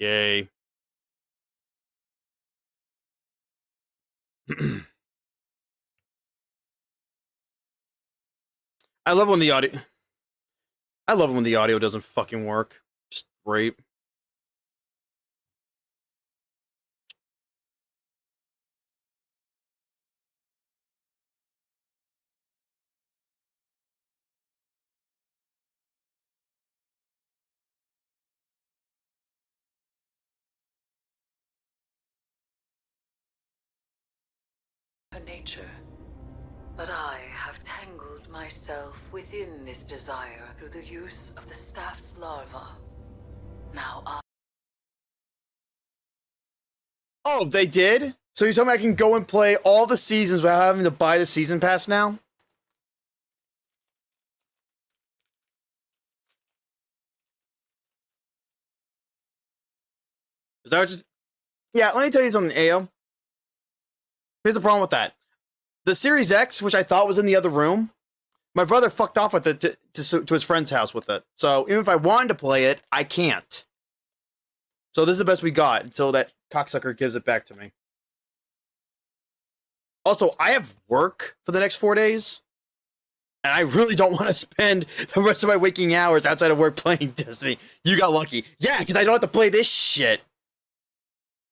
Yay. I love when the audio. I love when the audio doesn't fucking work. Just great. Her nature. But I have tangled myself within this desire through the use of the staff's larva. Now Oh, they did? So you're telling me I can go and play all the seasons without having to buy the season pass now? Is that what just... Yeah, let me tell you something, Ayo. Here's the problem with that. The Series X, which I thought was in the other room, my brother fucked off with it to his friend's house with it. So even if I wanted to play it, I can't. So this is the best we got until that cocksucker gives it back to me. Also, I have work for the next 4 days. And I really don't want to spend the rest of my waking hours outside of work playing Destiny. You got lucky. Yeah, because I don't have to play this shit.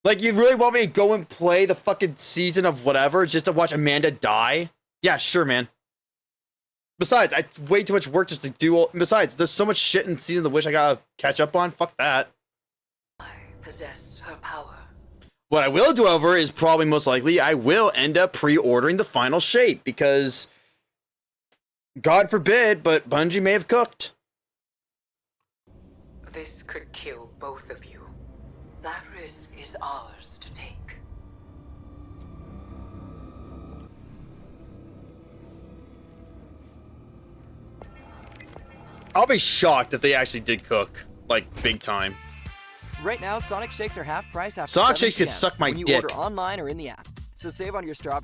Like, you really want me to go and play the fucking season of whatever just to watch Amanda die? Yeah, sure, man. Besides, I way too much work just to do all... Besides, there's so much shit in Season of the Witch I gotta catch up on. Fuck that. I possess her power. What I will do, however, is probably most likely I will end up pre-ordering the final shape because... God forbid, but Bungie may have cooked. This could kill both of you. That risk is ours to take. I'll be shocked if they actually did cook, like, big time. Right now, Sonic Shakes are half price after Sonic 7 Shakes could p.m. suck my when you dick. order online or in the app. So save on your strawberry.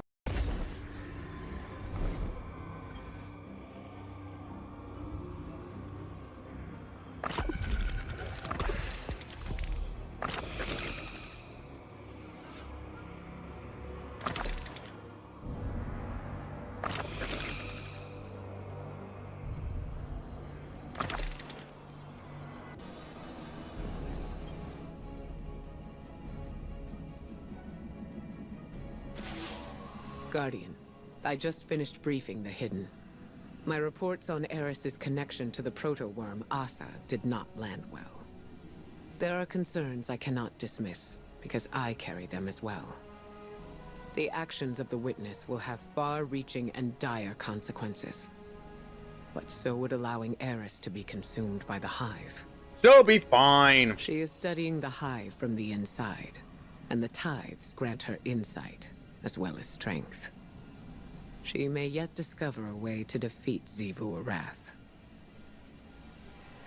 Guardian, I just finished briefing the Hidden. My reports on Eris's connection to the proto-worm Asa did not land well. There are concerns I cannot dismiss, because I carry them as well. The actions of the Witness will have far-reaching and dire consequences. But so would allowing Eris to be consumed by the Hive. She'll be fine. She is studying the Hive from the inside, and the tithes grant her insight, as well as strength. She may yet discover a way to defeat Xivu Arath.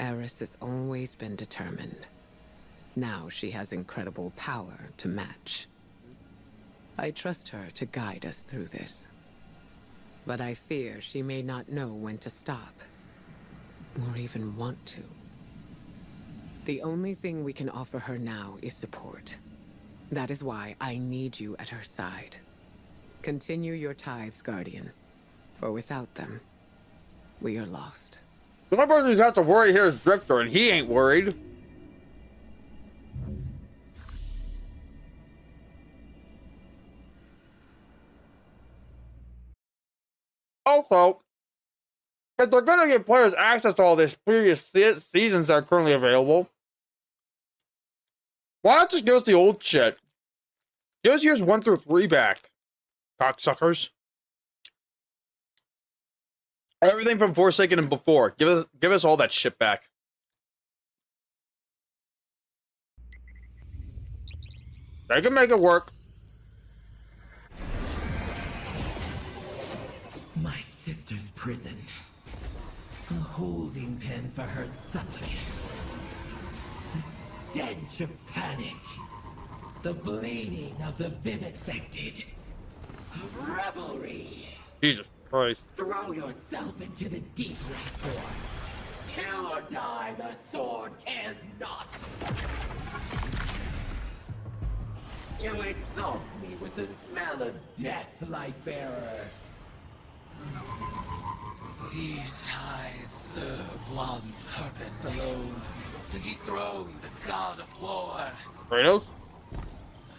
Eris has always been determined. Now she has incredible power to match. I trust her to guide us through this. But I fear she may not know when to stop, or even want to. The only thing we can offer her now is support. That is why I need you at her side. Continue your tithes, Guardian, for without them, we are lost. The only person who's have to worry here is Drifter, and he ain't worried. Also, if they're gonna give players access to all these previous seasons that are currently available, why not just give us the old shit? Give us years 1 through 3 back, cocksuckers. Everything from Forsaken and before. Give us all that shit back. They can make it work. My sister's prison. A holding pen for her supplicants. The stench of panic. The bleeding of the vivisected. Revelry. Jesus Christ. Throw yourself into the deep red form. Kill or die, the sword cares not. You exalt me with the smell of death, Lightbearer. These tithes serve one purpose alone, to dethrone the god of war. Kratos?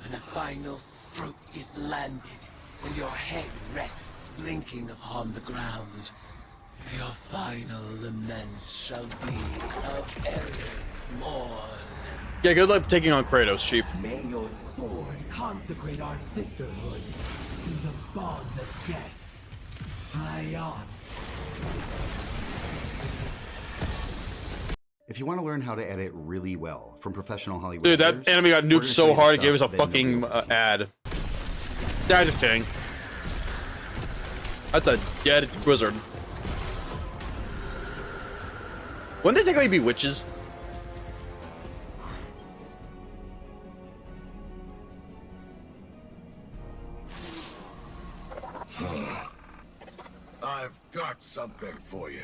And a final stroke is landed, and your head rests blinking upon the ground. Your final lament shall be of endless mourn. Yeah, good luck taking on Kratos, Chief. May your sword consecrate our sisterhood to the bond of death. Hayat. If you want to learn how to edit really well from professional Hollywood Dude, that editors, anime got we're gonna nuked show so you hard it stuff gave us a that nobody fucking else can. ad. Yeah, just kidding. That's a dead wizard. Wouldn't they technically be witches? I've got something for you.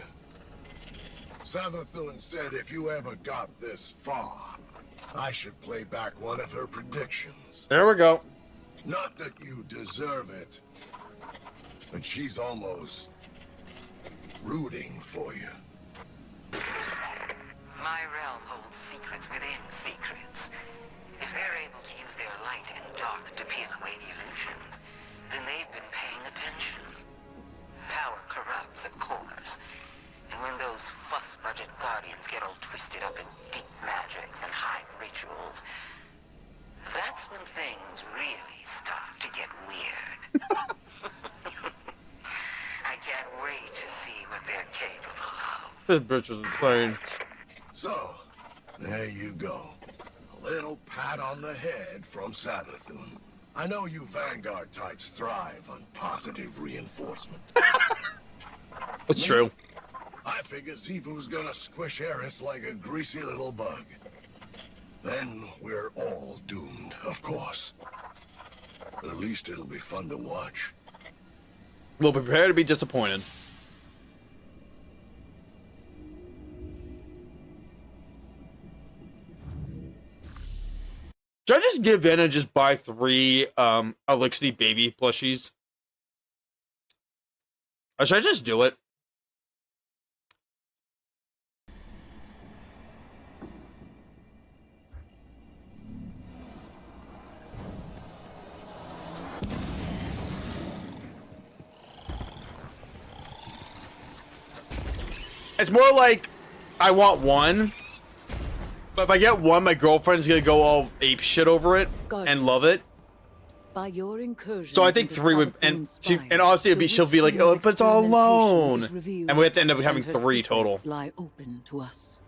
Savathun said if you ever got this far, I should play back one of her predictions. There we go. Not that you deserve it, but she's almost rooting for you. My realm holds secrets within secrets. If they're able to use their light and dark to peel away the illusions, then they've been paying attention. Power corrupts, of course. And when those fuss-budget guardians get all twisted up in deep magics and high rituals, that's when things really start to get weird. I can't wait to see what they're capable of. This bitch is insane. So, there you go. A little pat on the head from Savathun. I know you Vanguard types thrive on positive reinforcement. It's true. I figure Xivu's gonna squish Eris like a greasy little bug. Then we're all doomed, of course. But at least it'll be fun to watch. We'll prepare to be disappointed. Should I just give in and just buy 3 Elixir baby plushies? Or should I just do it? It's more like I want one, but if I get one, my girlfriend's gonna go all ape shit over it and love it. By your incursion So I think into 3 would, and honestly, it'd be, she'll be like, oh, but it's all alone, and we have to end up having 3 total. lie open to us.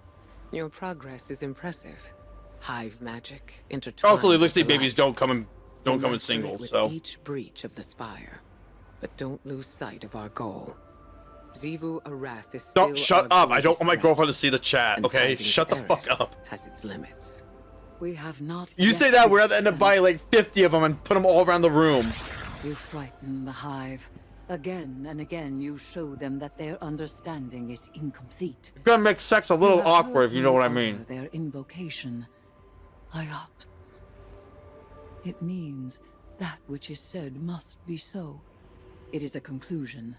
Your progress is impressive. Hive magic intertwined. Hopefully, with Elixir the babies light. don't come in Nurture it singles. with So each breach of the spire, but don't lose sight of our goal. Xivu Arath is still don't shut our up. I don't want my greatest girlfriend to threat, see the chat. and Okay, fighting shut the fuck Eris up. has its limits. We have not. You yet say that, we're reached gonna end up them. buying like 50 of them and put them all around the room. You frighten the Hive. Again and again, you show them that their understanding is incomplete. It's gonna make sex a little You have awkward, if heard you know me what I utter mean. Their invocation, Hayat. It means that which is said must be so. It is a conclusion.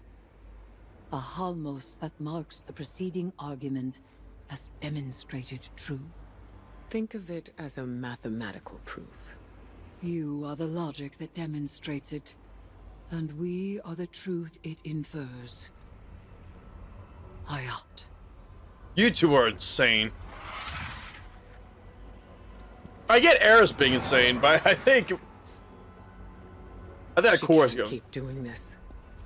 A halmos that marks the preceding argument as demonstrated true. Think of it as a mathematical proof. You are the logic that demonstrates it, and we are the truth it infers. Hayat. You two are insane. I get Eris being insane, but I think She Korra's can't go. keep doing this.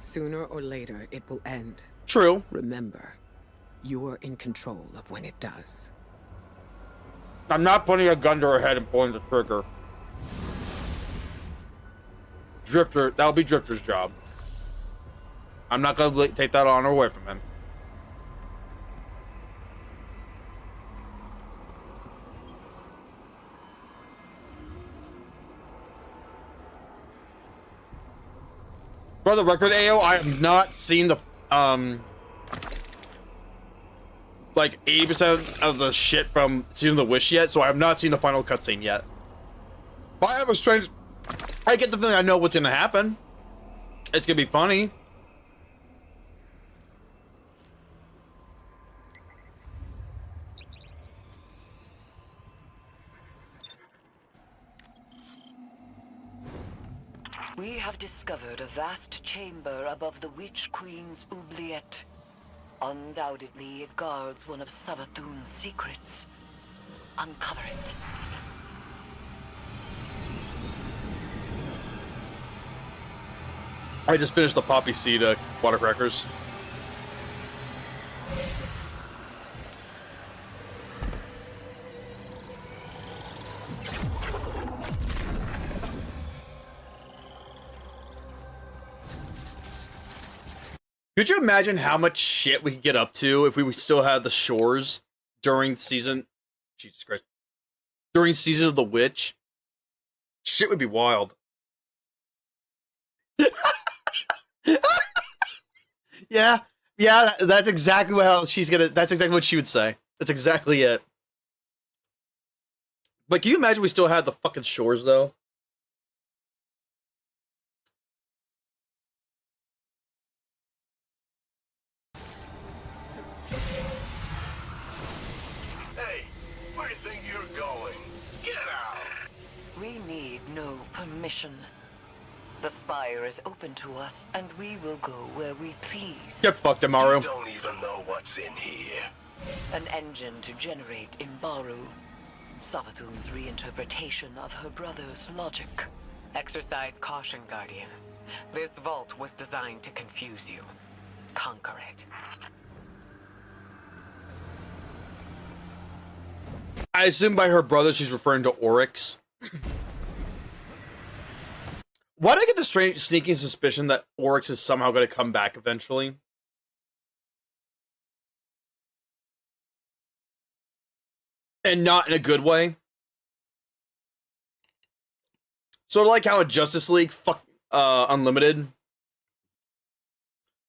Sooner or later, it will end. True. Remember, you're in control of when it does. I'm not putting a gun to her head and pulling the trigger. Drifter, that'll be Drifter's job. I'm not gonna take that honor away from him. For the record, AO, I have not seen the like 80% of the shit from Season of the Wish yet, so I have not seen the final cutscene yet. But I have a strange I get the feeling I know what's gonna happen. It's gonna be funny. We have discovered a vast chamber above the Witch Queen's oubliette. Undoubtedly, it guards one of Savathun's secrets. Uncover it. I just finished the poppy seed water crackers. Could you imagine how much shit we could get up to if we still had the shores during season? Jesus Christ. During season of the witch? Shit would be wild. Yeah, that's exactly what she's gonna. That's exactly what she would say. That's exactly it. But can you imagine we still had the fucking shores though? Hey, where do you think you're going? Get out! We need no permission. The spire is open to us, and we will go where we please. Get fucked, You Amaru. don't even know what's in here. An engine to generate Imbaru. Savathun's reinterpretation of her brother's logic. Exercise caution, Guardian. This vault was designed to confuse you. Conquer it. I assume by her brother she's referring to Oryx. Why do I get the strange sneaking suspicion that Oryx is somehow going to come back eventually? And not in a good way. Sort of like how in Justice League, Unlimited,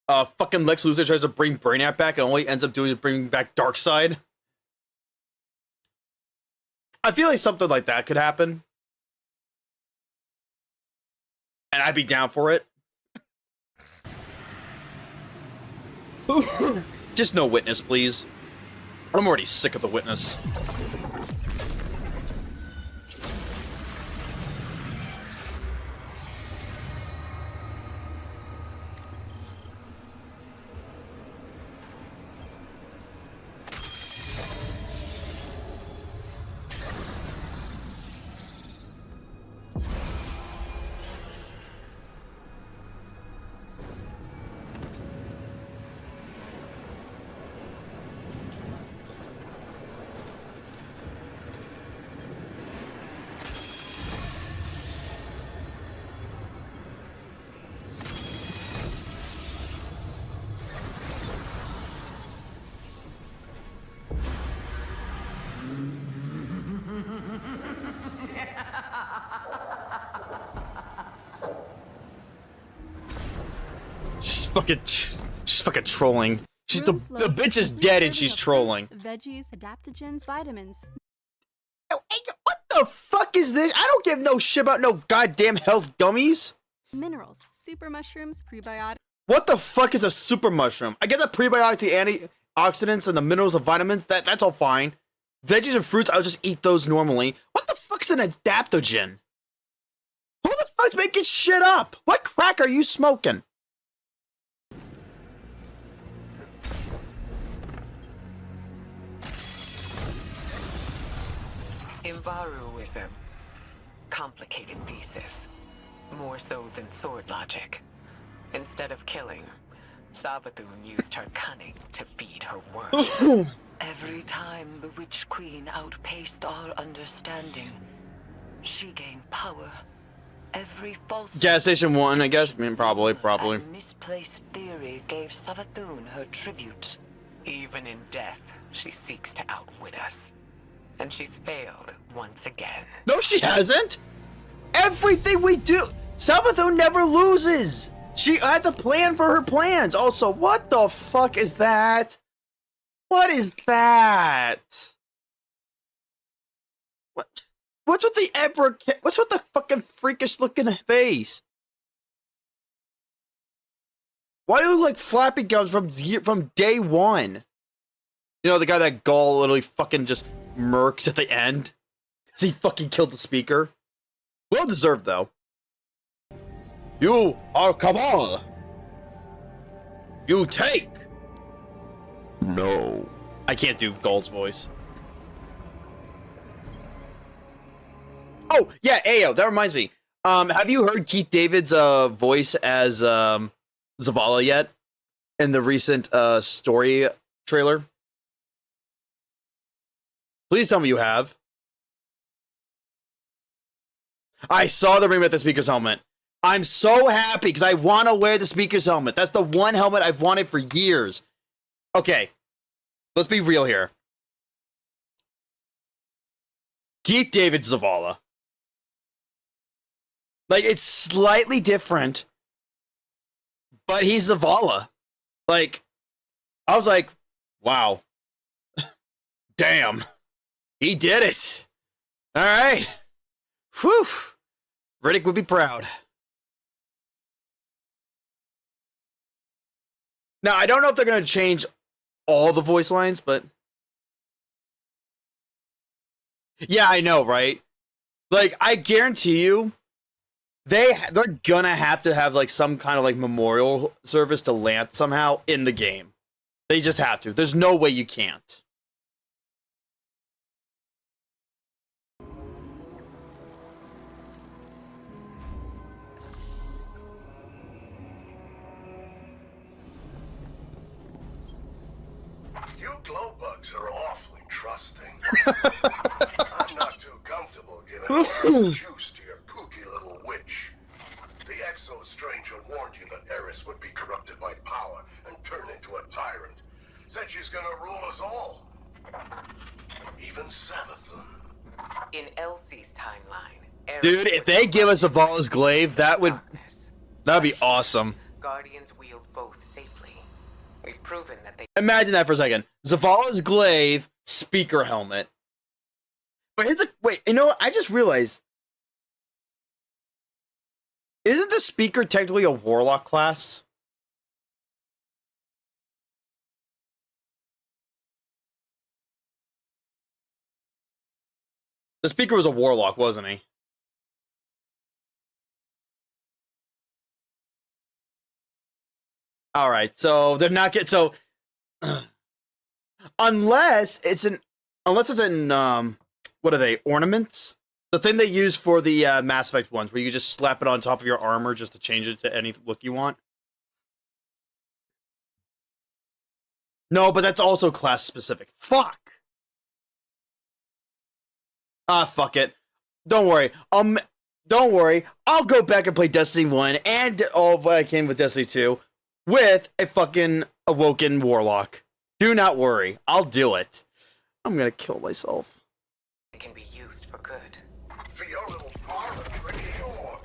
fucking Lex Luthor tries to bring Brainiac back and all he ends up doing is bringing back Darkseid. I feel like something like that could happen. And I'd be down for it. Just no Witness, please. I'm already sick of the Witness. She's fucking trolling. The bitch is dead and she's trolling. Veggies, adaptogens, vitamins. Oh, hey, what the fuck is this? I don't give no shit about no goddamn health gummies. Minerals, super mushrooms, prebiotics. What the fuck is a super mushroom? I get the prebiotics, the antioxidants, and the minerals and vitamins. That's all fine. Veggies and fruits, I'll just eat those normally. What the fuck is an adaptogen? Who the fuck's making shit up? What crack are you smoking? Imbaru is a complicated thesis. More so than sword logic. Instead of killing, Savathun used her cunning to feed her world. Every time the Witch Queen outpaced our understanding, she gained power. Every false Gas station 1, I guess. I mean, probably. and misplaced theory gave Savathun her tribute. Even in death, she seeks to outwit us. And she's failed once again. No, she hasn't. Everything we do, Savathun never loses. She has a plan for her plans. Also, what the fuck is that? What is that? What? What's with the Emperor? What's with the fucking fucking freakish looking face? Why do you look like Flappy Gums from day one? You know, the guy that Gaul literally fucking just murks at the end? Because he fucking killed the speaker. Well deserved, though. You are Cabal. You take. No. I can't do Gaul's voice. Oh, yeah, Ayo, that reminds me. Have you heard Keith David's voice as Zavala yet? In the recent story trailer? Please tell me you have. I saw the ring with the speaker's helmet. I'm so happy because I want to wear the speaker's helmet. That's the one helmet I've wanted for years. Okay, let's be real here. Keith David Zavala. Like, it's slightly different, but he's Zavala. Like, I was like, wow. Damn. He did it. All right. Whew. Riddick would be proud. Now, I don't know if they're going to change all the voice lines, but... Yeah, I know, right? Like, I guarantee you, they're gonna have to have, like, some kind of, like, memorial service to Lance somehow in the game. They just have to. There's no way you can't. You glowbugs are awfully trusting. I'm not too comfortable giving all this juice to your kooky little witch. The Exo Stranger warned you that Eris would be corrupted by power and turn into a tyrant. Said she's gonna rule us all. Even Savathun. In Elsie's timeline, Dude, if they give us a Zavala's glaive, that'd be awesome. Guardians wield both safely. We've proven that they Imagine that for a second. Zavala's glaive, speaker helmet. But here's the wait, you know what? I just realized. Isn't the speaker technically a warlock class? The speaker was a warlock, wasn't he? All right, so they're not get so unless it's in what are they, ornaments? The thing they use for the Mass Effect ones, where you just slap it on top of your armor just to change it to any look you want. No, but that's also class specific. Fuck. Fuck it. Don't worry. Don't worry. I'll go back and play Destiny 1 and all of what I can with Destiny 2 with a fucking awoken warlock. Do not worry. I'll do it. I'm gonna kill myself. can be used for good. For your little parlor trick, sure.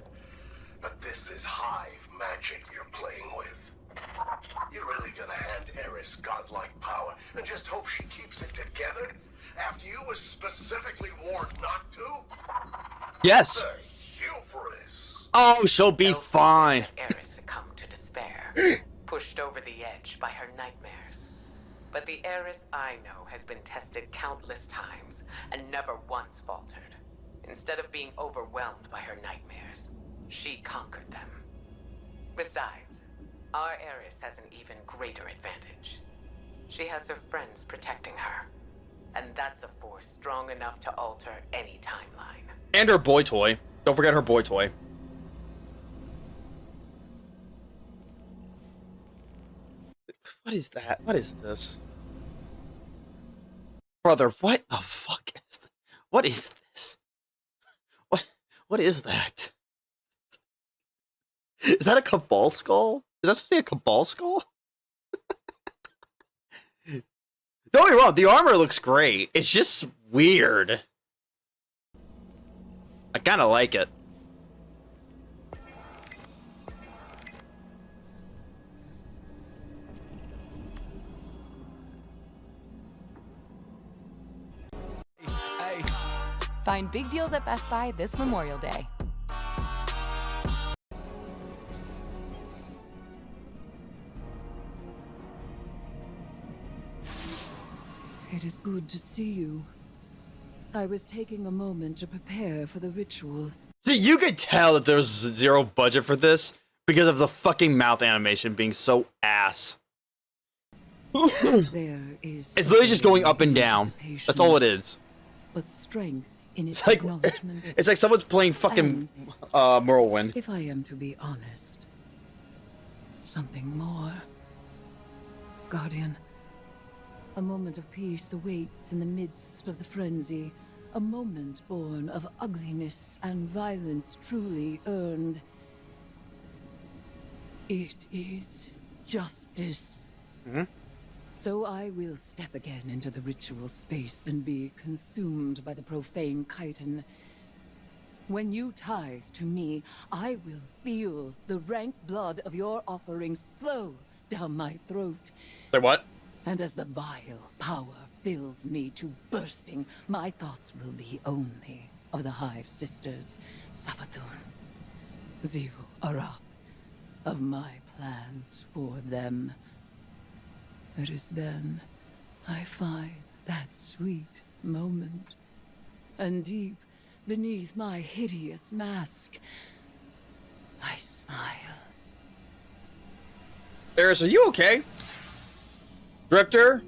But this is hive magic you're playing with. You're really gonna hand Eris godlike power and just hope she keeps it together? After you was specifically warned not to? Yes. The hubris. Oh, she'll be fine. Eris succumbed to despair, pushed over the edge by her nightmares. But the Eris I know has been tested countless times and never once faltered. Instead of being overwhelmed by her nightmares, she conquered them. Besides, our Eris has an even greater advantage. She has her friends protecting her, and that's a force strong enough to alter any timeline. And her boy toy. Don't forget her boy toy. What is that? What is this? Brother, what the fuck is this? What is this? What is that? Is that a Cabal skull? Is that supposed to be a Cabal skull? Don't get me wrong, the armor looks great. It's just weird. I kind of like it. Find big deals at Best Buy this Memorial Day. It is good to see you. I was taking a moment to prepare for the ritual. See, you could tell that there's zero budget for this because of the fucking mouth animation being so ass. There is It's literally just going up and down. That's all it is. But strength in its It's like acknowledgement. it's like someone's playing fucking Morrowind. If I am to be honest, something more. Guardian, a moment of peace awaits in the midst of the frenzy. A moment born of ugliness and violence truly earned. It is justice. So I will step again into the ritual space and be consumed by the profane chitin. When you tithe to me, I will feel the rank blood of your offerings flow down my throat. Say what? And as the vile power fills me to bursting, my thoughts will be only of the Hive Sisters, Savathun, Xivu Arath, of my plans for them. It is then I find that sweet moment, and deep beneath my hideous mask, I smile. Eris, are you okay? Drifter?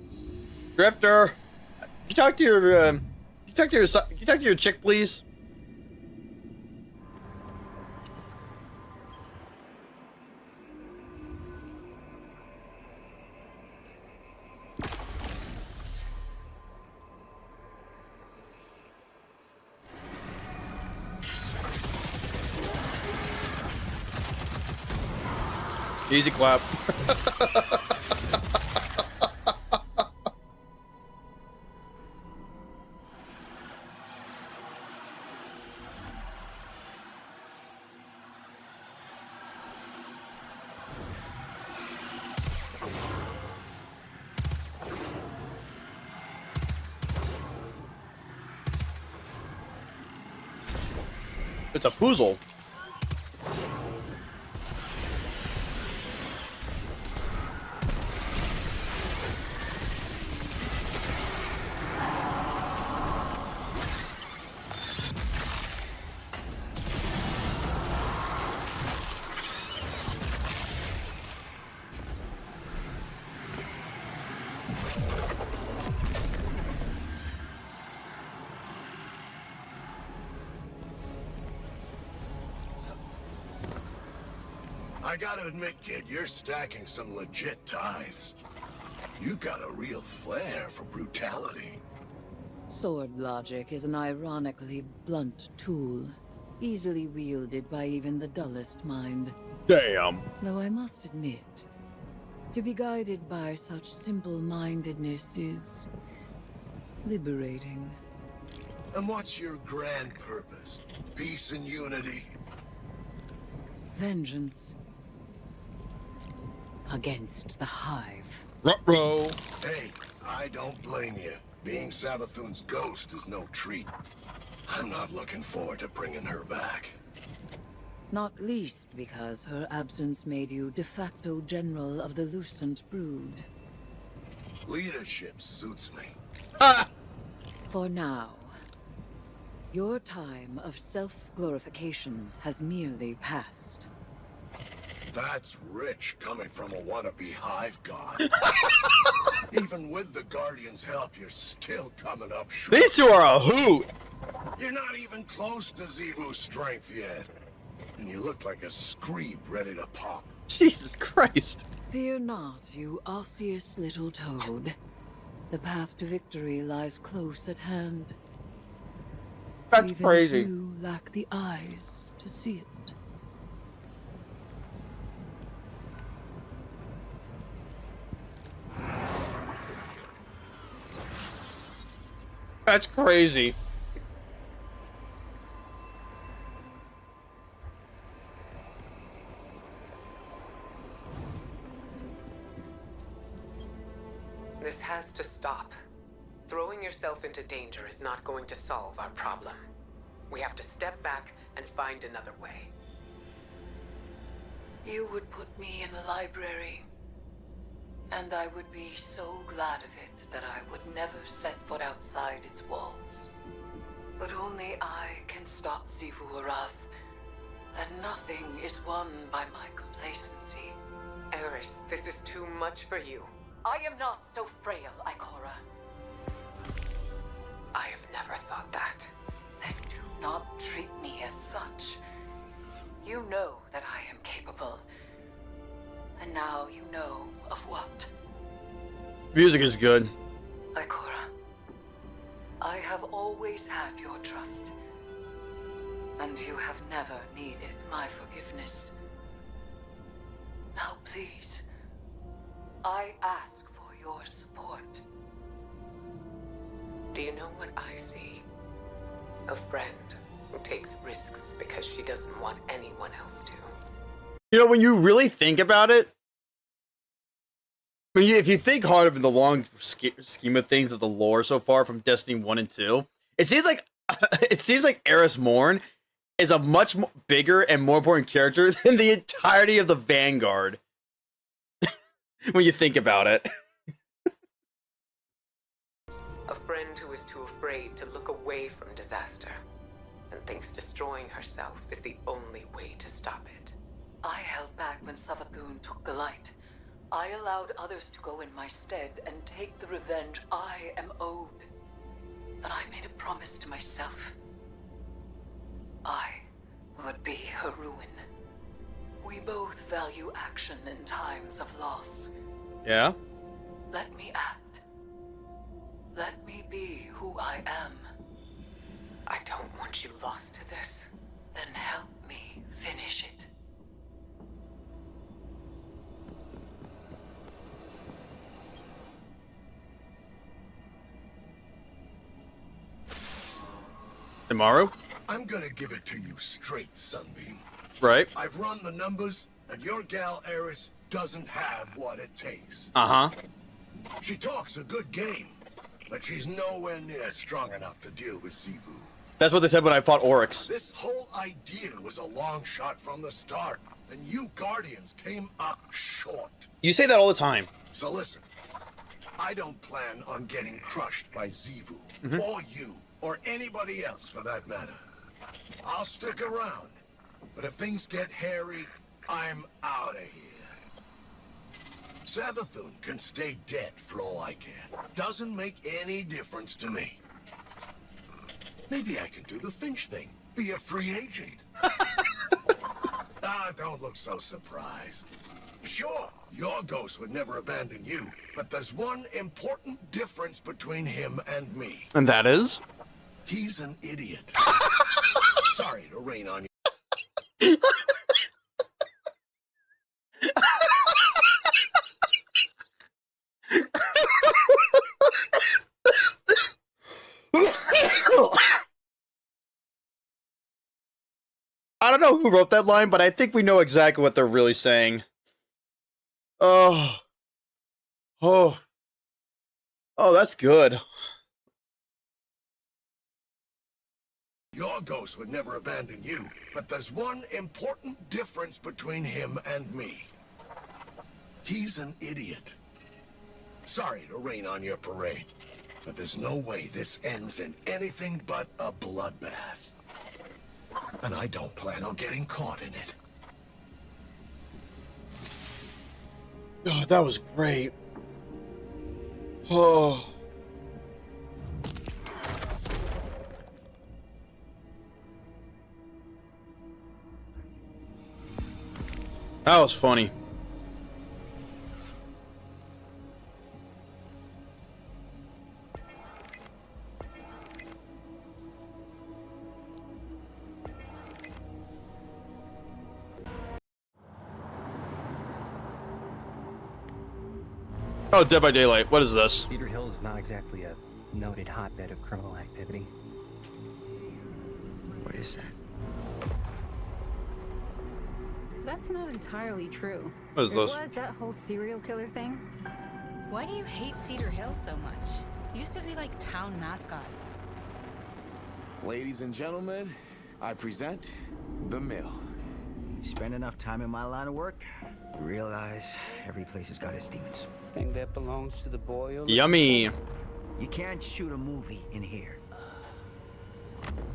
Drifter? Can you talk to your, can you talk to your chick, please? Easy clap. It's a foozle. I gotta admit, kid, you're stacking some legit tithes. You got a real flair for brutality. Sword logic is an ironically blunt tool, easily wielded by even the dullest mind. Damn. Though I must admit, to be guided by such simple-mindedness is liberating. And what's your grand purpose? Peace and unity? Vengeance. Against the Hive. Ruh-roh. Hey, I don't blame you. Being Savathun's ghost is no treat. I'm not looking forward to bringing her back. Not least because her absence made you de facto general of the Lucent Brood. Leadership suits me. For now, your time of self-glorification has merely passed. That's rich coming from a wannabe hive god. Even with the Guardian's help, you're still coming up short. These two are a hoot. You're not even close to Xivu's strength yet. And you look like a screeb ready to pop. Jesus Christ. Fear not, you osseous little toad. The path to victory lies close at hand. That's Even crazy. if you lack the eyes to see it. That's crazy. This has to stop. Throwing yourself into danger is not going to solve our problem. We have to step back and find another way. You would put me in the library. And I would be so glad of it that I would never set foot outside its walls. But only I can stop Xivu Arath, and nothing is won by my complacency. Eris, this is too much for you. I am not so frail, Ikora. I have never thought that. Then do not treat me as such. You know that I am capable. And now you know of what. Music is good. Ikora, I have always had your trust. And you have never needed my forgiveness. Now please, I ask for your support. Do you know what I see? A friend who takes risks because she doesn't want anyone else to. You know, when you really think about it, if you think hard of the long scheme of things of the lore so far from Destiny 1 and 2, it seems like Eris Morn is a much bigger and more important character than the entirety of the Vanguard. When you think about it. A friend who is too afraid to look away from disaster and thinks destroying herself is the only way to stop it. I held back when Savathun took the light. I allowed others to go in my stead and take the revenge I am owed. And I made a promise to myself. I would be her ruin. We both value action in times of loss. Yeah? Let me act. Let me be who I am. I don't want you lost to this. Then help me finish it. Tomorrow? I'm gonna give it to you straight, Sunbeam. Right. I've run the numbers, and your gal Eris doesn't have what it takes. Uh-huh. She talks a good game, but she's nowhere near strong enough to deal with Xivu. That's what they said when I fought Oryx. This whole idea was a long shot from the start, and you Guardians came up short. You say that all the time. So listen, I don't plan on getting crushed by Xivu, or you, or anybody else for that matter. I'll stick around, but if things get hairy, I'm out of here. Savathun can stay dead for all I care. Doesn't make any difference to me. Maybe I can do the Finch thing, be a free agent. Don't look so surprised. Sure, your ghost would never abandon you, but there's one important difference between him and me. And that is? He's an idiot. Sorry to rain on you. I don't know who wrote that line, but I think we know exactly what they're really saying. Oh, that's good. Your ghost would never abandon you, but there's one important difference between him and me. He's an idiot. Sorry to rain on your parade, but there's no way this ends in anything but a bloodbath. And I don't plan on getting caught in it. Oh, that was great. Oh. That was funny. Oh, Dead by Daylight. What is this? Cedar Hills is not exactly a noted hotbed of criminal activity. What is that? That's not entirely true. What is There this? was that whole serial killer thing. Why do you hate Cedar Hills so much? Used to be like town mascot. Ladies and gentlemen, I present The Mill. Spend enough time in my line of work, you realize every place has got its demons. Think that belongs to the boy you're Yummy. You can't shoot a movie in here.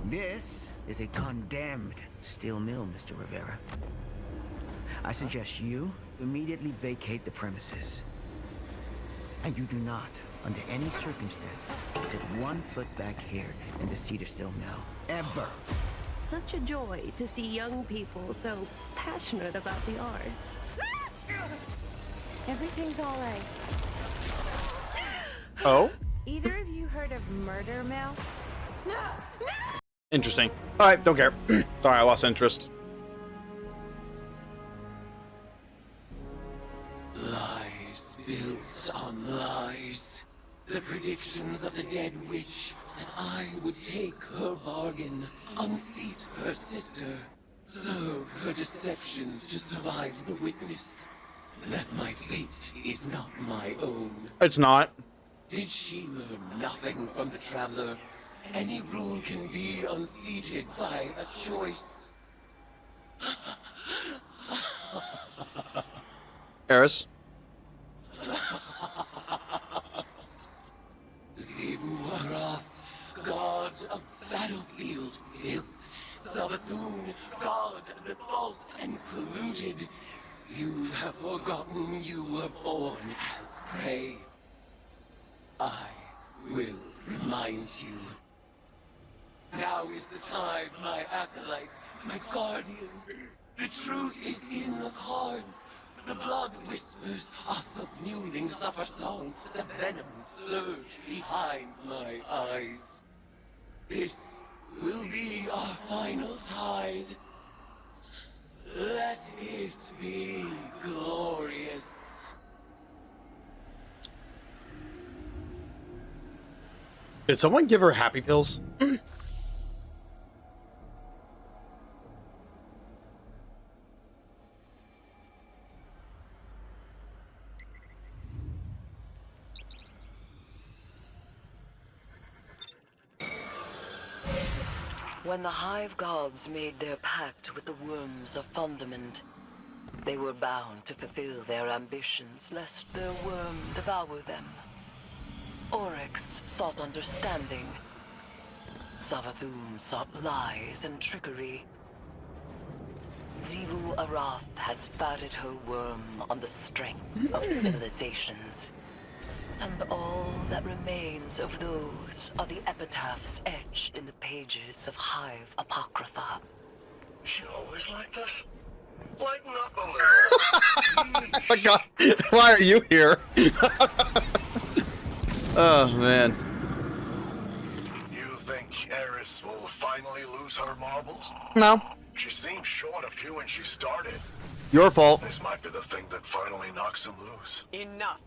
This is a condemned steel mill, Mr. Rivera. I suggest you immediately vacate the premises. And you do not, under any circumstances, set 1 foot back here in the Cedar Steel Mill. Ever. Such a joy to see young people so passionate about the arts. Everything's all right. Oh? Either of you heard of Murder Mill? No! Interesting. Alright, don't care. Sorry, I lost interest. Lies built on lies. The predictions of the dead witch that I would take her bargain, unseat her sister, serve her deceptions to survive the witness. That my fate is not my own. It's not. Did she learn nothing from the Traveler? Any rule can be unseated by a choice. Eris? Xivu Arath, god of battlefield filth. Savathun, god of the false and polluted. You have forgotten you were born as prey. I will remind you. Now is the time, my acolyte, my guardian. The truth is in the cards. The blood whispers, Asa's mewling suffer song. The venom surge behind my eyes. This will be our final tide. Let it be glorious. Did someone give her happy pills? When the Hive gods made their pact with the worms of Fundament, they were bound to fulfill their ambitions lest their worm devour them. Oryx sought understanding. Savathun sought lies and trickery. Xivu Arath has fatted her worm on the strength of civilizations. And all that remains of those are the epitaphs etched in the pages of Hive Apocrypha. She always like this? Lighten up a little. Oh my god, why are you here? Oh man. You think Eris will finally lose her marbles? No. She seemed short a few when she started. Your fault. This might be the thing that finally knocks him loose. Enough.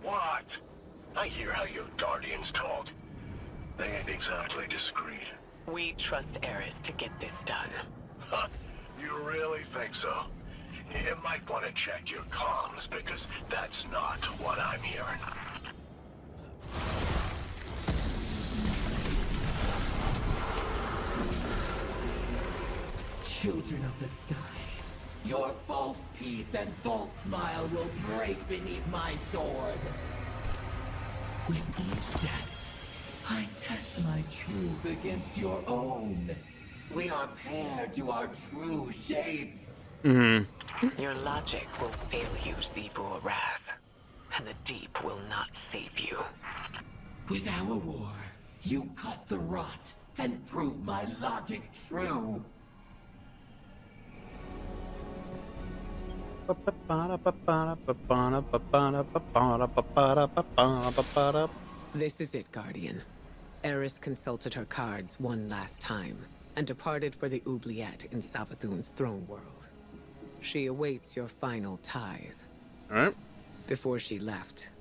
What? I hear how your guardians talk. They ain't exactly discreet. We trust Eris to get this done. Huh? You really think so? You might want to check your comms, because that's not what I'm hearing. Children of the sky, your false peace and false smile will break beneath my sword. With each death, I test my truth against your own. We are paired to our true shapes. Your logic will fail you, Xivu Arath, and the deep will not save you. With our war, you cut the rot and prove my logic true. This is it, Guardian. Eris consulted her cards one last time, and departed for the oubliette in Savathun's throne world. She awaits your final tithe. Alright. Before she left,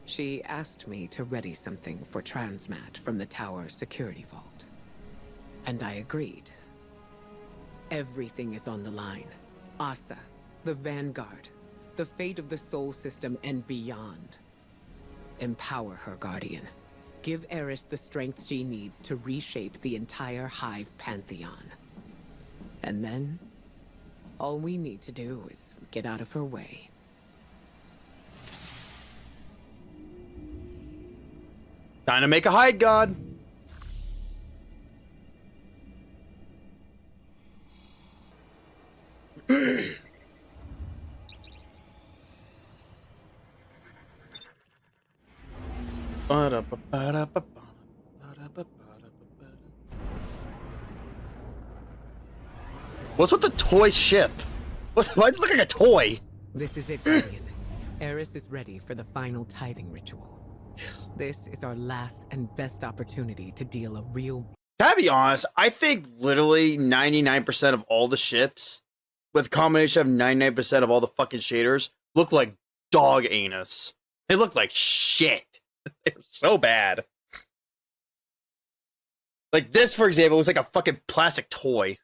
she asked me to ready something for Transmat from the tower security vault. And I agreed. Everything is on the line. Asa, the Vanguard, the fate of the Sol System and beyond. Empower her, Guardian. Give Eris the strength she needs to reshape the entire Hive Pantheon. And then, All we need to do is get out of her way. Time to make a hide god. What's with the toy ship? Why does it look like a toy? This is it, Guardian. Eris is ready for the final tithing ritual. This is our last and best opportunity to deal a real... Can I be honest? I think literally 99% of all the ships, with a combination of 99% of all the fucking shaders, look like dog anus. They look like shit. They're so bad. Like this, for example, looks like a fucking plastic toy.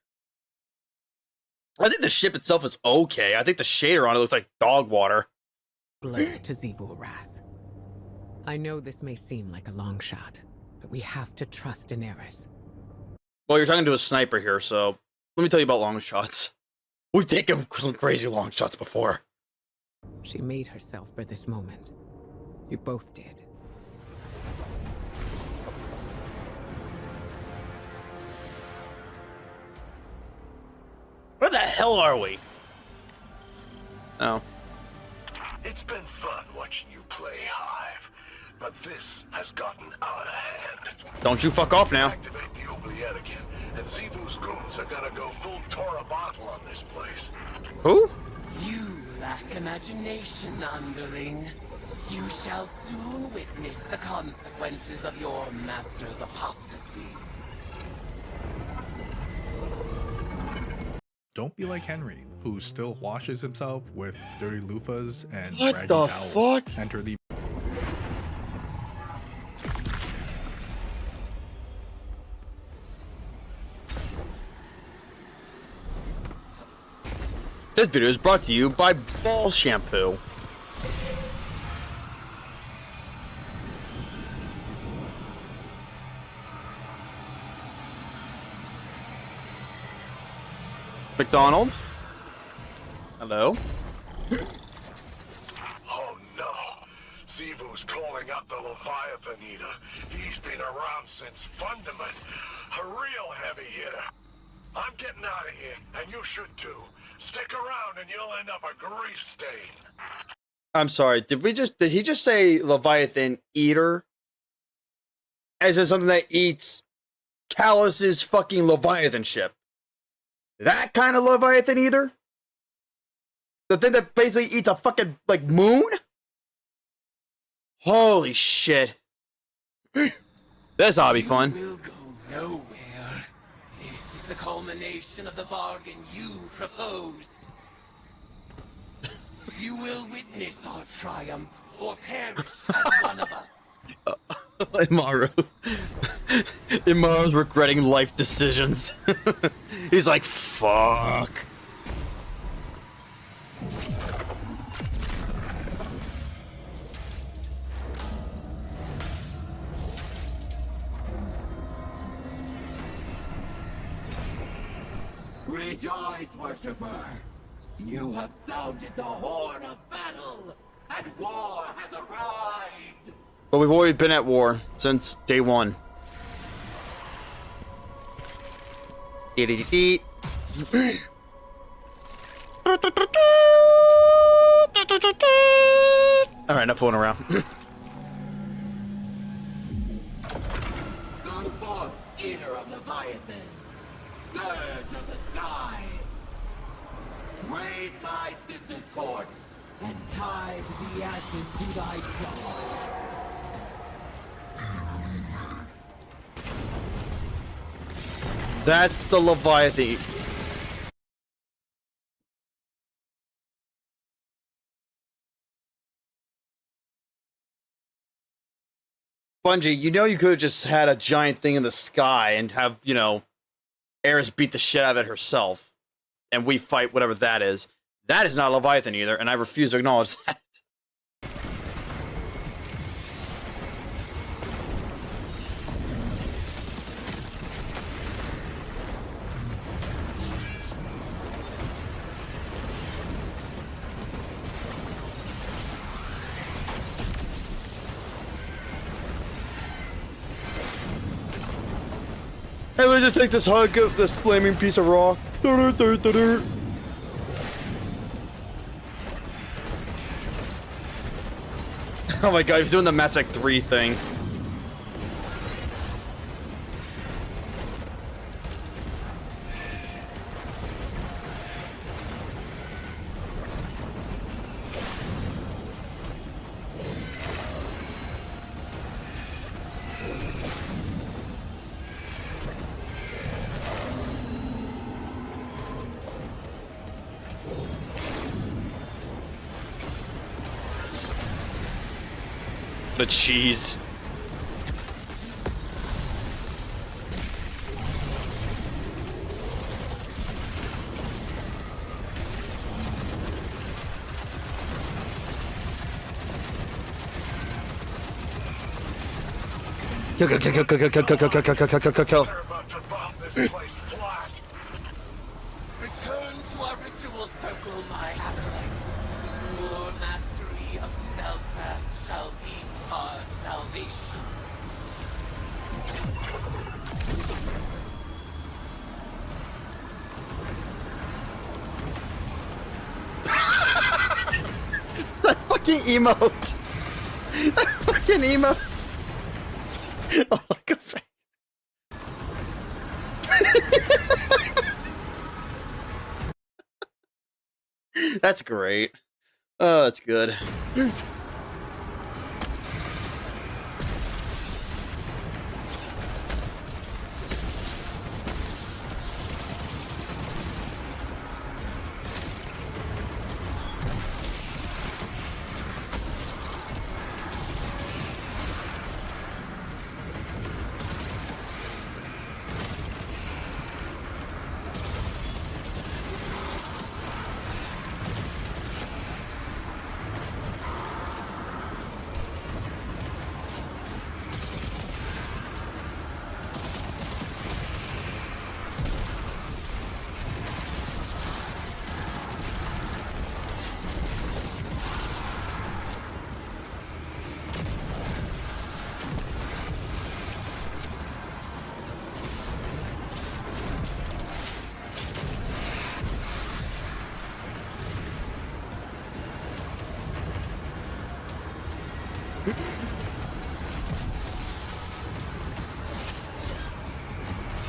I think the ship itself is okay. I think the shader on it looks like dog water. Blood to Xivu Arath. I know this may seem like a long shot, but we have to trust in Eris. Well, you're talking to a sniper here, so let me tell you about long shots. We've taken some crazy long shots before. She made herself for this moment. You both did. Where the hell are we? Oh. It's been fun watching you play, Hive, but this has gotten out of hand. Don't you fuck off now. Activate the oubliette again, and Xivu's goons are gonna go full Tora bottle on this place. Who? You lack imagination, underling. You shall soon witness the consequences of your master's apostasy. Don't be like Henry, who still washes himself with dirty loofahs and What raggy the towels. fuck? Enter the... This video is brought to you by Ball Shampoo. McDonald? Hello? Oh no! Xivu's calling up the Leviathan Eater. He's been around since Fundament. A real heavy hitter. I'm getting out of here, and you should too. Stick around and you'll end up a grease stain. I'm sorry, did he just say Leviathan Eater? As in something that eats Callus's fucking Leviathan ship? That kind of Leviathan Eater? The thing that basically eats a fucking, like, moon? Holy shit. This ought to be fun. Will go nowhere. This is the culmination of the bargain you proposed. You will witness our triumph or perish as one of us. Immaru. Immaru's regretting life decisions. He's like, fuck. Rejoice, worshipper! You have sounded the horn of battle, and war has arrived! But we've always been at war since day one. Eat. Alright, enough fooling around. Go forth, eater of Leviathans, scourge of the sky! Raise my sister's court, and tide the ashes to thy god! That's the Leviathan. Bungie, you know you could have just had a giant thing in the sky and have, you know, Eris beat the shit out of it herself. And we fight whatever that is. That is not Leviathan either, and I refuse to acknowledge that. Hey, let's just take this hug of this flaming piece of rock. Oh my god, he's doing the Mass Effect 3 thing. The cheese. Kill. Return to our ritual circle, my acolyte. Your mastery of spellcraft shall be our salvation. That fucking emote. That fucking emote. Oh, like a fa- That's great. Oh, that's good.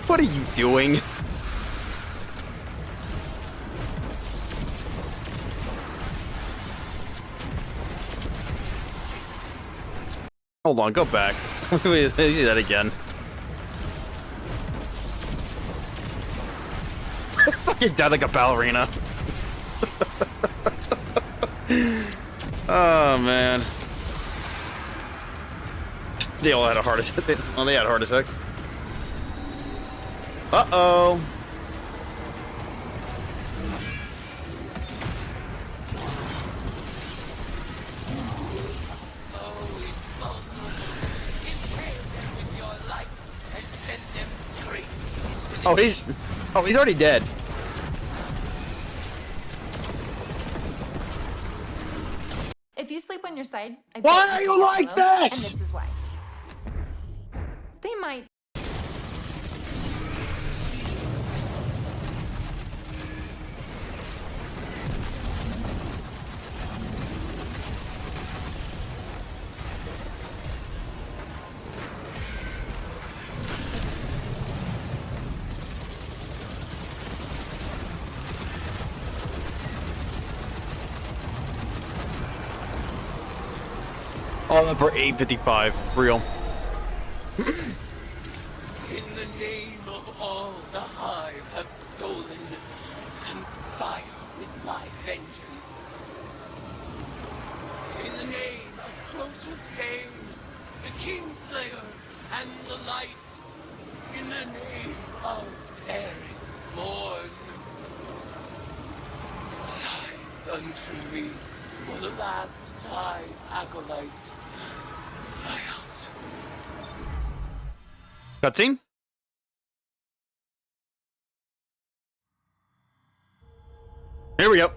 What are you doing? Hold on, go back. Let me see that again. Fucking dead like a ballerina. Oh man. They all had a heart attack. They had heart attacks. Uh-oh. Oh, he's already dead. If you sleep on your side, I Why bet are you you like follow, this? And this is why. They might. All up for 855. Real. In the name of all the Hive have stolen, conspire with my vengeance. In the name of Crozius Bane, the Kingslayer, and the Light. In the name of Eris Morn. Die unto me for the last time, Acolyte. I out. Cutscene? Here we go.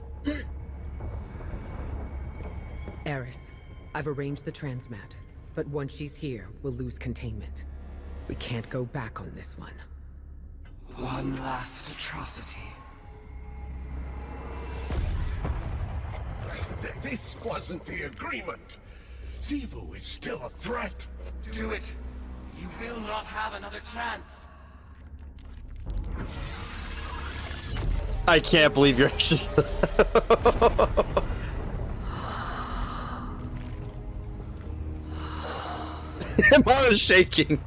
Eris, I've arranged the transmat, but once she's here, we'll lose containment. We can't go back on this one. One last atrocity. This wasn't the agreement. Xivu is still a threat. Do it. You will not have another chance. I can't believe you're actually. Maru's shaking.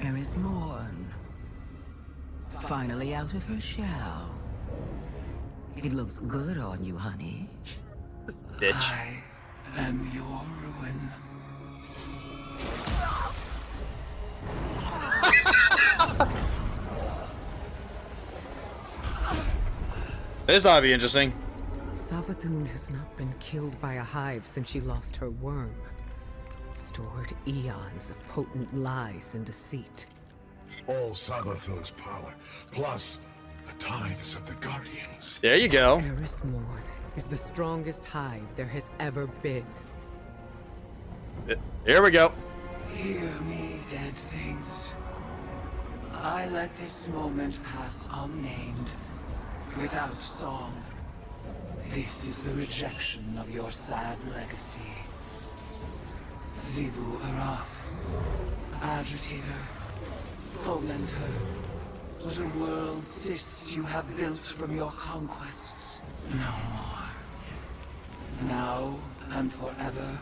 Eris Morn. Finally out of her shell. It looks good on you, honey. Bitch. I am your ruin. This ought to be interesting. Savathun has not been killed by a hive since she lost her worm. Stored eons of potent lies and deceit. All Savathun's power, plus the tithes of the Guardians. There you go. Eris Morn is the strongest hive there has ever been. Here we go. Hear me, dead things. I let this moment pass unnamed, without song. This is the rejection of your sad legacy. Xivu Arath, agitator, fomenter, what a world cyst you have built from your conquests. No more. Now and forever,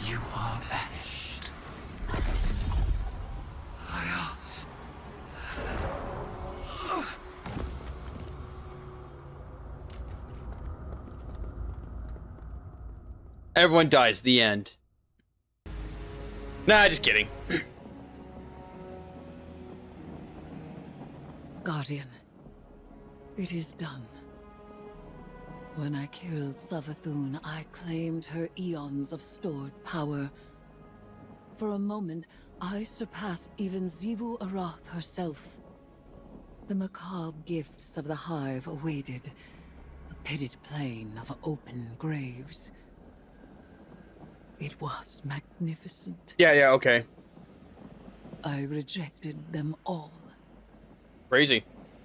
you are banished. Hayat. Everyone dies. The end. Nah, just kidding. Guardian, it is done. When I killed Savathun, I claimed her eons of stored power. For a moment, I surpassed even Xivu Arath herself. The macabre gifts of the Hive awaited, a pitted plain of open graves. It was magnificent. Yeah, okay. I rejected them all. Crazy.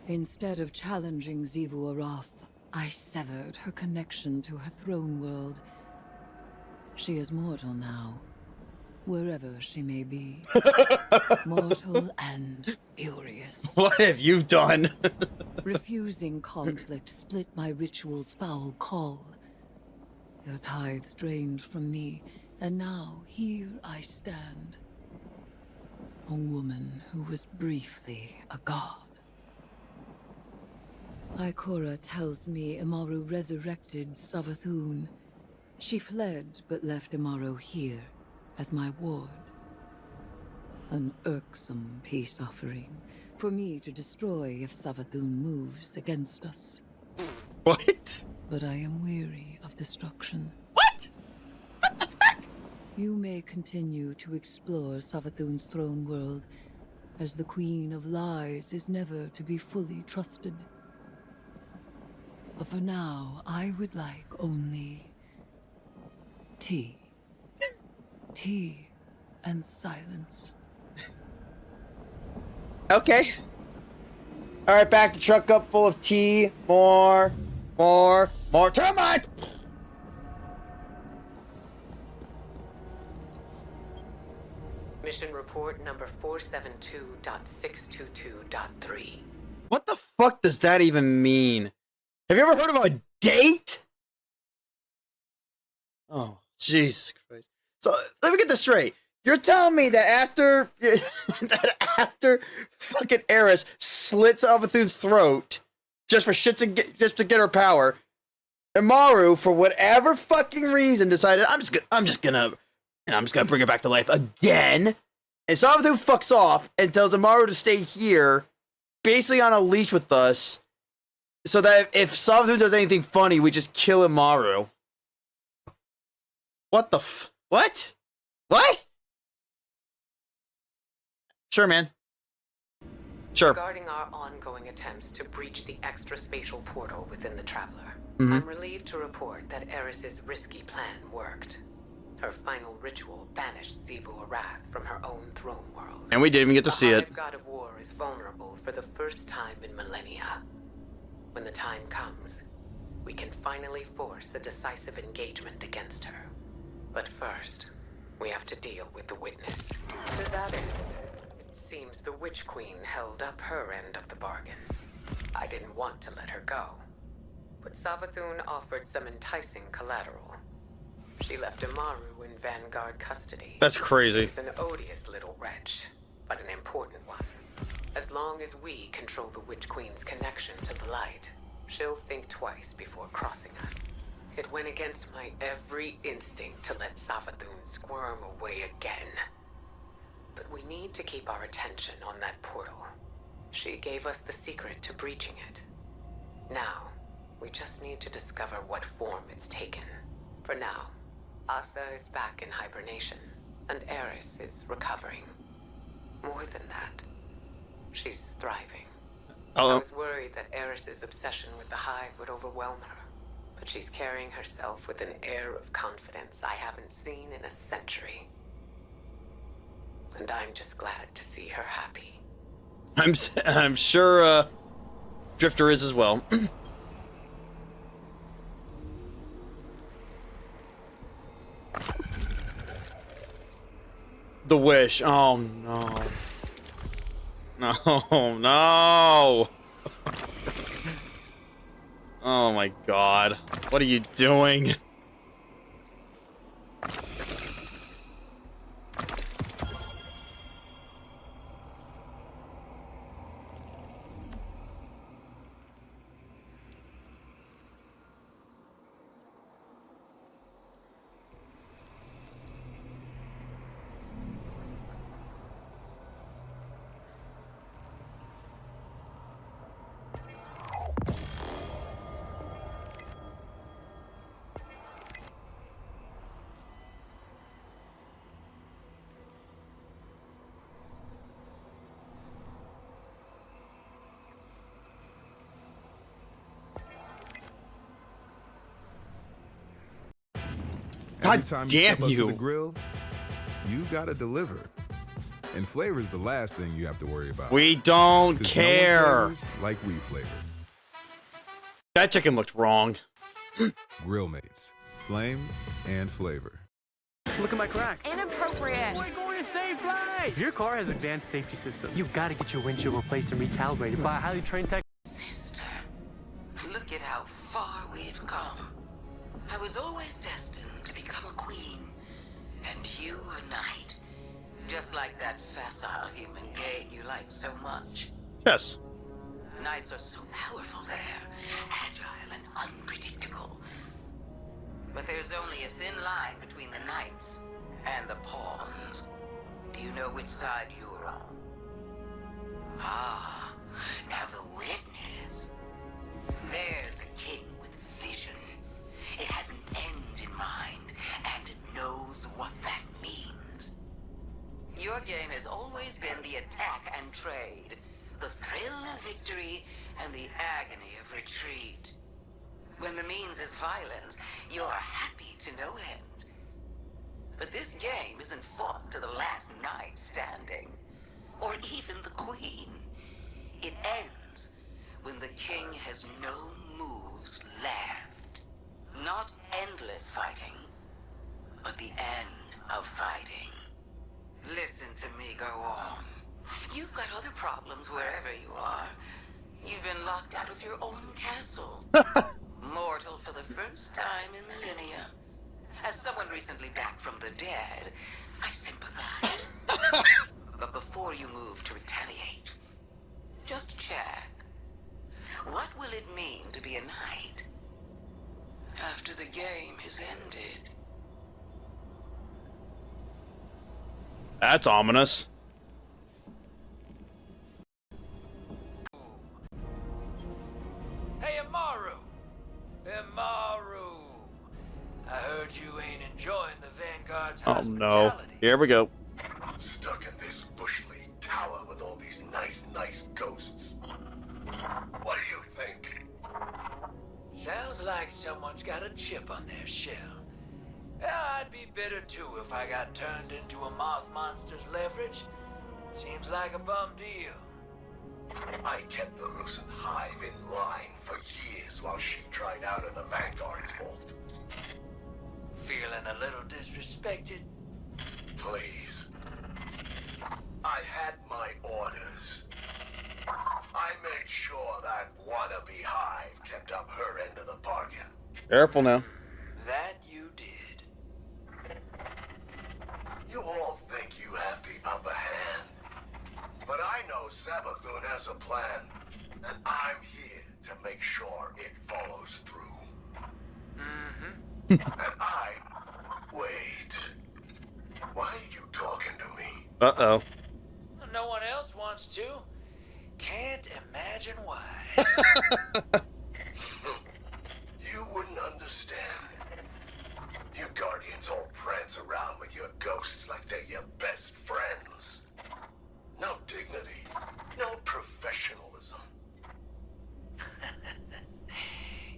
Instead of challenging Xivu Arath, I severed her connection to her throne world. She is mortal now, wherever she may be. Mortal and furious. What have you done? Refusing conflict split my ritual's foul call. Your tithes drained from me, and now here I stand. A woman who was briefly a god. Ikora tells me Amaru resurrected Savathun. She fled, but left Amaru here, as my ward. An irksome peace offering, for me to destroy if Savathun moves against us. What? But I am weary of destruction. What? You may continue to explore Savathun's throne world, as the Queen of Lies is never to be fully trusted. But for now, I would like only tea. Tea and silence. Okay. Alright, back the truck up full of tea. More termite! Mission report number 472.622.3. What the fuck does that even mean? Have you ever heard of a date? Oh, Jesus Christ. So, let me get this straight. You're telling me that after fucking Eris slits Savathun's throat just for just to get her power, Amaru, for whatever fucking reason, decided I'm just gonna bring her back to life again. And Savathun fucks off and tells Amaru to stay here, basically on a leash with us, so that if Savathun does anything funny, we just kill Amaru. What the what? What? Sure, man. Sure. Regarding our ongoing attempts to breach the extra-spatial portal within the Traveler, Mhm. I'm relieved to report that Eris's risky plan worked. Her final ritual banished Xivu Arath from her own throne world. And we didn't even get to see it. The God of War is vulnerable for the first time in millennia. When the time comes, we can finally force a decisive engagement against her. But first, we have to deal with the Witness. To that end, it seems the Witch Queen held up her end of the bargain. I didn't want to let her go, but Savathun offered some enticing collateral. She left Amaru in Vanguard custody. That's crazy. He's an odious little wretch, but an important one. As long as we control the Witch Queen's connection to the light, she'll think twice before crossing us. It went against my every instinct to let Savathun squirm away again. But we need to keep our attention on that portal. She gave us the secret to breaching it. Now, we just need to discover what form it's taken. For now, Asa is back in hibernation, and Eris is recovering. More than that, she's thriving. I was worried that Eris's obsession with the Hive would overwhelm her, but she's carrying herself with an air of confidence I haven't seen in a century. And I'm just glad to see her happy. I'm sure Drifter is as well. The wish. Oh no. No, no. Oh my god. What are you doing? Every time you damn step up to you. the grill, you gotta deliver. And flavor's the last thing you have to worry about. We don't 'Cause care. No one flavors like we flavor. That chicken looked wrong. Grill Mates, flame and flavor. Look at my crack. Inappropriate. We're going to save lives. If your car has advanced safety systems, you gotta get your windshield replaced and recalibrated by a highly trained tech. Sister, look at how far we've come. I was always destined to become a queen, and you a knight. Just like that facile human Gate you like so much. Yes. Knights are so powerful there, agile and unpredictable. But there's only a thin line between the knights and the pawns. Do you know which side you're on? Ah, now the Witness. There's a king with vision. It has an end in mind, and it knows what that means. Your game has always been the attack and trade, the thrill of victory and the agony of retreat. When the means is violence, you're happy to no end. But this game isn't fought to the last knight standing, or even the queen. It ends when the king has no moves left. Not endless fighting, but the end of fighting. Listen to me go on. You've got other problems wherever you are. You've been locked out of your own castle. Mortal for the first time in millennia. As someone recently back from the dead, I sympathize. But before you move to retaliate, just check. What will it mean to be a knight after the game is ended? That's ominous. Hey, Amaru! Amaru! I heard you ain't enjoying the Vanguard's Oh no. Here we go. Stuck in this bush league tower with all these nice ghosts. What do you think? Sounds like someone's got a chip on their shell. I'd be bitter too if I got turned into a moth monster's leverage. Seems like a bum deal. I kept the Lucent Hive in line for years while she tried out in the Vanguard's vault. Feeling a little disrespected? Please. I had my orders. I made sure that wannabe Hive kept up her end of the bargain. Careful now. That you did. You all think you have the upper hand. But I know Savathun has a plan, and I'm here to make sure it follows through. And wait. Why are you talking to me? Uh-oh. No one else wants to. Can't imagine why. You wouldn't understand. You Guardians all prance around with your ghosts like they're your best friends. No dignity, no professionalism.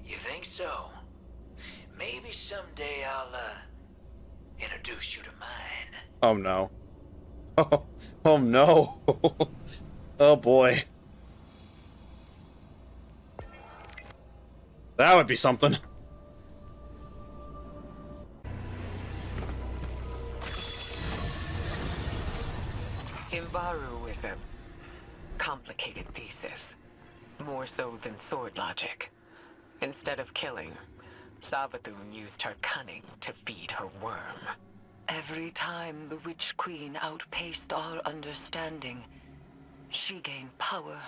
You think so? Maybe someday I'll, introduce you to mine. Oh no. Oh no. Oh boy. That would be something. Imbaru is a complicated thesis. More so than sword logic. Instead of killing, Savathun used her cunning to feed her worm. Every time the Witch Queen outpaced our understanding, she gained power.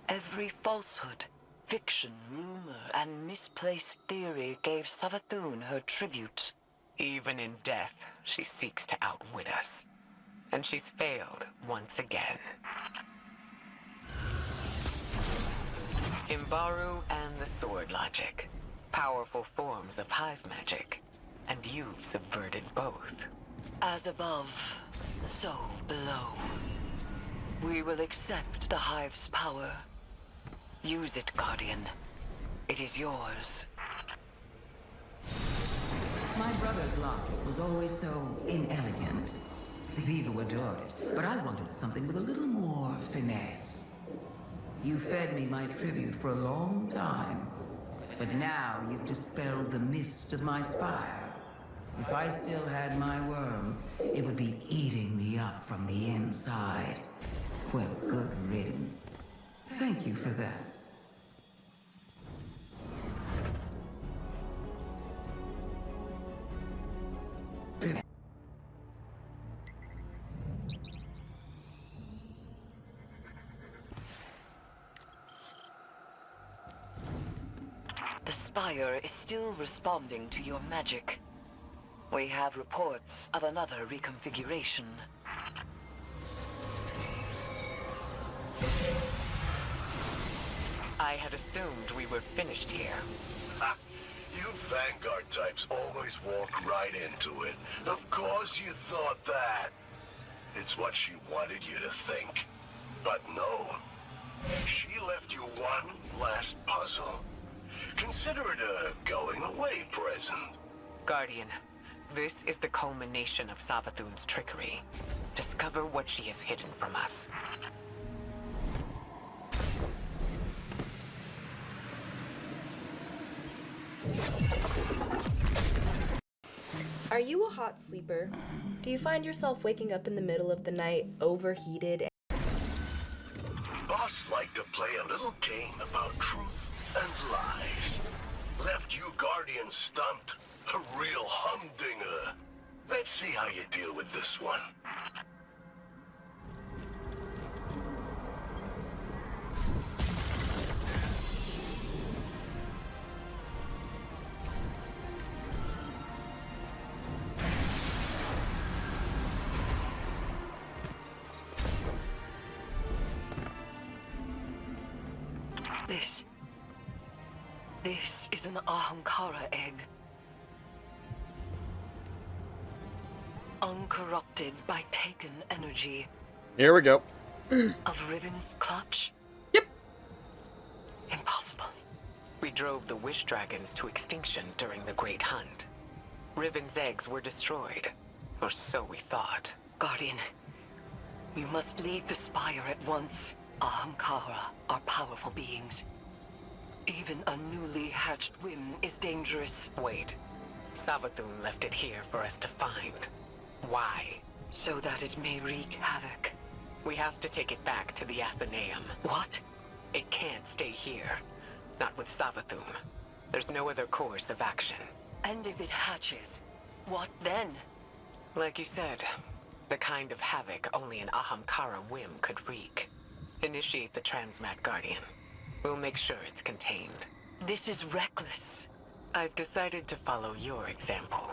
Every falsehood, fiction, rumor, and misplaced theory gave Savathun her tribute. Even in death, she seeks to outwit us. And she's failed once again. Imbaru and the sword logic. Powerful forms of hive magic. And you've subverted both. As above, so below. We will accept the Hive's power. Use it, Guardian. It is yours. My brother's logic was always so inelegant. Ziva adored it, but I wanted something with a little more finesse. You fed me my tribute for a long time, but now you've dispelled the mist of my spire. If I still had my worm, it would be eating me up from the inside. Well, good riddance. Thank you for that. The Spire is still responding to your magic. We have reports of another reconfiguration. I had assumed we were finished here. You Vanguard types always walk right into it. Of course you thought that. It's what she wanted you to think. But no. She left you one last puzzle. Consider it a going-away present. Guardian, this is the culmination of Savathun's trickery. Discover what she has hidden from us. Are you a hot sleeper? Do you find yourself waking up in the middle of the night, overheated? Boss liked to play a little game about truth and lies. Left you Guardians stumped. A real humdinger. Let's see how you deal with this one. This is an Ahamkara egg. Uncorrupted by taken energy. Here we go. Of Riven's clutch? Yep. Impossible. We drove the Wish Dragons to extinction during the Great Hunt. Riven's eggs were destroyed. Or so we thought. Guardian, you must leave the Spire at once. Ahamkara are powerful beings. Even a newly hatched whim is dangerous. Wait. Savathun left it here for us to find. Why? So that it may wreak havoc. We have to take it back to the Athenaeum. What? It can't stay here. Not with Savathun. There's no other course of action. And if it hatches, what then? Like you said, the kind of havoc only an Ahamkara whim could wreak. Initiate the Transmat Guardian. We'll make sure it's contained. This is reckless. I've decided to follow your example.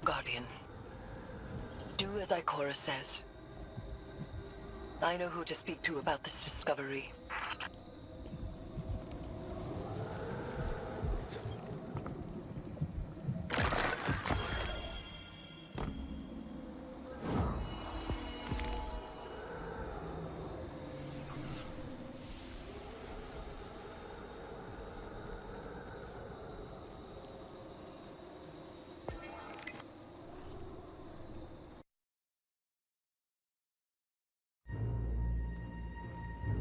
Guardian, do as Ikora says. I know who to speak to about this discovery.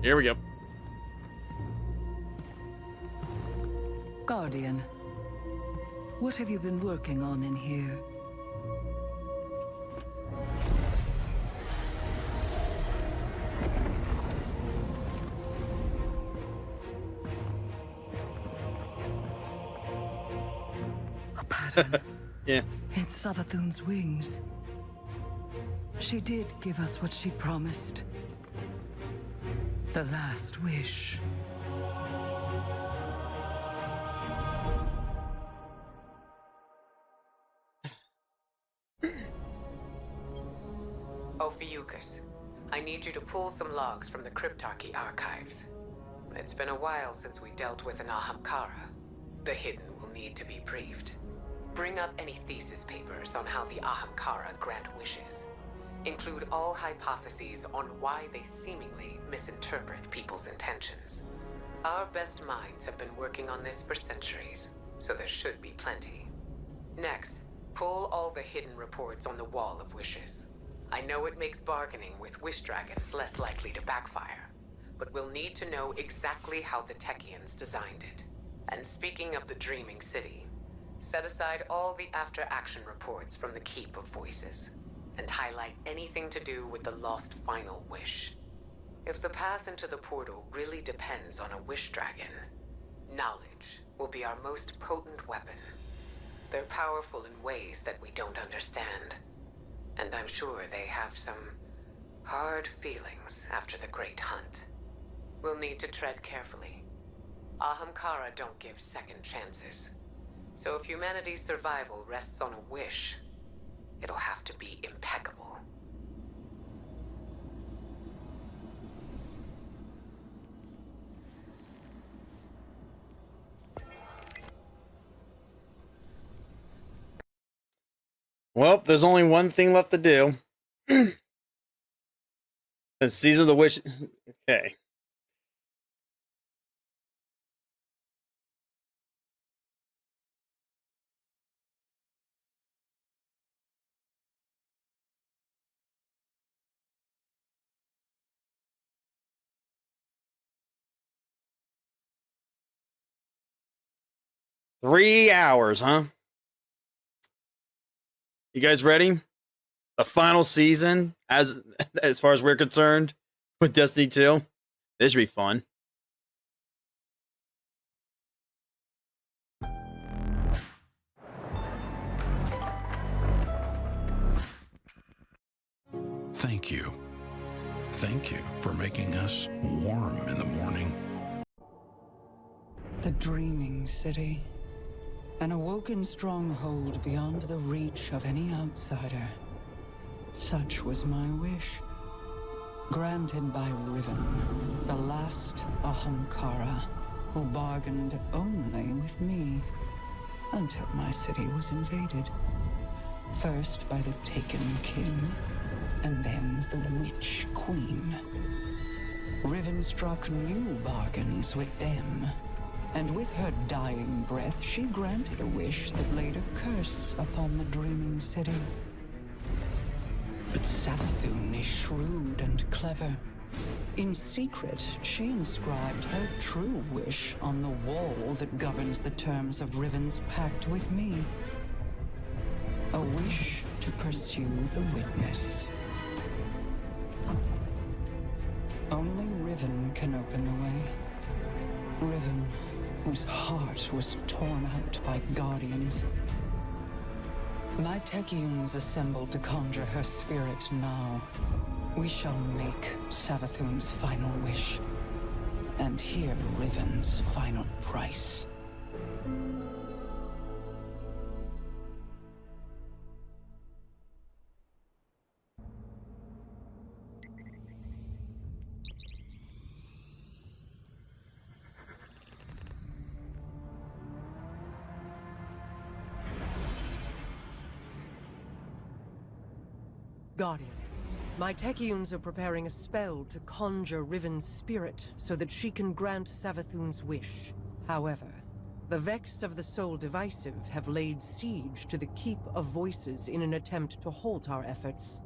Here we go. Guardian, what have you been working on in here? A pattern. Yeah. In Savathun's wings. She did give us what she promised. The last wish. Ophiuchus, I need you to pull some logs from the Cryptarchy archives. It's been a while since we dealt with an Ahamkara. The Hidden will need to be briefed. Bring up any thesis papers on how the Ahamkara grant wishes. Include all hypotheses on why they seemingly misinterpret people's intentions. Our best minds have been working on this for centuries, so there should be plenty. Next, pull all the hidden reports on the Wall of Wishes. I know it makes bargaining with wish dragons less likely to backfire, but we'll need to know exactly how the Techeuns designed it. And speaking of the Dreaming City, set aside all the after-action reports from the Keep of Voices, and highlight anything to do with the lost final wish. If the path into the portal really depends on a wish dragon, knowledge will be our most potent weapon. They're powerful in ways that we don't understand, and I'm sure they have some hard feelings after the Great Hunt. We'll need to tread carefully. Ahamkara don't give second chances, so if humanity's survival rests on a wish, it'll have to be impeccable. Well, there's only one thing left to do. And Season of the Wish. Okay. Three hours, huh? You guys ready? The final season, as far as we're concerned, with Destiny 2. This should be fun. Thank you. Thank you for making us warm in the morning. The Dreaming City. An awoken stronghold beyond the reach of any outsider. Such was my wish. Granted by Riven, the last Ahamkara, who bargained only with me, until my city was invaded. First by the Taken King, and then the Witch Queen. Riven struck new bargains with them, And with her dying breath, she granted a wish that laid a curse upon the dreaming city. But Savathun is shrewd and clever. In secret, she inscribed her true wish on the wall that governs the terms of Riven's pact with me. A wish to pursue the witness. Only Riven can open the way. Riven, whose heart was torn out by guardians. My Techeuns assembled to conjure her spirit now. We shall make Savathun's final wish, and hear Riven's final price. Guardian, my Techeuns are preparing a spell to conjure Riven's spirit so that she can grant Savathun's wish. However, the Vex of the Soul Divisive have laid siege to the Keep of Voices in an attempt to halt our efforts.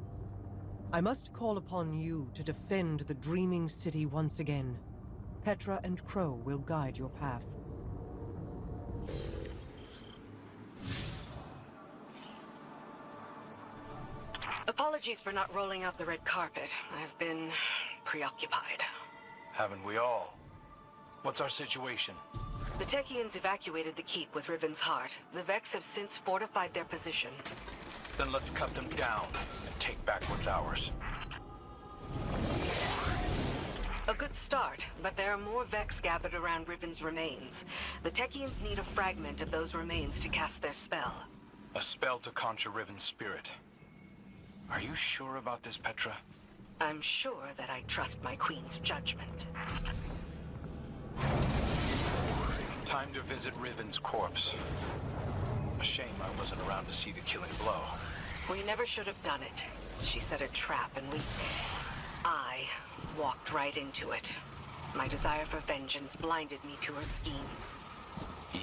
I must call upon you to defend the Dreaming City once again. Petra and Crow will guide your path. Apologies for not rolling out the red carpet. I've been preoccupied. Haven't we all? What's our situation? The Techeuns evacuated the keep with Riven's heart. The Vex have since fortified their position. Then let's cut them down and take back what's ours. A good start, but there are more Vex gathered around Riven's remains. The Techeuns need a fragment of those remains to cast their spell. A spell to conjure Riven's spirit. Are you sure about this, Petra? I'm sure that I trust my queen's judgment. Time to visit Riven's corpse. A shame I wasn't around to see the killing blow. We never should have done it. She set a trap and I walked right into it. My desire for vengeance blinded me to her schemes.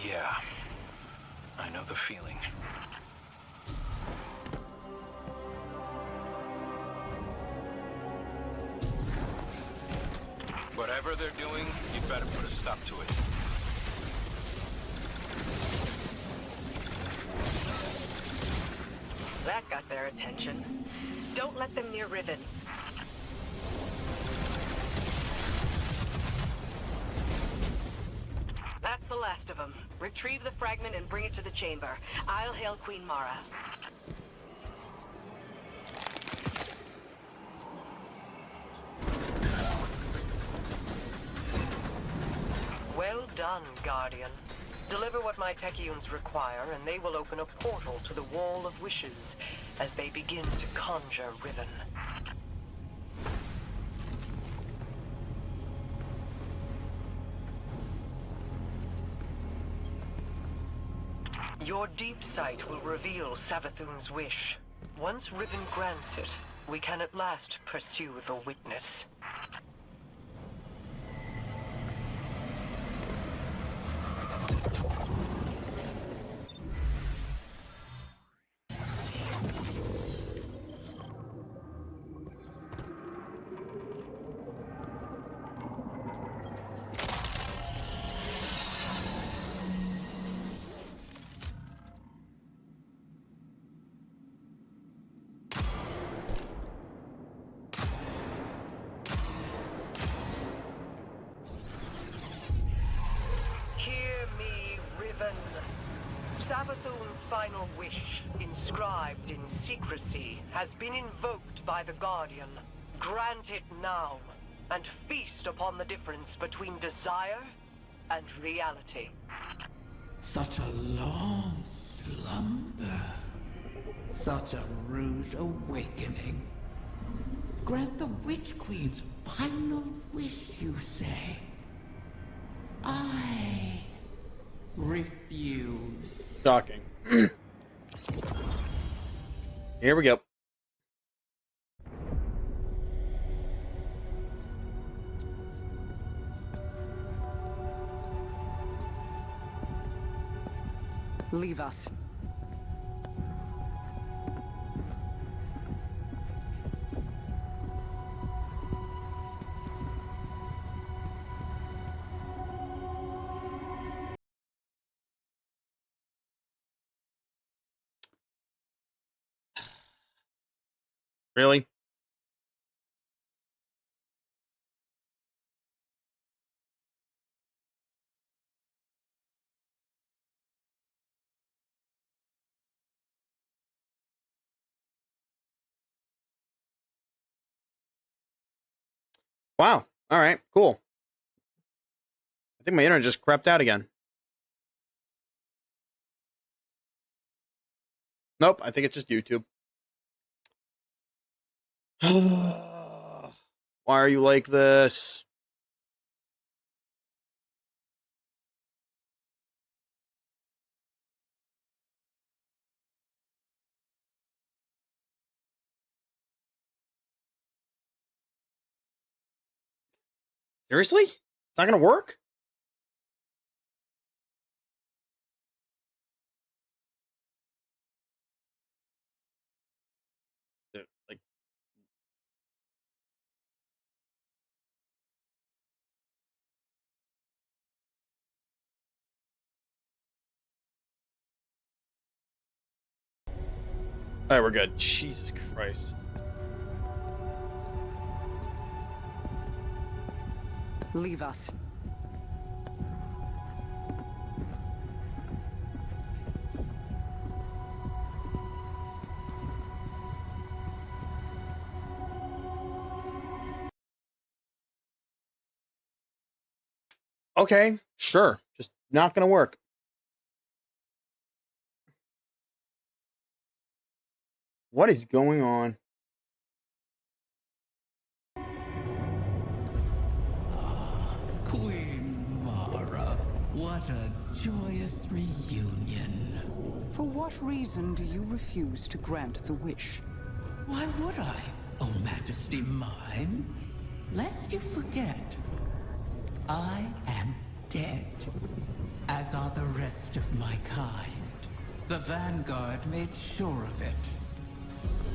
Yeah. I know the feeling. Whatever they're doing, you better put a stop to it. That got their attention. Don't let them near Riven. That's the last of them. Retrieve the fragment and bring it to the chamber. I'll hail Queen Mara. Well done, Guardian. Deliver what my Techeuns require, and they will open a portal to the Wall of Wishes as they begin to conjure Riven. Your deep sight will reveal Savathun's wish. Once Riven grants it, we can at last pursue the witness. Savathun's final wish, inscribed in secrecy, has been invoked by the Guardian. Grant it now, and feast upon the difference between desire and reality. Such a long slumber. Such a rude awakening. Grant the Witch Queen's final wish, you say? I refuse. Shocking. Here we go. Leave us. Really? Wow. All right. Cool. I think my internet just crapped out again. Nope. I think it's just YouTube. Why are you like this? Seriously? It's not gonna work? Dude, like, all right, we're good. Jesus Christ. Leave us. Okay, sure. Just not gonna work. What is going on? Queen Mara, what a joyous reunion. For what reason do you refuse to grant the wish? Why would I, O Majesty mine? Lest you forget, I am dead, as are the rest of my kind. The Vanguard made sure of it.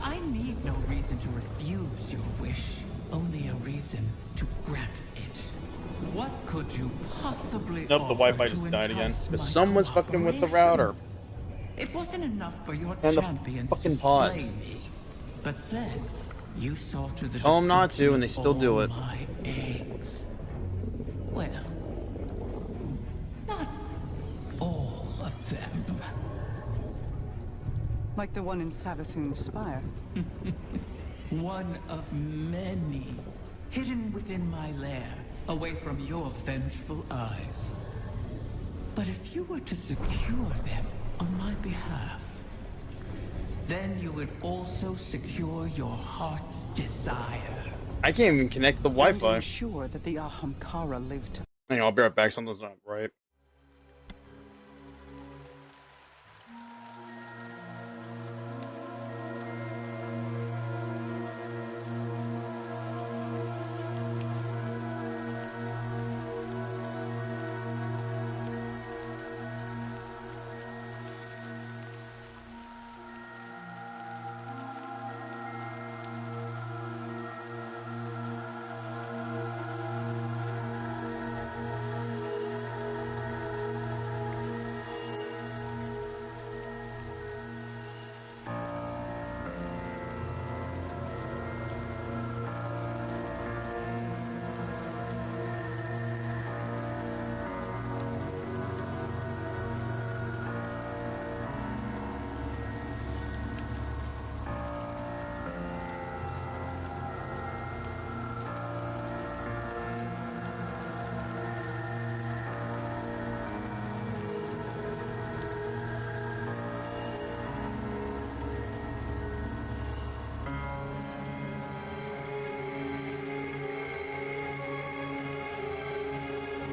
I need no reason to refuse your wish, only a reason to grant it. What could you possibly Nope, the Wi-Fi just died again. Because someone's fucking with the router. It wasn't enough for your And the champions fucking to pods. slay me, but then you saw to the Tell them not to, and they destruction still of do all it. my eggs. Well, not all of them. Like the one in Savathun's spire. One of many, hidden within my lair, away from your vengeful eyes. But if you were to secure them on my behalf, then you would also secure your heart's desire. I can't even connect the Wi-Fi. Ensure that the Ahamkara lived. Hang on, I'll be right back. Something's not right.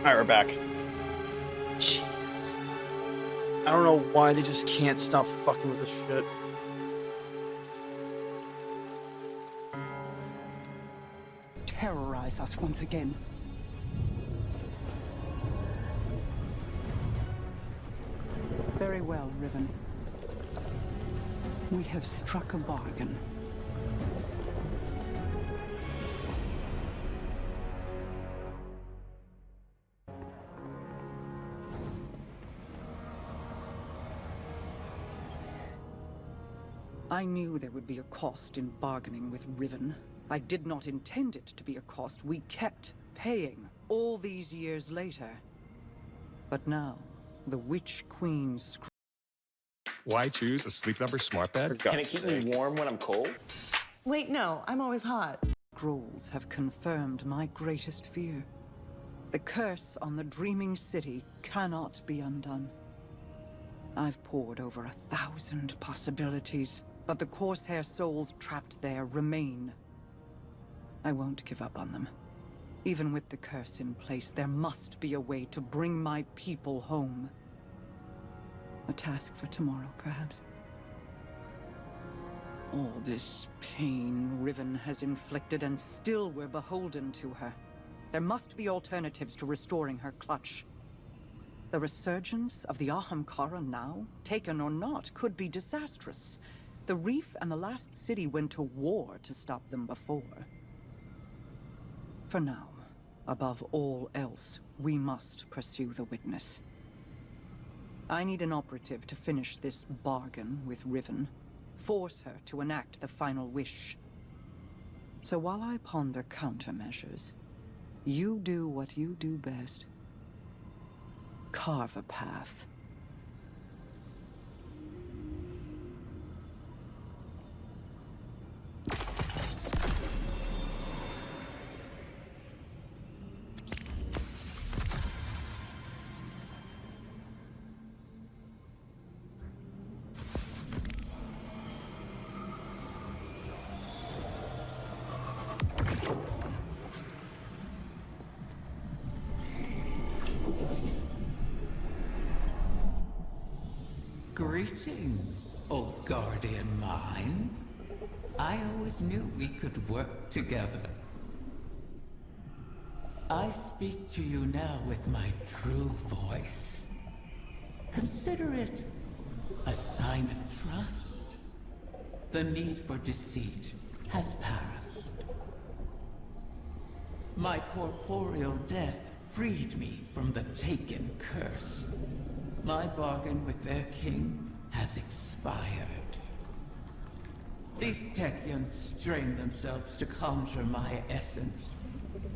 Alright, we're back. Jesus. I don't know why they just can't stop fucking with this shit. Terrorize us once again. Very well. well, Riven. We have struck a bargain. I knew there would be a cost in bargaining with Riven. I did not intend it to be a cost we kept paying all these years later. But now, the Witch Queen's... Why choose a Sleep Number smart bed? Can it keep me warm when I'm cold? Wait, no, I'm always hot. Scrolls have confirmed my greatest fear. The curse on the Dreaming City cannot be undone. I've poured over 1,000 possibilities, but the Corsair souls trapped there remain. I won't give up on them. Even with the curse in place, there must be a way to bring my people home. A task for tomorrow, perhaps. All this pain Riven has inflicted, and still we're beholden to her. There must be alternatives to restoring her clutch. The resurgence of the Ahamkara now, taken or not, could be disastrous. The Reef and the Last City went to war to stop them before. For now, above all else, we must pursue the Witness. I need an operative to finish this bargain with Riven. Force her to enact the final wish. So while I ponder countermeasures, you do what you do best. Carve a path. Greetings, old guardian mine. I always knew we could work together. I speak to you now with my true voice. Consider it a sign of trust. The need for deceit has passed. My corporeal death freed me from the Taken curse. My bargain with their king has expired. These Techeuns strain themselves to conjure my essence.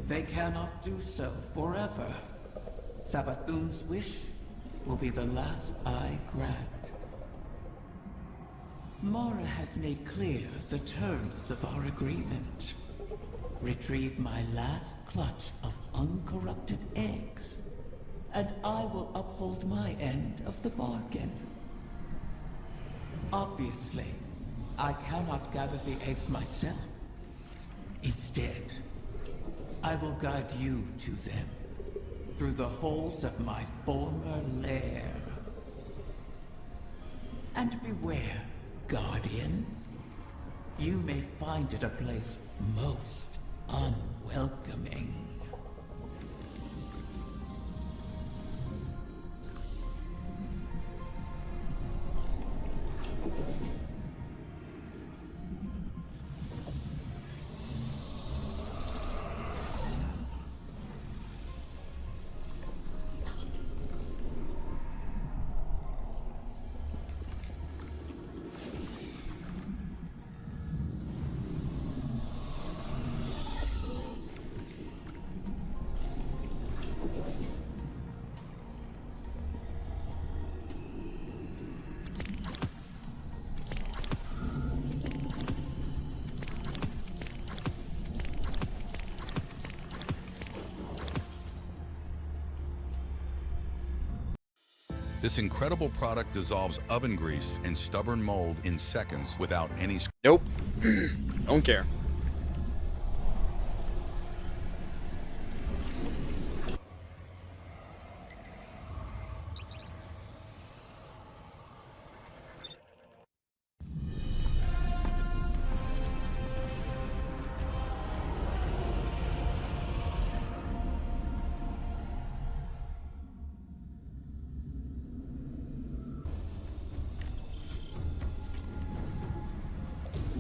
They cannot do so forever. Savathun's wish will be the last I grant. Mara has made clear the terms of our agreement. Retrieve my last clutch of uncorrupted eggs, and I will uphold my end of the bargain. Obviously, I cannot gather the eggs myself. Instead, I will guide you to them through the holes of my former lair. And beware, Guardian. You may find it a place most unwelcoming. This incredible product dissolves oven grease and stubborn mold in seconds without any... Nope. Don't care.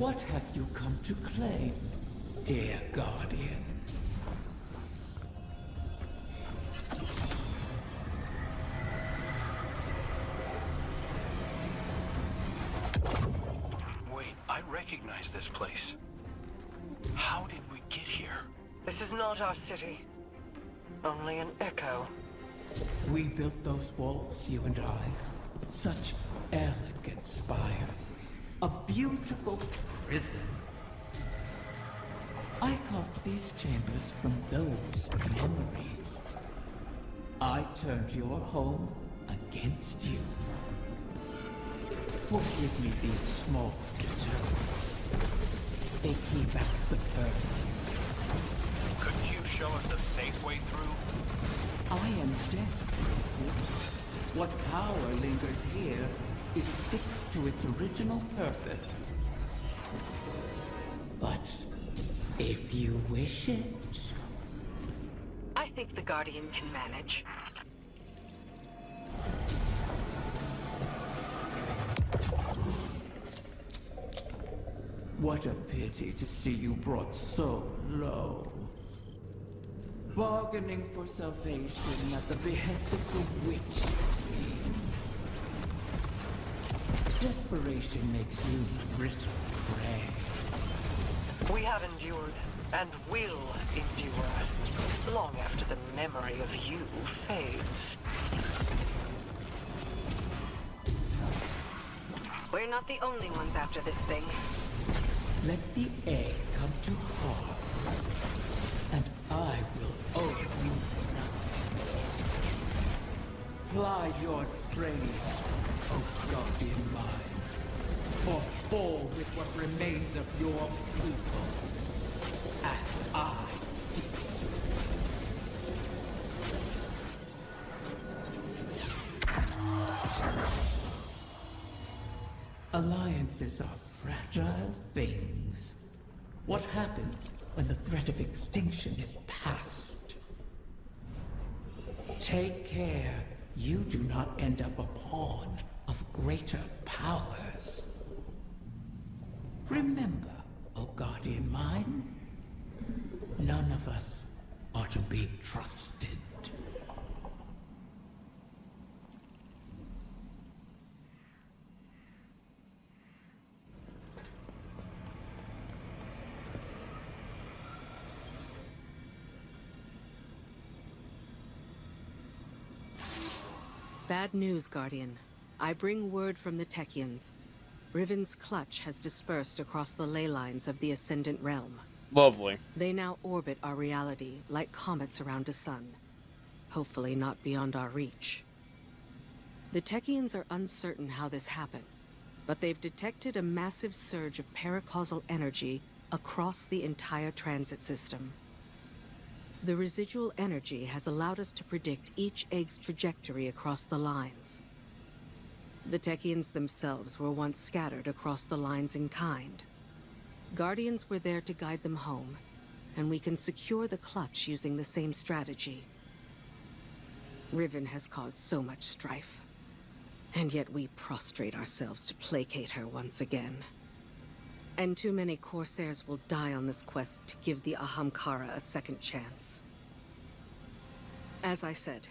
What have you come to claim, dear Guardians? Wait, I recognize this place. How did we get here? This is not our city. Only an echo. We built those walls, you and I. Such elegant spires. A beautiful prison. I carved these chambers from those memories. I turned your home against you. Forgive me these small deterrents. They keep out the burden. Couldn't you show us a safe way through? I am dead, Prince. What power lingers here is fixed to its original purpose. But if you wish it... I think the Guardian can manage. What a pity to see you brought so low. Bargaining for salvation at the behest of the witch queen. Desperation makes you brittle prey. We have endured, and will endure, long after the memory of you fades. We're not the only ones after this thing. Let the egg come to harm, and I will owe you nothing. Ply your trade, O Guardian mine, or fall with what remains of your people, as I did. Alliances are fragile things. What happens when the threat of extinction is past? Take care you do not end up a pawn of greater powers. Remember, O Guardian mine, none of us are to be trusted. Bad news, Guardian. I bring word from the Techians. Riven's clutch has dispersed across the ley lines of the Ascendant Realm. Lovely. They now orbit our reality like comets around a sun. Hopefully not beyond our reach. The Techians are uncertain how this happened, but they've detected a massive surge of paracausal energy across the entire transit system. The residual energy has allowed us to predict each egg's trajectory across the lines. The Techians themselves were once scattered across the lines in kind. Guardians were there to guide them home, and we can secure the clutch using the same strategy. Riven has caused so much strife, and yet we prostrate ourselves to placate her once again. And too many Corsairs will die on this quest to give the Ahamkara a second chance. As I said,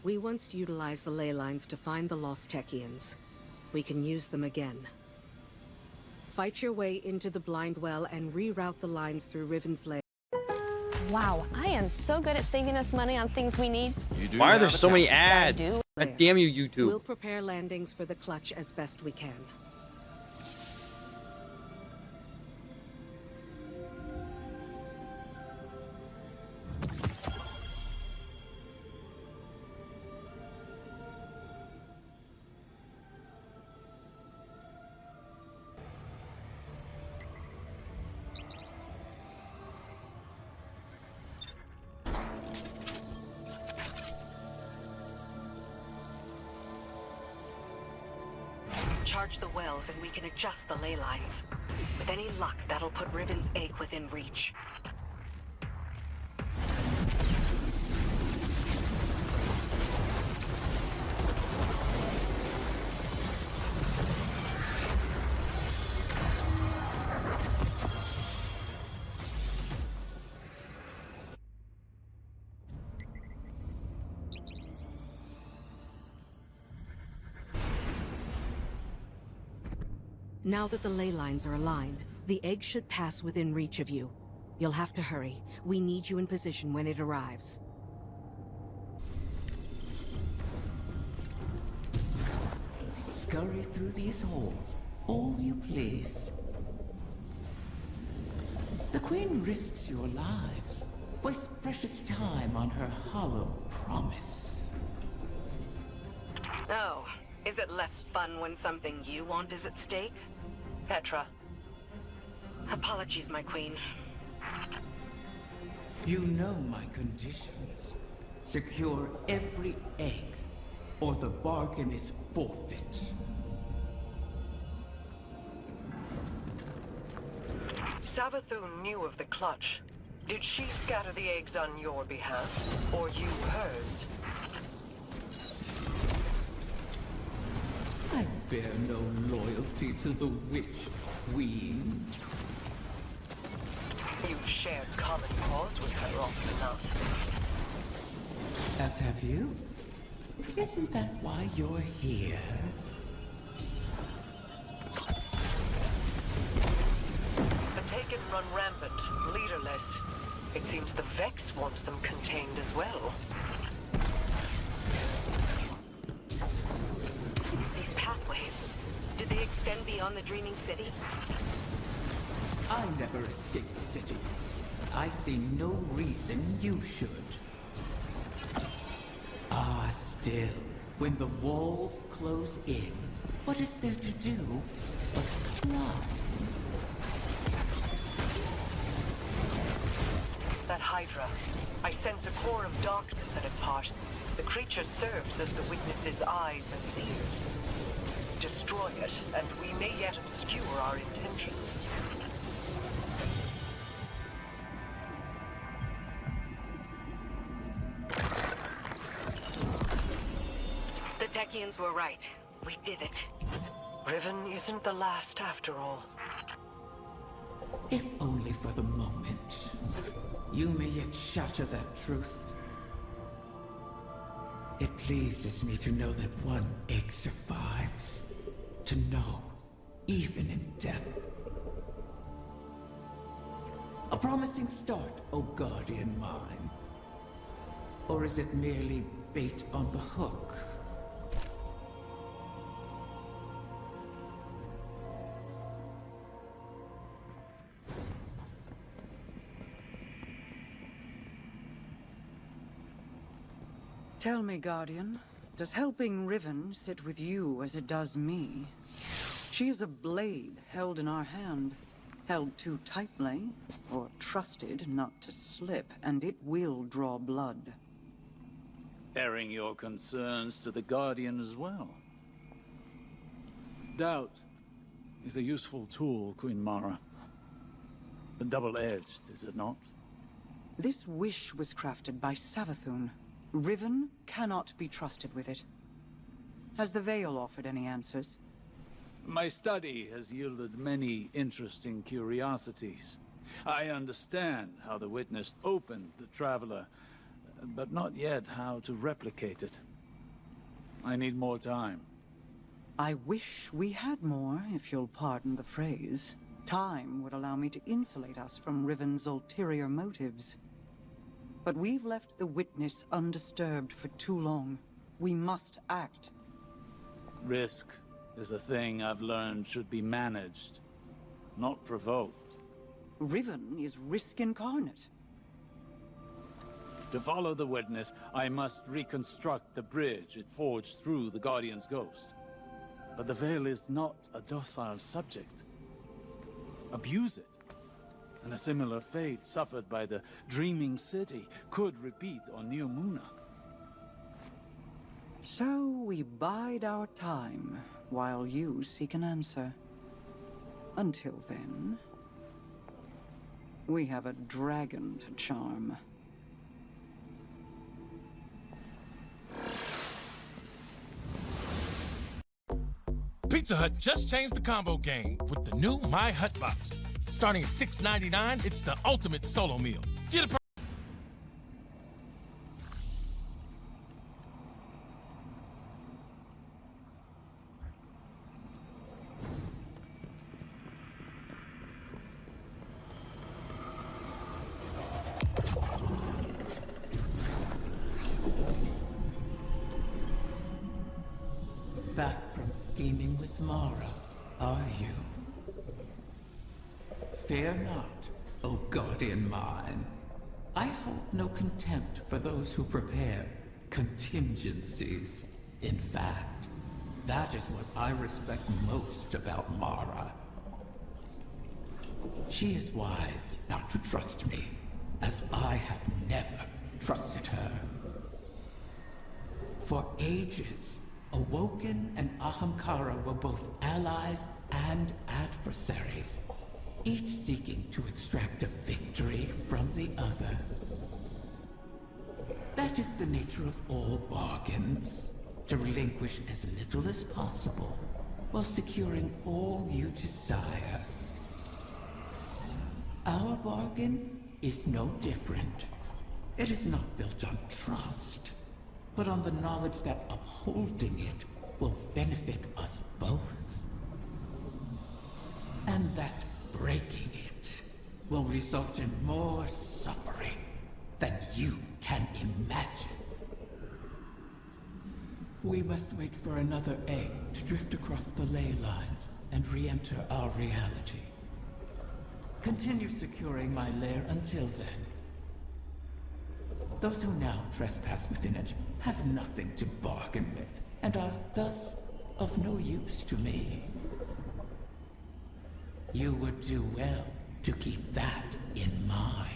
we once utilized the ley lines to find the lost Techians. We can use them again. Fight your way into the Blind Well and reroute the lines through Riven's lair. Wow, I am so good at saving us money on things we need. Why are there so many ads? God damn you, YouTube. We'll prepare landings for the clutch as best we can. Charge the wells and we can adjust the ley lines. With any luck, that'll put Riven's egg within reach. Now that the ley lines are aligned, the egg should pass within reach of you. You'll have to hurry. We need you in position when it arrives. Scurry through these halls, all you please. The Queen risks your lives, wastes precious time on her hollow promise. Oh, is it less fun when something you want is at stake? Petra. Apologies, my queen. You know my conditions. Secure every egg, or the bargain is forfeit. Savathun knew of the clutch. Did she scatter the eggs on your behalf, or you hers? I bear no loyalty to the Witch Queen. You've shared common cause with her often enough. As have you. Isn't that why you're here? The Taken run rampant, leaderless. It seems the Vex wants them contained as well. These pathways, did they extend beyond the Dreaming City? I never escaped the city. I see no reason you should. Ah, still, when the walls close in, what is there to do but fly? That Hydra. I sense a core of darkness at its heart. The creature serves as the witness's eyes and ears. Destroy it, and we may yet obscure our intentions. The Techians were right. We did it. Riven isn't the last after all. If only for the moment. You may yet shatter that truth. It pleases me to know that one egg survives. To know, even in death. A promising start, O guardian mine. Or is it merely bait on the hook? Tell me, Guardian, does helping Riven sit with you as it does me? She is a blade held in our hand, held too tightly, or trusted not to slip, and it will draw blood. Airing your concerns to the Guardian as well. Doubt is a useful tool, Queen Mara. But double-edged, is it not? This wish was crafted by Savathun. Riven cannot be trusted with it. Has the Veil offered any answers? My study has yielded many interesting curiosities. I understand how the Witness opened the Traveler, but not yet how to replicate it. I need more time. I wish we had more, if you'll pardon the phrase. Time would allow me to insulate us from Riven's ulterior motives. But we've left the Witness undisturbed for too long. We must act. Risk is a thing I've learned should be managed, not provoked. Riven is risk incarnate. To follow the Witness, I must reconstruct the bridge it forged through the Guardian's ghost. But the Veil is not a docile subject. Abuse it, and a similar fate suffered by the Dreaming City could repeat on Neomuna. So we bide our time, while you seek an answer. Until then, we have a dragon to charm. Pizza Hut just changed the combo game with the new My Hut Box. Starting at $6.99, it's the ultimate solo meal. Get a scheming with Mara, are you? Fear not, O guardian mine. I hold no contempt for those who prepare contingencies. In fact, that is what I respect most about Mara. She is wise not to trust me, as I have never trusted her. For ages, Awoken and Ahamkara were both allies and adversaries, each seeking to extract a victory from the other. That is the nature of all bargains, to relinquish as little as possible, while securing all you desire. Our bargain is no different. It is not built on trust, but on the knowledge that upholding it will benefit us both. And that breaking it will result in more suffering than you can imagine. We must wait for another egg to drift across the ley lines and re-enter our reality. Continue securing my lair until then. Those who now trespass within it have nothing to bargain with, and are thus of no use to me. You would do well to keep that in mind.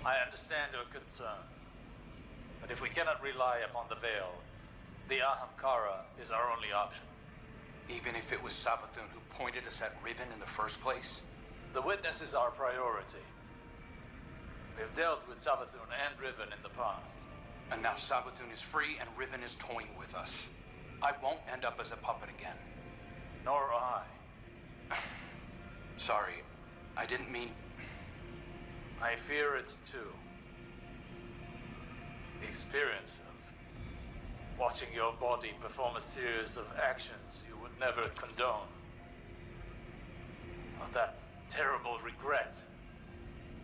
I understand your concern, but if we cannot rely upon the Veil, the Ahamkara is our only option. Even if it was Savathun who pointed us at Riven in the first place? The witness is our priority. We've dealt with Savathun and Riven in the past. And now Savathun is free and Riven is toying with us. I won't end up as a puppet again. Nor I. Sorry, I didn't mean... I fear it's too. The experience of watching your body perform a series of actions you would never condone. Of that terrible regret.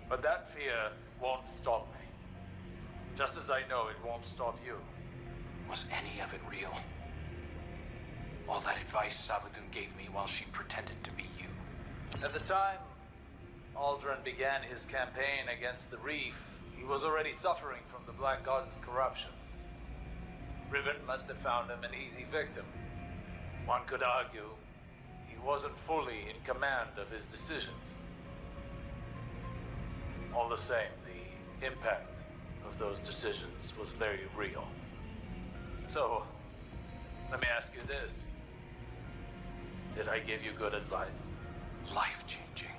But that fear won't stop me. Just as I know it won't stop you. Was any of it real? All that advice Savathun gave me while she pretended to be you. At the time Aldrin began his campaign against the Reef, he was already suffering from the Black God's corruption. Riven must have found him an easy victim. One could argue he wasn't fully in command of his decisions. All the same, the impact of those decisions was very real. So, let me ask you this. Did I give you good advice? Life-changing.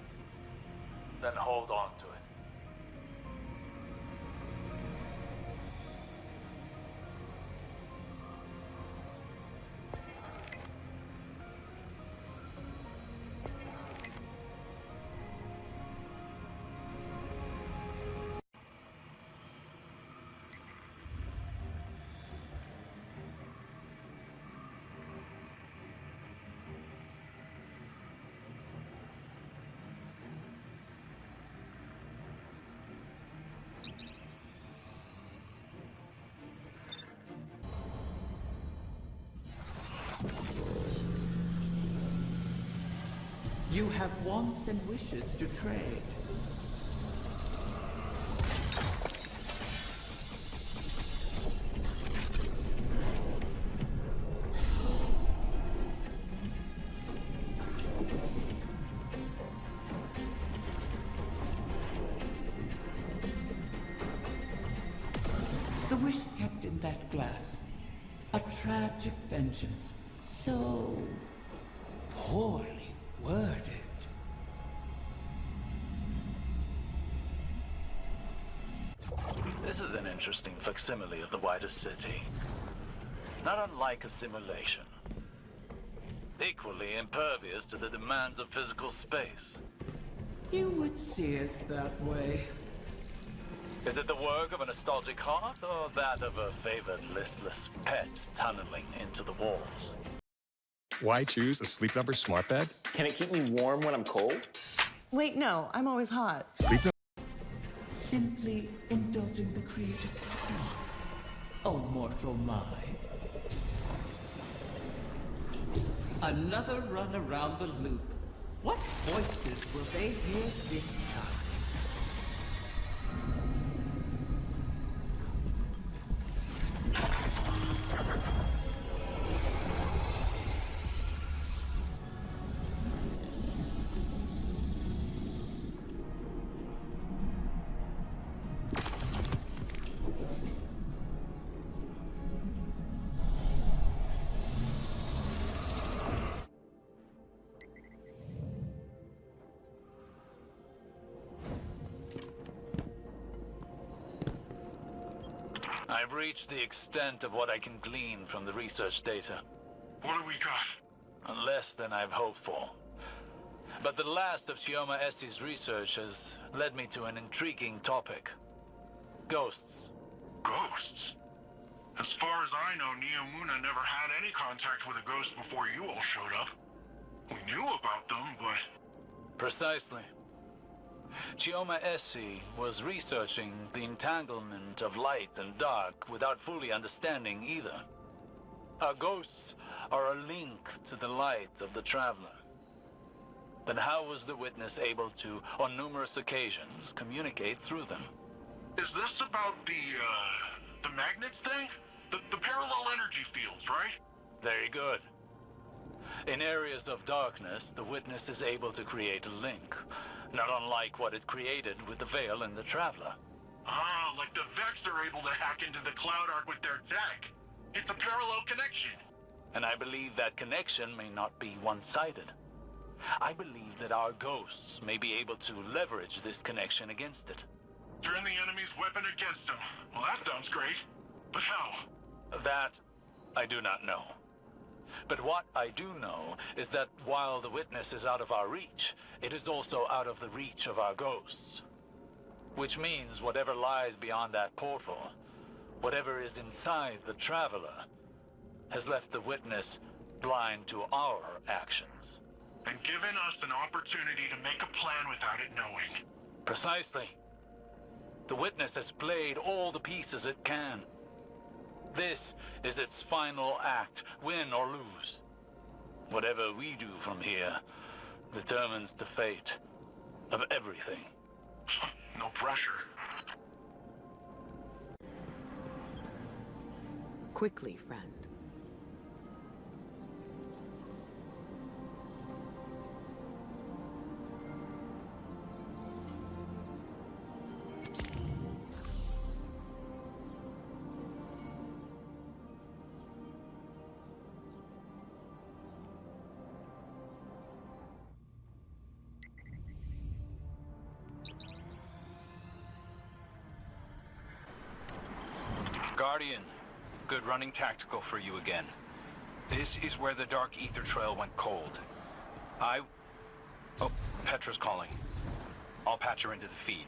Then hold on to it. You have wants and wishes to trade. The wish kept in that glass. A tragic vengeance. So poorly worded. This is an interesting facsimile of the widest city. Not unlike a simulation. Equally impervious to the demands of physical space. You would see it that way. Is it the work of a nostalgic heart, or that of a favored listless pet tunneling into the walls? Why choose a Sleep Number smart bed? Can it keep me warm when I'm cold? Wait, no, I'm always hot. Sleep Number. Simply indulging the creative spark, oh mortal mind. Another run around the loop. What voices will they hear this time? I've reached the extent of what I can glean from the research data. What do we got? Less than I've hoped for. But the last of Chioma Essie's research has led me to an intriguing topic. Ghosts. Ghosts? As far as I know, Neomuna never had any contact with a ghost before you all showed up. We knew about them, but... Precisely. Chioma Essie was researching the entanglement of light and dark without fully understanding either. Our ghosts are a link to the light of the Traveler. Then how was the witness able to, on numerous occasions, communicate through them? Is this about the magnets thing? The parallel energy fields, right? Very good. In areas of darkness, the witness is able to create a link, not unlike what it created with the Veil and the Traveler. Ah, like the Vex are able to hack into the Cloud Ark with their tech. It's a parallel connection. And I believe that connection may not be one-sided. I believe that our ghosts may be able to leverage this connection against it. Turn the enemy's weapon against them. Well, that sounds great. But how? That I do not know. But what I do know is that while the witness is out of our reach, it is also out of the reach of our ghosts. Which means whatever lies beyond that portal, whatever is inside the Traveler, has left the witness blind to our actions. And given us an opportunity to make a plan without it knowing. Precisely. The witness has played all the pieces it can. This is its final act, win or lose. Whatever we do from here determines the fate of everything. No pressure. Quickly, friend. Guardian, good running tactical for you again. This is where the Dark Ether Trail went cold. Oh, Petra's calling. I'll patch her into the feed.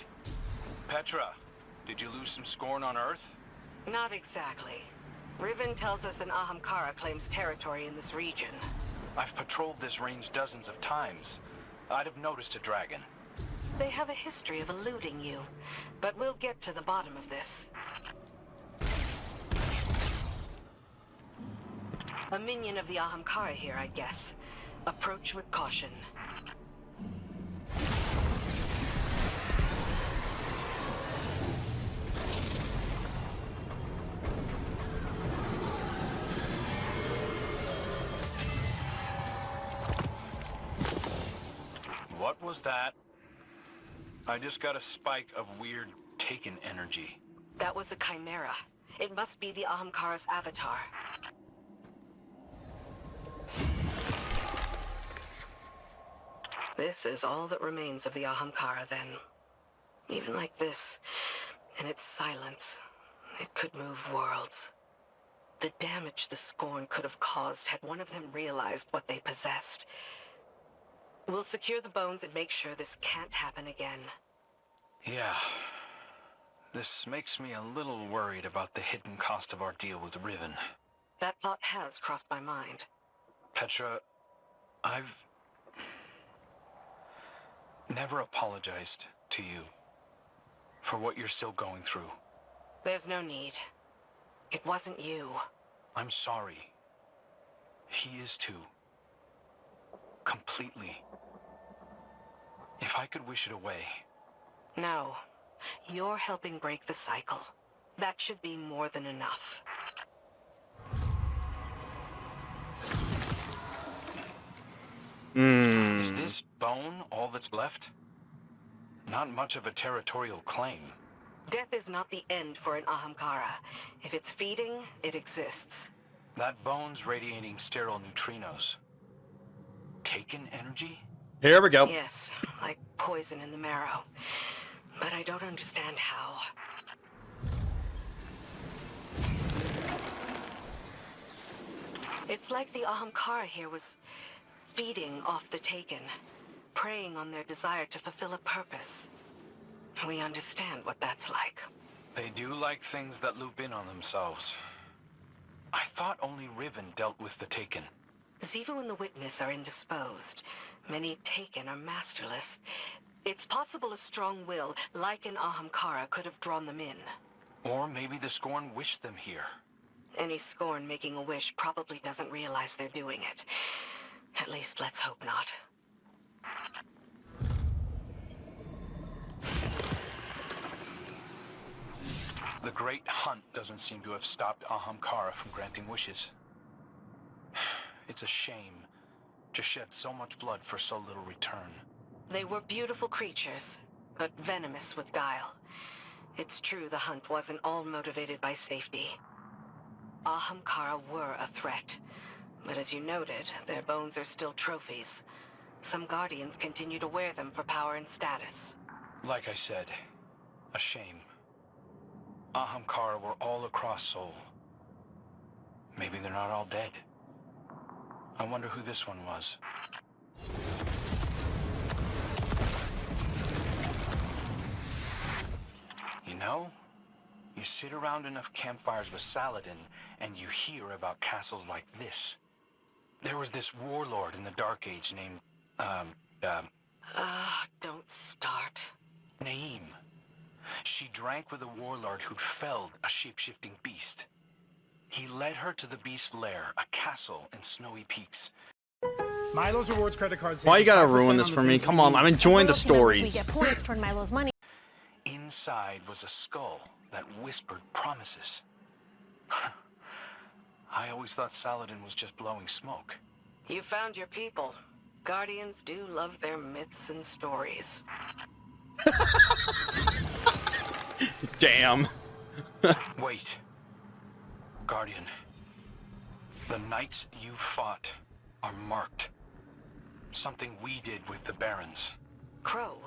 Petra, did you lose some scorn on Earth? Not exactly. Riven tells us an Ahamkara claims territory in this region. I've patrolled this range dozens of times. I'd have noticed a dragon. They have a history of eluding you, but we'll get to the bottom of this. A minion of the Ahamkara here, I guess. Approach with caution. What was that? I just got a spike of weird taken energy. That was a chimera. It must be the Ahamkara's avatar. This is all that remains of the Ahamkara, then. Even like this, and its silence, it could move worlds. The damage the Scorn could have caused had one of them realized what they possessed. We'll secure the bones and make sure this can't happen again. Yeah. This makes me a little worried about the hidden cost of our deal with Riven. That thought has crossed my mind. Petra, I've never apologized to you for what you're still going through. There's no need. It wasn't you. I'm sorry. He is too. Completely. If I could wish it away. No. You're helping break the cycle. That should be more than enough. Is this bone all that's left? Not much of a territorial claim. Death is not the end for an Ahamkara. If it's feeding, it exists. That bone's radiating sterile neutrinos. Taken energy? Here we go. Yes, like poison in the marrow. But I don't understand how. It's like the Ahamkara here was feeding off the Taken, preying on their desire to fulfill a purpose. We understand what that's like. They do like things that loop in on themselves. I thought only Riven dealt with the Taken. Xivu and the Witness are indisposed. Many Taken are masterless. It's possible a strong will, like an Ahamkara, could have drawn them in. Or maybe the Scorn wished them here. Any Scorn making a wish probably doesn't realize they're doing it. At least let's hope not. The Great Hunt doesn't seem to have stopped Ahamkara from granting wishes. It's a shame to shed so much blood for so little return. They were beautiful creatures, but venomous with guile. It's true the hunt wasn't all motivated by safety. Ahamkara were a threat, but as you noted, their bones are still trophies. Some Guardians continue to wear them for power and status. Like I said, a shame. Ahamkara were all across Sol. Maybe they're not all dead. I wonder who this one was. You know, you sit around enough campfires with Saladin, and you hear about castles like this. There was this warlord in the Dark Age named, don't start. Naeem. She drank with a warlord who'd felled a shape-shifting beast. He led her to the beast's lair, a castle in snowy peaks. Milo's rewards credit card. Why you gotta ruin this for me? Come on, I'm enjoying the We stories. get points toward Milo's money. Inside was a skull that whispered promises. I always thought Saladin was just blowing smoke. You found your people. Guardians do love their myths and stories. Damn. Wait. Guardian. The knights you fought are marked. Something we did with the Barons. Crow,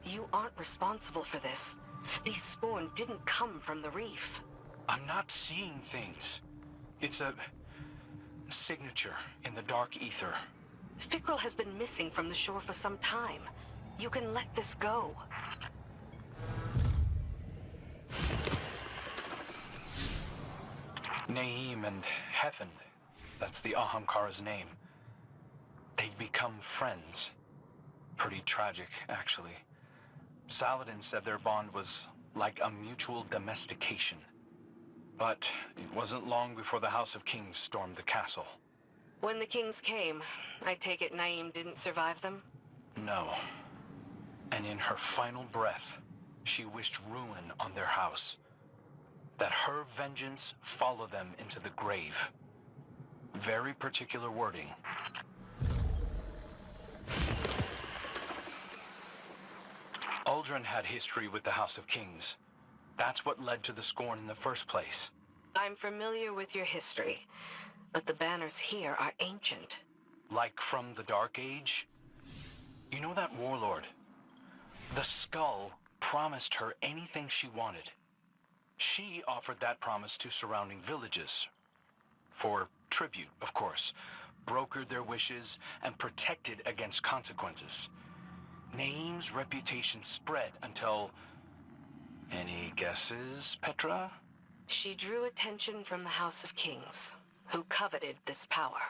you aren't responsible for this. These Scorn didn't come from the reef. I'm not seeing things. It's a signature in the dark ether. Fikrul has been missing from the shore for some time. You can let this go. Naeem and Hefend, that's the Ahamkara's name. They'd become friends. Pretty tragic, actually. Saladin said their bond was like a mutual domestication. But it wasn't long before the House of Kings stormed the castle. When the Kings came, I take it Naeem didn't survive them? No. And in her final breath, she wished ruin on their house. That her vengeance follow them into the grave. Very particular wording. Uldren had history with the House of Kings. That's what led to the Scorn in the first place. I'm familiar with your history, but the banners here are ancient. Like from the Dark Age? You know that warlord? The skull promised her anything she wanted. She offered that promise to surrounding villages. For tribute, of course. Brokered their wishes and protected against consequences. Name's reputation spread until... Any guesses, Petra? She drew attention from the House of Kings, who coveted this power.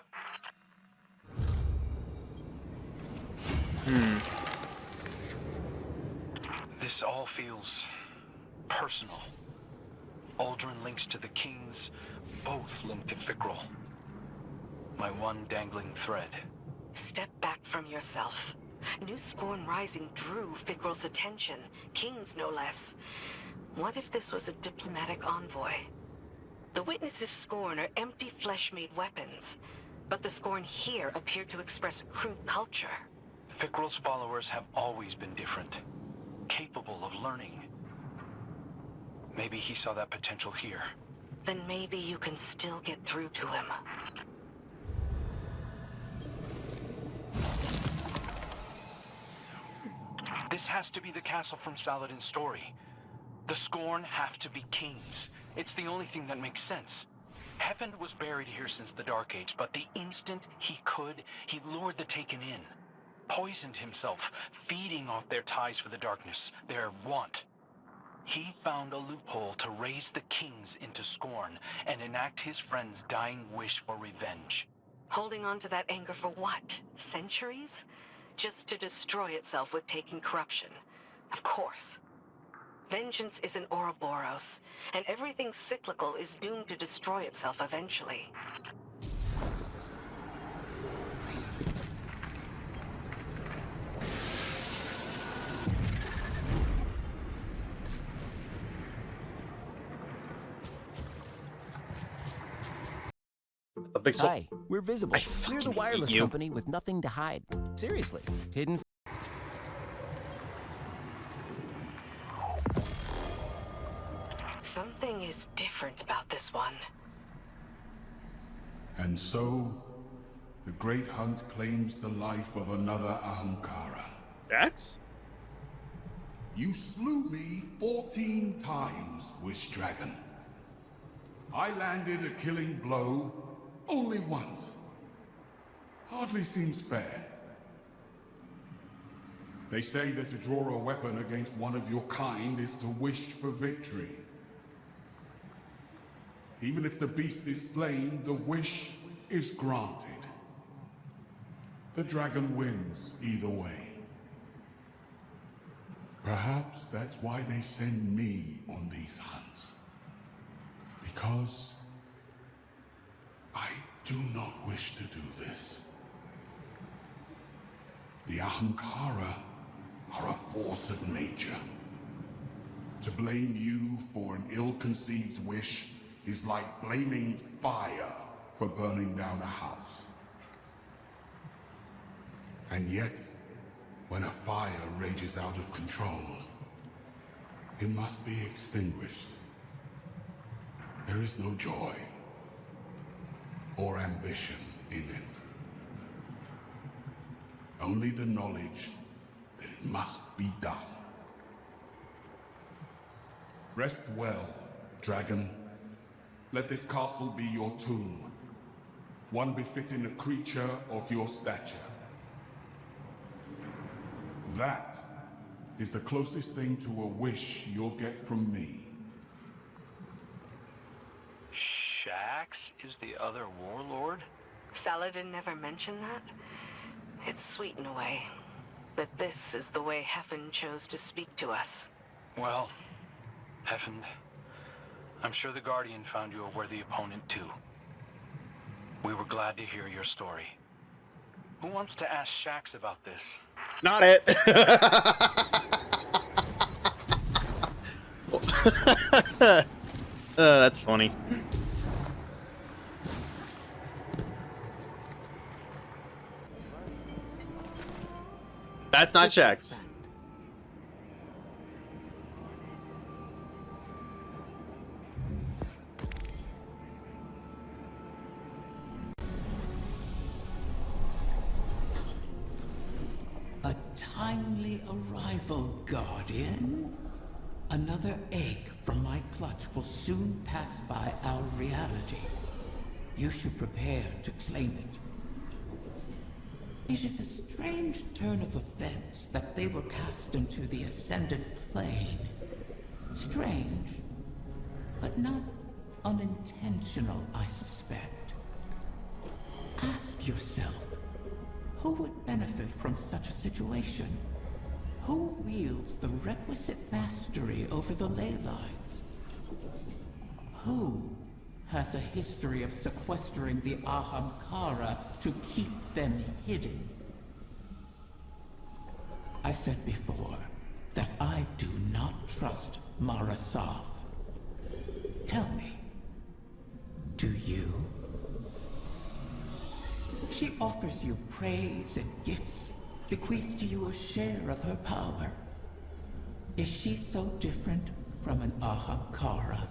This all feels personal. Aldrin links to the Kings, both linked to Fikrul. My one dangling thread. Step back from yourself. New Scorn Rising drew Fikrul's attention, King's no less. What if this was a diplomatic envoy? The witnesses' scorn are empty flesh-made weapons, but the scorn here appeared to express a crude culture. Fikrul's followers have always been different, capable of learning. Maybe he saw that potential here. Then maybe you can still get through to him. This has to be the castle from Saladin's story. The Scorn have to be kings. It's the only thing that makes sense. Heaven was buried here since the Dark Age, but the instant he could, he lured the Taken in. Poisoned himself, feeding off their ties for the darkness, their want. He found a loophole to raise the kings into scorn and enact his friend's dying wish for revenge. Holding on to that anger for what? Centuries? Just to destroy itself with taking corruption. Of course. Vengeance is an Ouroboros, and everything cyclical is doomed to destroy itself eventually. A big Hi, we're Visible. I We're fucking the wireless hate you. company with nothing to hide. Seriously, hidden. Something is different about this one. And so, the Great Hunt claims the life of another Ahamkara. Jax? You slew me 14 times, Wish Dragon. I landed a killing blow only once. Hardly seems fair. They say that to draw a weapon against one of your kind is to wish for victory. Even if the beast is slain, the wish is granted. The dragon wins either way. Perhaps that's why they send me on these hunts. Because I do not wish to do this. The Ahamkara are a force of nature. To blame you for an ill-conceived wish is like blaming fire for burning down a house. And yet, when a fire rages out of control, it must be extinguished. There is no joy or ambition in it. Only the knowledge that it must be done. Rest well, dragon. Let this castle be your tomb, one befitting a creature of your stature. That is the closest thing to a wish you'll get from me. Shax is the other warlord? Saladin never mentioned that? It's sweet in a way, that this is the way Heaven chose to speak to us. Well, Heaven, I'm sure the Guardian found you a worthy opponent too. We were glad to hear your story. Who wants to ask Shax about this? Not it. That's funny. That's not Shax. A timely arrival, Guardian. Another egg from my clutch will soon pass by our reality. You should prepare to claim it. It is a strange turn of events that they were cast into the Ascended Plane. Strange, but not unintentional, I suspect. Ask yourself, who would benefit from such a situation? Who wields the requisite mastery over the ley lines? Who has a history of sequestering the Ahamkara to keep them hidden? I said before that I do not trust Mara Sov. Tell me, do you? She offers you praise and gifts, bequeaths to you a share of her power. Is she so different from an Ahamkara?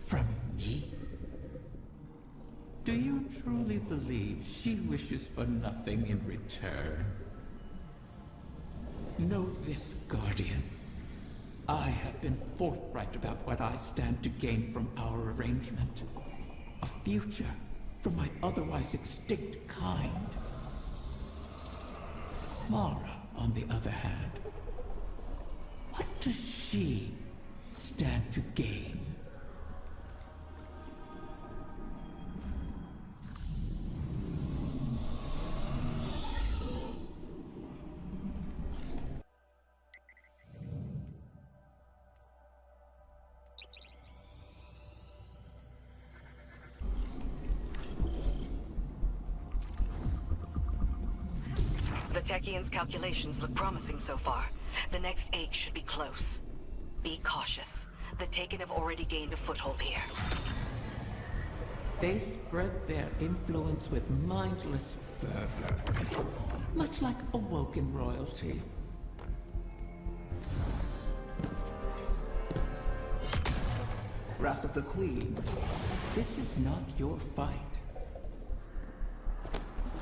From me? Do you truly believe she wishes for nothing in return? Know this, Guardian. I have been forthright about what I stand to gain from our arrangement. A future for my otherwise extinct kind. Mara, on the other hand, what does she stand to gain? The Techians' calculations look promising so far. The next egg should be close. Be cautious. The Taken have already gained a foothold here. They spread their influence with mindless fervor, much like awoken royalty. Wrath of the Queen, this is not your fight.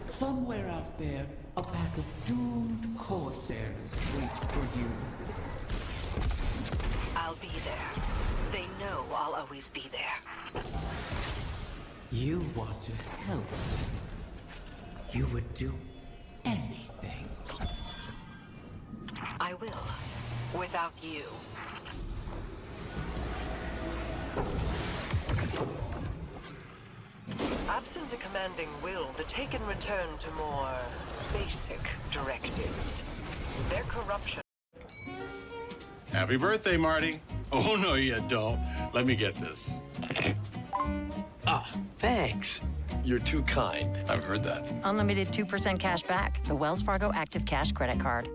Somewhere out there, a pack of doomed Corsairs waits for you. I'll be there. They know I'll always be there. You want to help. You would do anything. I will. Without you. Absent a commanding will, the Taken return to more basic directives. Their corruption. Happy birthday, Marty. Oh, no, you don't. Let me get this. Ah, thanks. You're too kind. I've heard that. Unlimited 2% cash back. The Wells Fargo Active Cash Credit Card.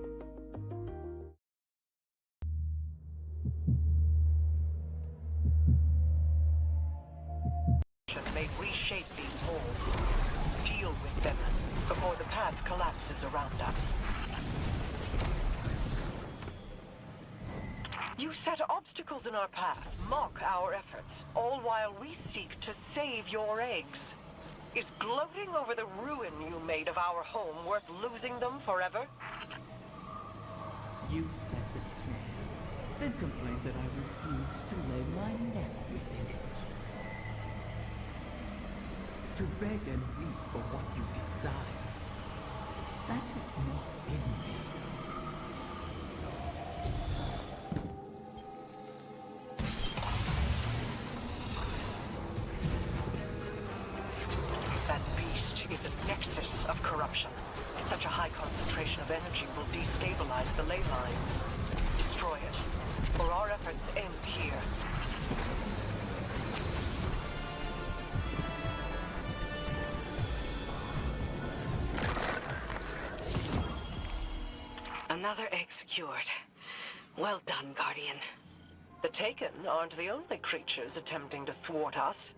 May reshape these holes. Deal with them before the path collapses around us. You set obstacles in our path, mock our efforts, all while we seek to save your eggs. Is gloating over the ruin you made of our home worth losing them forever? You set the snare, then complained that I refused to lay my neck within it. To beg and weep for what you desire. That is not in me. That beast is a nexus of corruption. Such a high concentration of energy will destabilize the ley lines. Destroy it, or our efforts end here. Another egg secured. Well done, Guardian. The Taken aren't the only creatures attempting to thwart us.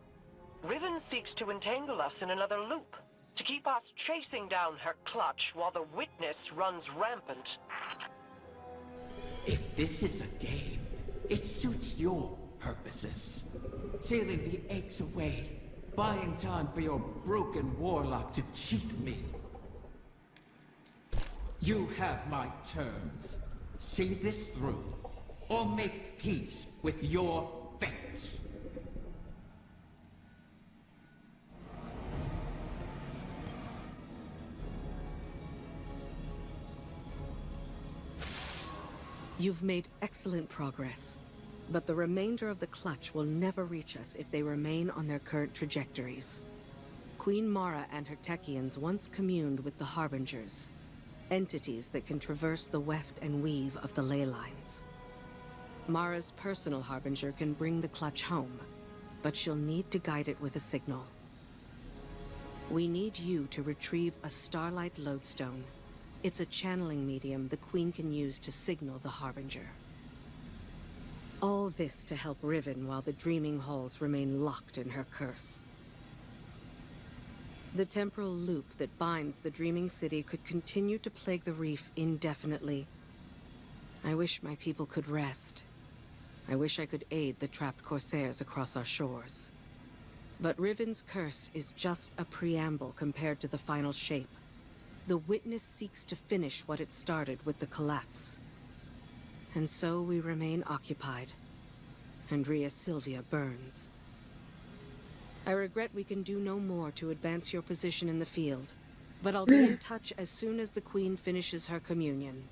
Riven seeks to entangle us in another loop, to keep us chasing down her clutch while the Witness runs rampant. If this is a game, it suits your purposes. Sealing the eggs away, buying time for your broken warlock to cheat me. You have my terms. See this through, or make peace with your fate. You've made excellent progress, but the remainder of the Clutch will never reach us if they remain on their current trajectories. Queen Mara and her Techians once communed with the Harbingers, entities that can traverse the weft and weave of the ley lines. Mara's personal Harbinger can bring the Clutch home, but she'll need to guide it with a signal. We need you to retrieve a Starlight Lodestone. It's a channeling medium the Queen can use to signal the Harbinger. All this to help Riven while the Dreaming Halls remain locked in her curse. The temporal loop that binds the Dreaming City could continue to plague the reef indefinitely. I wish my people could rest. I wish I could aid the trapped Corsairs across our shores. But Riven's curse is just a preamble compared to the final shape. The Witness seeks to finish what it started with the collapse. And so we remain occupied. Andrea Sylvia burns. I regret we can do no more to advance your position in the field, but I'll be in touch as soon as the Queen finishes her communion.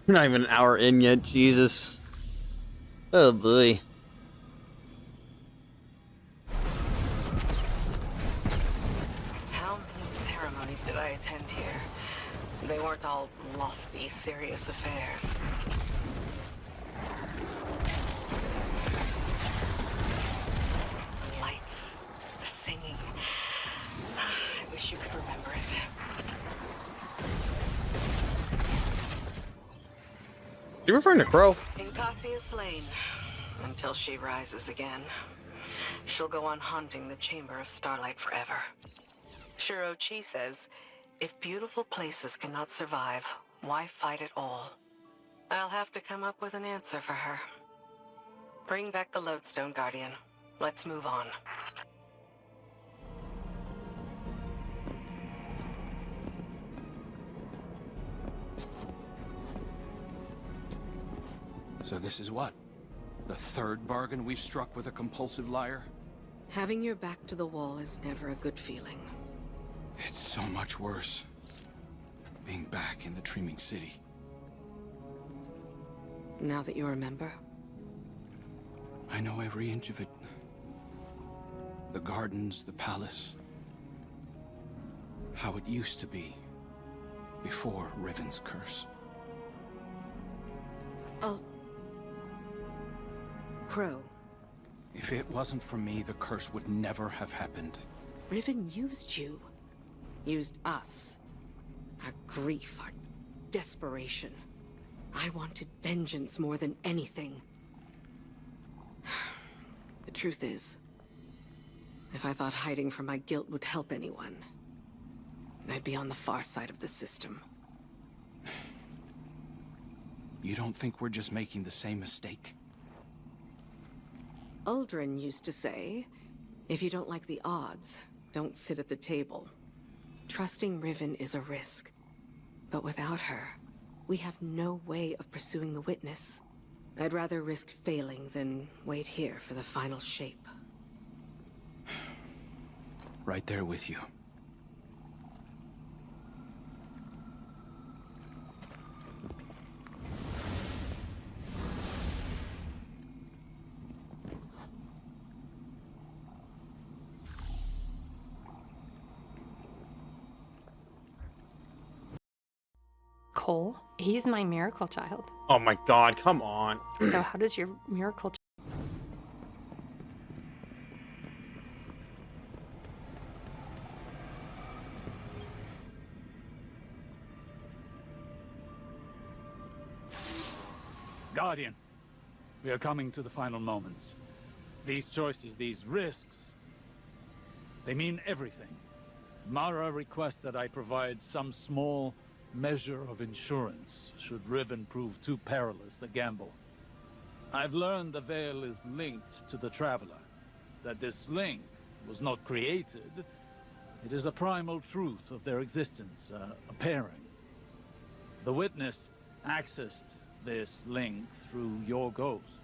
We're not even an hour in yet, Jesus. Oh boy. How many ceremonies did I attend here? They weren't all lofty, serious affairs. The lights, the singing. I wish you could remember it. You referring to Crow? Inkasi is slain, until she rises again. She'll go on haunting the Chamber of Starlight forever. Shuro Chi says, if beautiful places cannot survive, why fight at all? I'll have to come up with an answer for her. Bring back the Lodestone, Guardian. Let's move on. So this is what? The third bargain we've struck with a compulsive liar? Having your back to the wall is never a good feeling. It's so much worse. Being back in the Dreaming City. Now that you remember? I know every inch of it. The gardens, the palace. How it used to be. Before Riven's curse. Oh. Crow. If it wasn't for me, the curse would never have happened. Riven used you. Used us. Our grief, our desperation. I wanted vengeance more than anything. The truth is, if I thought hiding from my guilt would help anyone, I'd be on the far side of the system. You don't think we're just making the same mistake? Uldren used to say, if you don't like the odds, don't sit at the table. Trusting Riven is a risk. But without her, we have no way of pursuing the Witness. I'd rather risk failing than wait here for the final shape. Right there with you. Cole, he's my miracle child. Oh my god, come on. So how does your miracle Guardian, we are coming to the final moments. These choices, these risks, they mean everything. Mara requests that I provide some small measure of insurance should Riven prove too perilous a gamble. I've learned the Veil is linked to the Traveler, that this link was not created, It is a primal truth of their existence, a pairing. The witness accessed this link through your ghost.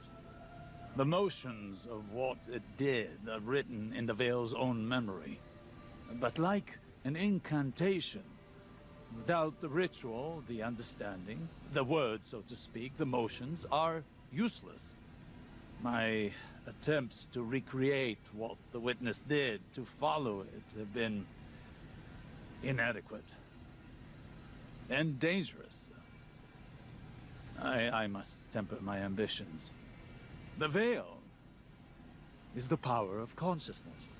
The motions of what it did are written in the Veil's own memory. But like an incantation, without the ritual, the understanding, the words, so to speak, the motions are useless. My attempts to recreate what the witness did, to follow it, have been inadequate and dangerous. I must temper my ambitions. The Veil is the power of consciousness,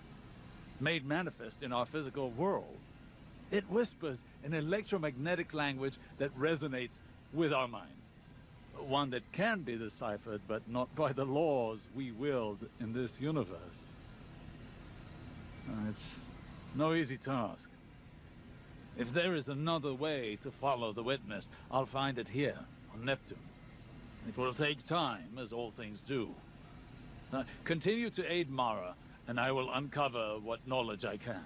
made manifest in our physical world. It whispers an electromagnetic language that resonates with our minds. One that can be deciphered, but not by the laws we wield in this universe. It's no easy task. If there is another way to follow the witness, I'll find it here on Neptune. It will take time, as all things do. Continue to aid Mara, and I will uncover what knowledge I can.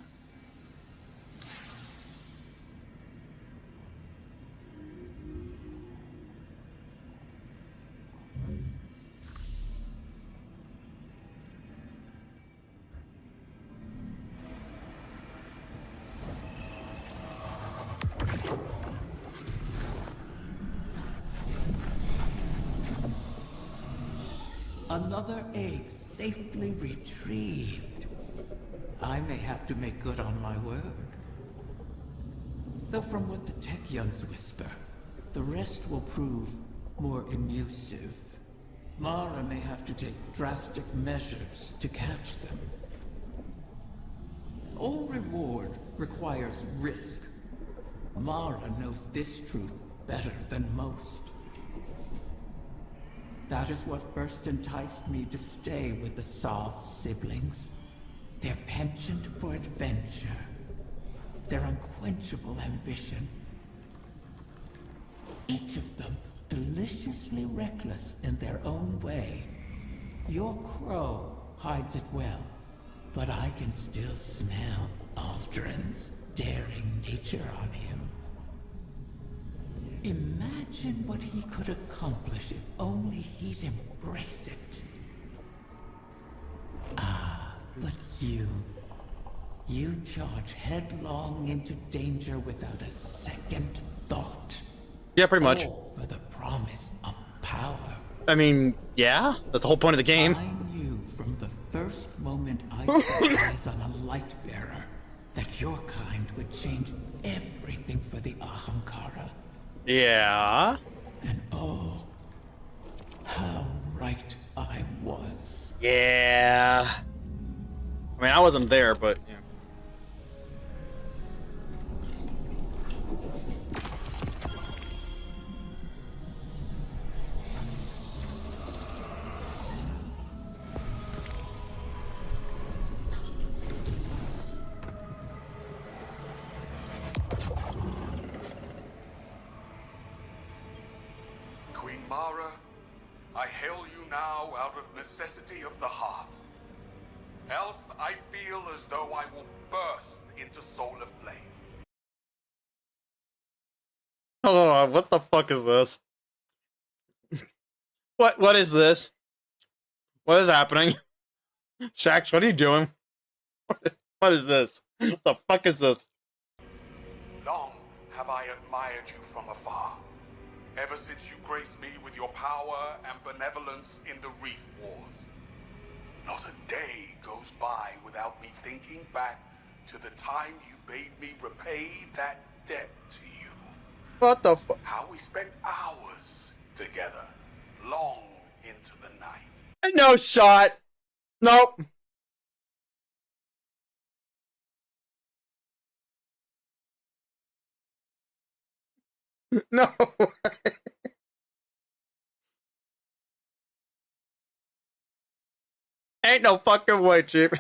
Another egg safely retrieved. I may have to make good on my word. Though from what the Techeuns whisper, the rest will prove more elusive. Mara may have to take drastic measures to catch them. All reward requires risk. Mara knows this truth better than most. That is what first enticed me to stay with the Sov siblings. Their penchant for adventure. Their unquenchable ambition. Each of them deliciously reckless in their own way. Your crow hides it well, but I can still smell Aldrin's daring nature on him. Imagine what he could accomplish if only he'd embrace it. Ah, but you charge headlong into danger without a second thought. Yeah, pretty much. All for the promise of power. I mean, yeah, that's the whole point of the game. I knew from the first moment I set eyes on a light bearer that your kind would change everything for the Ahamkara. Yeah. And oh, how right I was. Yeah. I mean, I wasn't there, but yeah. Queen Mara, I hail you now out of necessity of the heart. Else I feel as though I will burst into solar flame. Oh, what the fuck is this? What is this? What is happening? Shax, what are you doing? What is this? What the fuck is this? Long have I admired you from afar. Ever since you graced me with your power and benevolence in the Reef Wars. Not a day goes by without me thinking back to the time you bade me repay that debt to you. What the fuck? How we spent hours together, long into the night. No shot. Nope. No. Ain't no fucking way, Chip.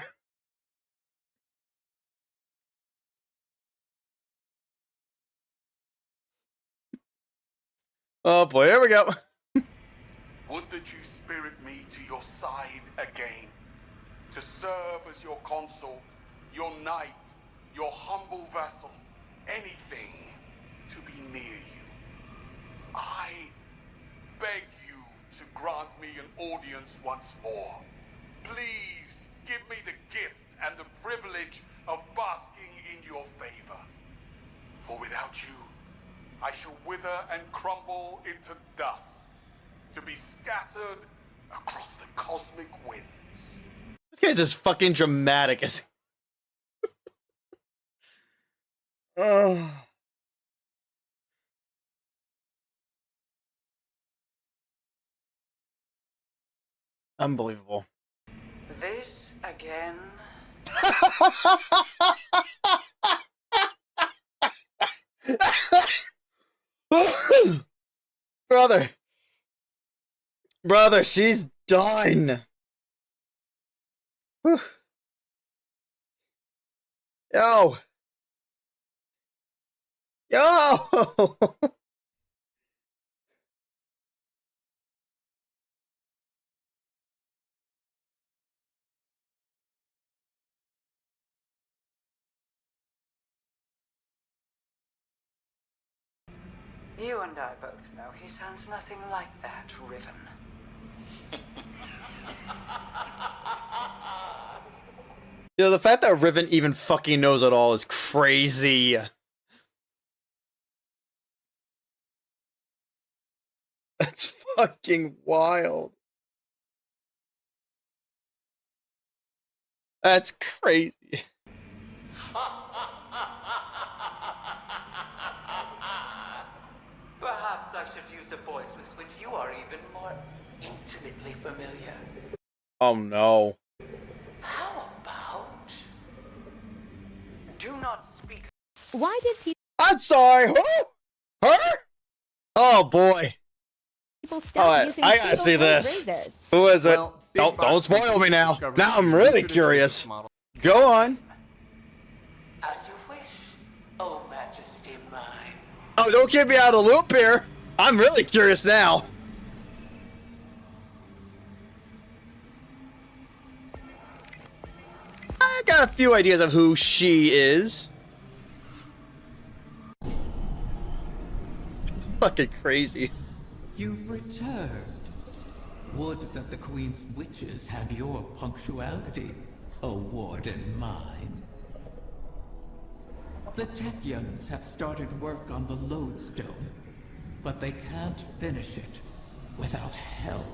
Oh boy, here we go. Would that you spirit me to your side again, to serve as your consort, your knight, your humble vessel, anything to be near you. I beg you to grant me an audience once more. Please give me the gift and the privilege of basking in your favor. For without you, I shall wither and crumble into dust, to be scattered across the cosmic winds. This guy's just fucking dramatic. Oh. Unbelievable. This again? Brother, she's done. Whew. Yo. You and I both know he sounds nothing like that, Riven. You know, the fact that Riven even fucking knows it all is crazy. That's fucking wild. That's crazy. Perhaps I should use a voice with which you are even more intimately familiar. Oh no. How about... Do not speak. Why did people I'm sorry. Who? Her? Oh boy. stop using I gotta see single-blade this. razors? Who is it? Well, big don't box spoil company me now. discovered Now I'm a really limited curious. business model. Go on. As you wish, oh majesty mine. Oh, don't get me out of the loop here. I'm really curious now. I got a few ideas of who she is. It's fucking crazy. You've returned. Would that the Queen's witches had your punctuality, O warden mine. The Techyans have started work on the Lodestone, but they can't finish it without help.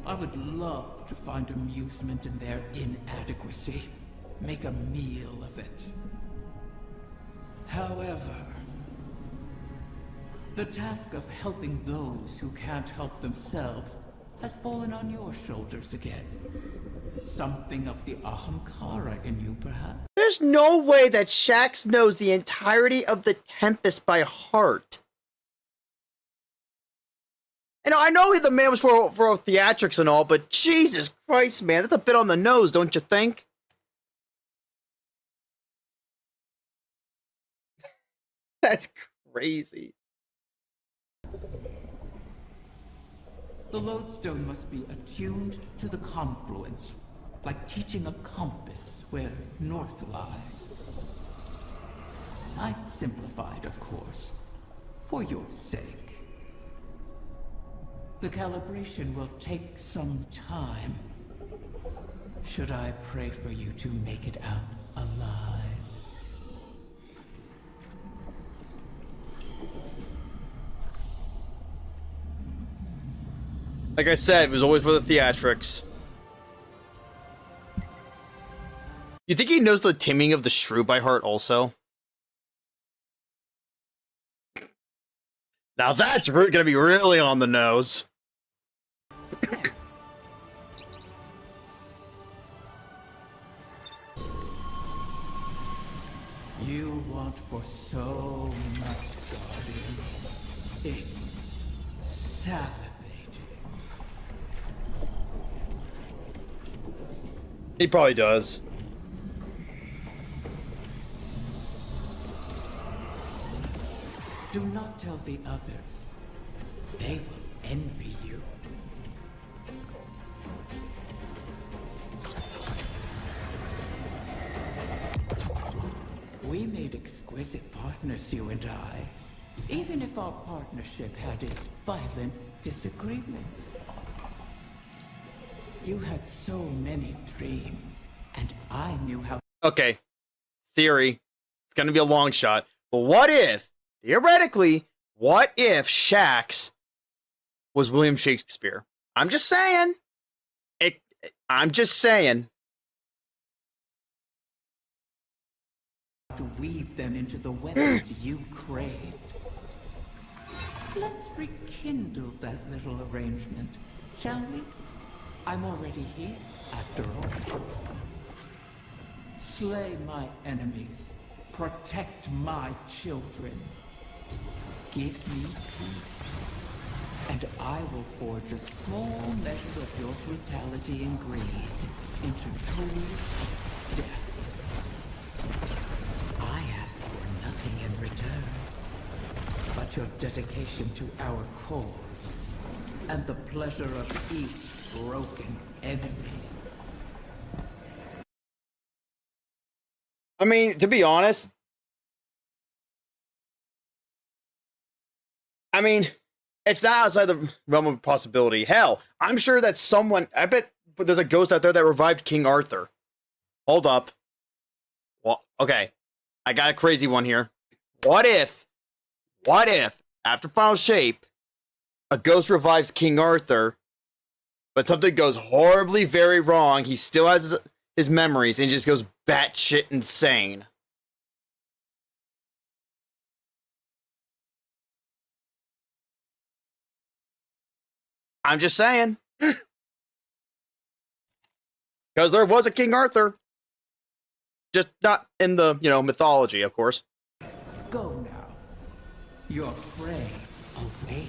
I would love to find amusement in their inadequacy, make a meal of it. However, the task of helping those who can't help themselves has fallen on your shoulders again. Something of the Ahamkara in you, perhaps? There's no way that Shaxx knows the entirety of the Tempest by heart. And I know the man was for theatrics and all, but Jesus Christ, man, that's a bit on the nose, don't you think? That's crazy. The Lodestone must be attuned to the confluence, like teaching a compass where north lies. I've simplified, of course, for your sake. The calibration will take some time. Should I pray for you to make it out alive? Like I said, it was always for the theatrics. You think he knows the Taming of the Shrew by heart also? Now that's gonna be really on the nose. You want for so much, Guardian. It's salivating. He probably does. Do not tell the others. They will envy you. We made exquisite partners, you and I. Even if our partnership had its violent disagreements. You had so many dreams, and I knew how... Okay, theory. It's gonna be a long shot. But what if, theoretically, what if Shax was William Shakespeare? I'm just saying. I'm just saying. To weave them into the weapons you crave. Let's rekindle that little arrangement, shall we? I'm already here, after all. Slay my enemies. Protect my children. Give me peace. And I will forge a small measure of your brutality and greed into tools of death. I ask for nothing in return, but your dedication to our cause, and the pleasure of each broken enemy. I mean, to be honest, it's not outside the realm of possibility. Hell, I'm sure that someone, I bet there's a ghost out there that revived King Arthur. Hold up. Well, okay. I got a crazy one here. What if, after Final Shape, a ghost revives King Arthur, but something goes horribly very wrong, he still has his memories, and he just goes batshit insane? I'm just saying. Because there was a King Arthur. Just not in the, mythology, of course. Go now. Your prey awaits.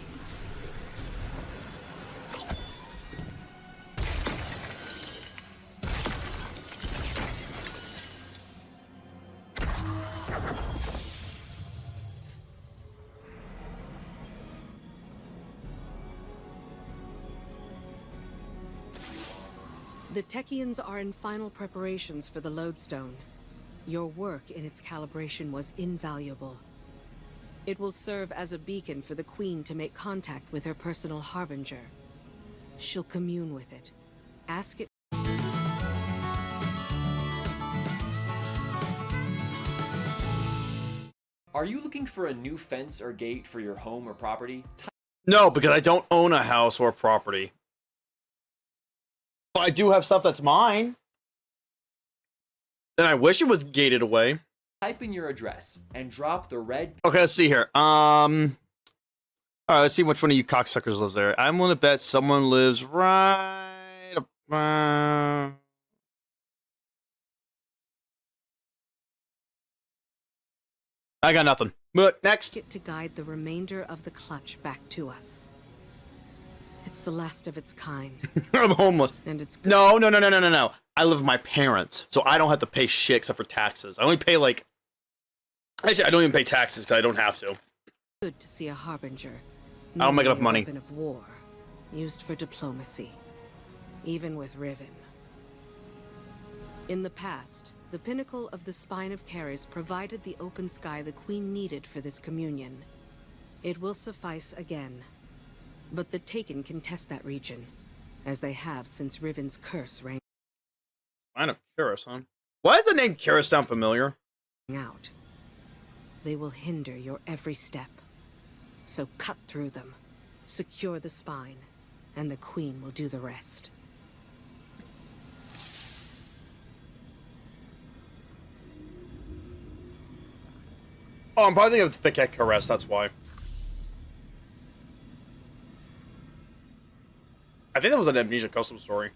The Techians are in final preparations for the Lodestone. Your work in its calibration was invaluable. It will serve as a beacon for the Queen to make contact with her personal Harbinger. She'll commune with it. Ask it... Are you looking for a new fence or gate for your home or property? No, because I don't own a house or property. But I do have stuff that's mine. And I wish it was gated away. Type in your address and drop the red... Okay, let's see here. Alright, let's see which one of you cocksuckers lives there. I'm gonna bet someone lives right about... I got nothing. Next. To guide the remainder of the clutch back to us. It's the last of its kind. I'm homeless. And it's No. I live with my parents, so I don't have to pay shit except for taxes. I only pay Actually, I don't even pay taxes because I don't have to. Good to see a Harbinger. I don't make enough money. Weapon of war, used for diplomacy, even with Riven. In the past, the pinnacle of the Spine of Caris provided the open sky the Queen needed for this communion. It will suffice again. But the Taken can test that region, as they have since Riven's curse rang Spine of Caris, huh? Why does the name Caris sound familiar? out. They will hinder your every step. So cut through them, secure the spine, and the Queen will do the rest. Oh, I'm probably thinking of the Thick Caris, that's why. I think that was an Amnesia custom story.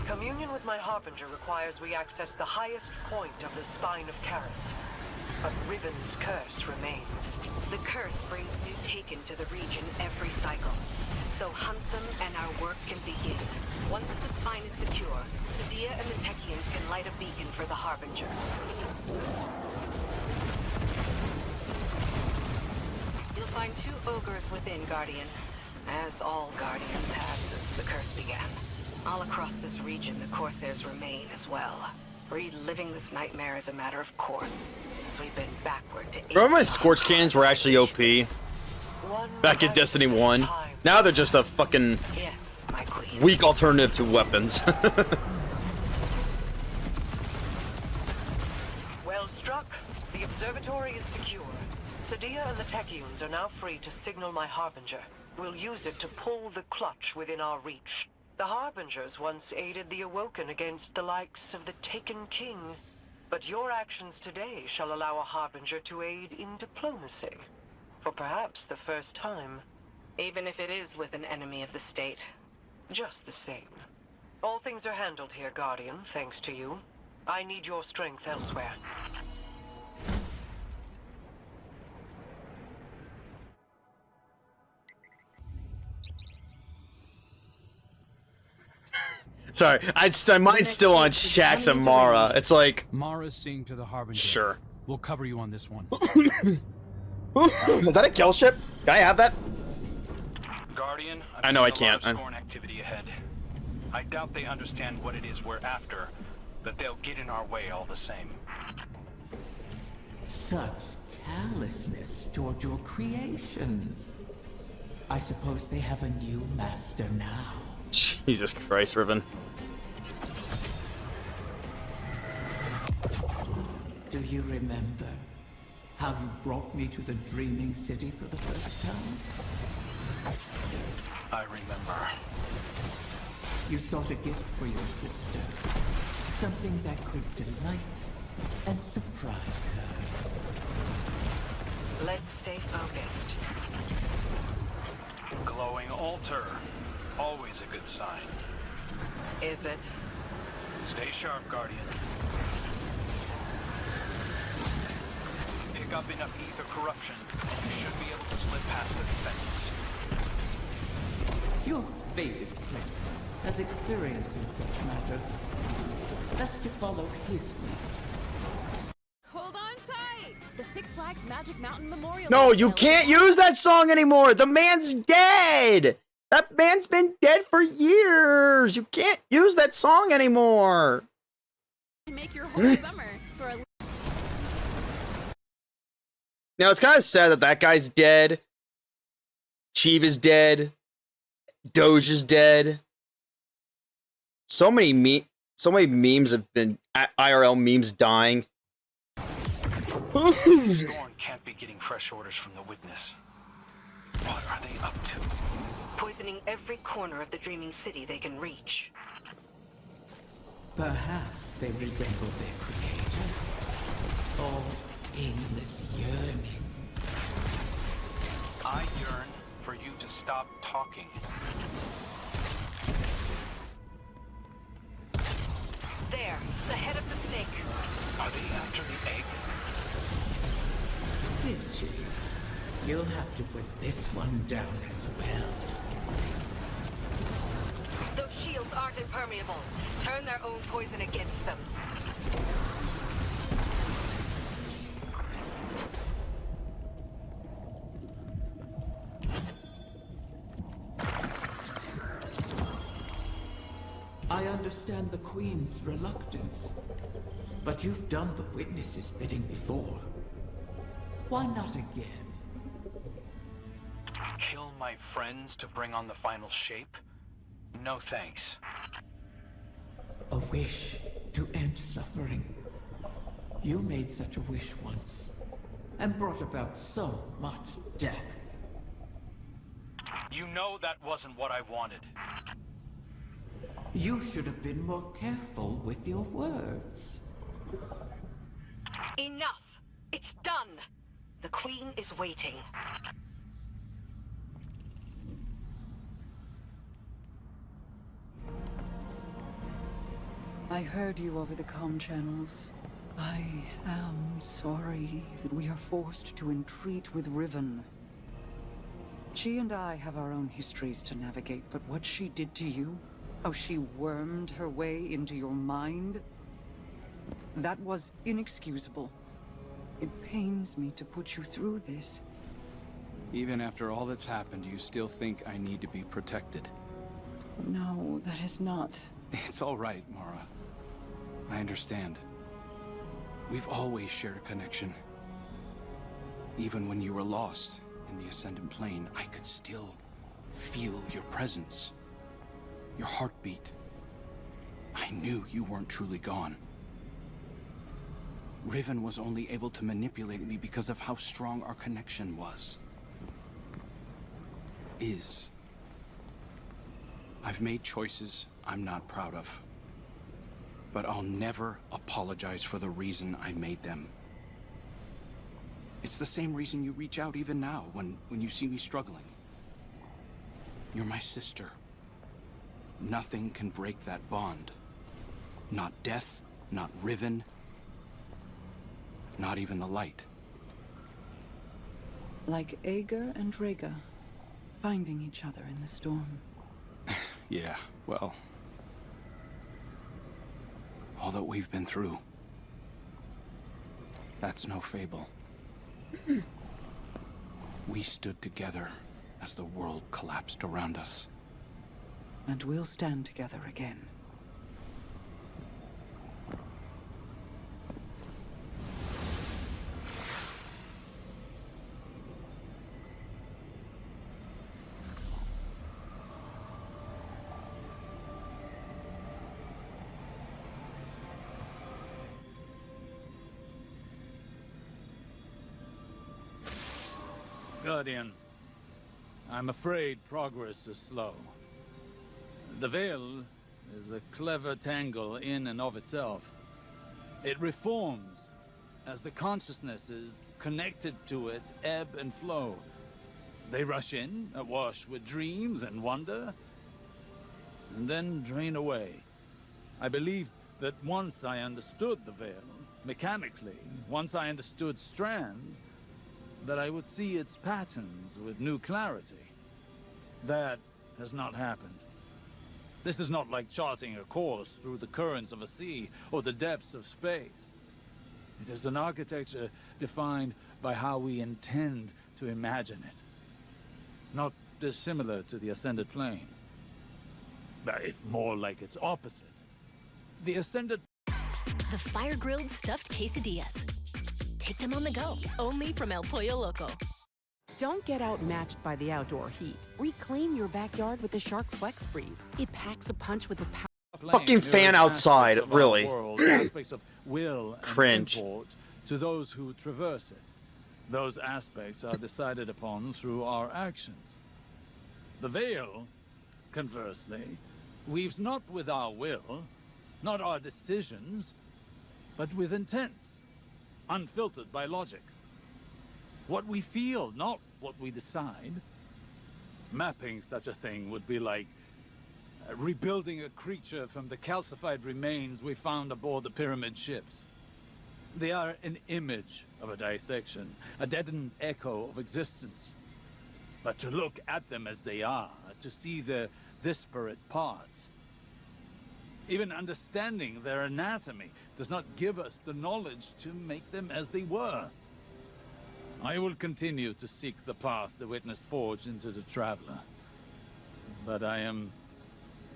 Communion with my Harbinger requires we access the highest point of the Spine of Caris. But Riven's curse remains. The curse brings new Taken to the region every cycle. So hunt them and our work can begin. Once the spine is secure, Sadia and the Techians can light a beacon for the Harbinger. You'll find 2 ogres within, Guardian. as all Guardians have since the curse began. All across this region, the Corsairs remain as well. Reliving this nightmare is a matter of course, as we've been backward to Remember when Scorch Cannons were actually OP? Back in Destiny 1? Now they're just a fucking weak alternative to weapons. Well struck. The observatory is secure. Sadia and the Techeuns are now free to signal my Harbinger. We'll use it to pull the clutch within our reach. The Harbingers once aided the Awoken against the likes of the Taken King. But your actions today shall allow a Harbinger to aid in diplomacy. For perhaps the first time. Even if it is with an enemy of the state. Just the same. All things are handled here, Guardian, thanks to you. I need your strength elsewhere. Sorry, my mind's still on Shax and Mara. It's like Mara's seeing to the Harbinger. Sure. We'll cover you on this one. Is that a kill ship? Can I have that? Guardian, I know I seen a lot can't. of Scorn activity ahead. I doubt they understand what it is we're after, but they'll get in our way all the same. Such callousness toward your creations. I suppose they have a new master now. Jesus Christ, Riven. Do you remember how you brought me to the Dreaming City for the first time? I remember. You sought a gift for your sister. Something that could delight and surprise her. Let's stay focused. Glowing altar. Always a good sign. Is it? Stay sharp, Guardian. Pick up enough ether corruption, and you should be able to slip past the defenses. Your fated prince has experience in such matters. Best to follow his lead. Hold on tight! The Six Flags Magic Mountain Memorial. No, you can't use that song anymore. The man's dead. That man's been dead for years. You can't use that song anymore. Make your whole summer for a. Now, it's kind of sad that that guy's dead. Sheev is dead. Doge is dead. So many memes have been IRL memes dying. Scorn can't be getting fresh orders from the Witness. What are they up to? Poisoning every corner of the Dreaming City they can reach. Perhaps they resemble their creator. Or aimless yearning. I yearn for you to stop talking. There, the head of the snake. Are they after the egg? Itchy. You'll have to put this one down as well. Those shields aren't impermeable. Turn their own poison against them. I understand the Queen's reluctance, but you've done the Witness's bidding before. Why not again? Kill my friends to bring on the final shape? No thanks. A wish to end suffering. You made such a wish once, and brought about so much death. You know that wasn't what I wanted. You should have been more careful with your words. Enough! It's done! The Queen is waiting. I heard you over the comm channels. I am sorry that we are forced to entreat with Riven. She and I have our own histories to navigate, but what she did to you, how she wormed her way into your mind, that was inexcusable. It pains me to put you through this. Even after all that's happened, you still think I need to be protected. No, that is not. It's all right, Mara. I understand. We've always shared a connection. Even when you were lost in the Ascendant Plane, I could still feel your presence. Your heartbeat. I knew you weren't truly gone. Riven was only able to manipulate me because of how strong our connection was. I've made choices I'm not proud of. But I'll never apologize for the reason I made them. It's the same reason you reach out even now, when you see me struggling. You're my sister. Nothing can break that bond. Not death, not Riven, not even the light. Like Ager and Rhaegar, finding each other in the storm. Yeah, well... all that we've been through. That's no fable. We stood together as the world collapsed around us. And we'll stand together again. Guardian, I'm afraid progress is slow. The Veil is a clever tangle in and of itself. It reforms as the consciousnesses connected to it ebb and flow. They rush in, awash with dreams and wonder, and then drain away. I believed that once I understood the Veil, mechanically, once I understood Strand, that I would see its patterns with new clarity. That has not happened. This is not like charting a course through the currents of a sea or the depths of space. It is an architecture defined by how we intend to imagine it. Not dissimilar to the Ascended Plane, but if more like its opposite. The Ascended... The fire-grilled stuffed quesadillas. Take them on the go, only from El Pollo Loco. Don't get outmatched by the outdoor heat. Reclaim your backyard with the Shark Flex Breeze. It packs a punch with the power. Fucking fan outside, really. Aspects of will and Cringe. import to those who traverse it. Those aspects are decided upon through our actions. The Veil, conversely, weaves not with our will, not our decisions, but with intent, unfiltered by logic. What we feel, not what we decide. Mapping such a thing would be like rebuilding a creature from the calcified remains we found aboard the pyramid ships. They are an image of a dissection, a deadened echo of existence. But to look at them as they are, to see their disparate parts, even understanding their anatomy does not give us the knowledge to make them as they were. I will continue to seek the path the Witness forged into the Traveler. But I am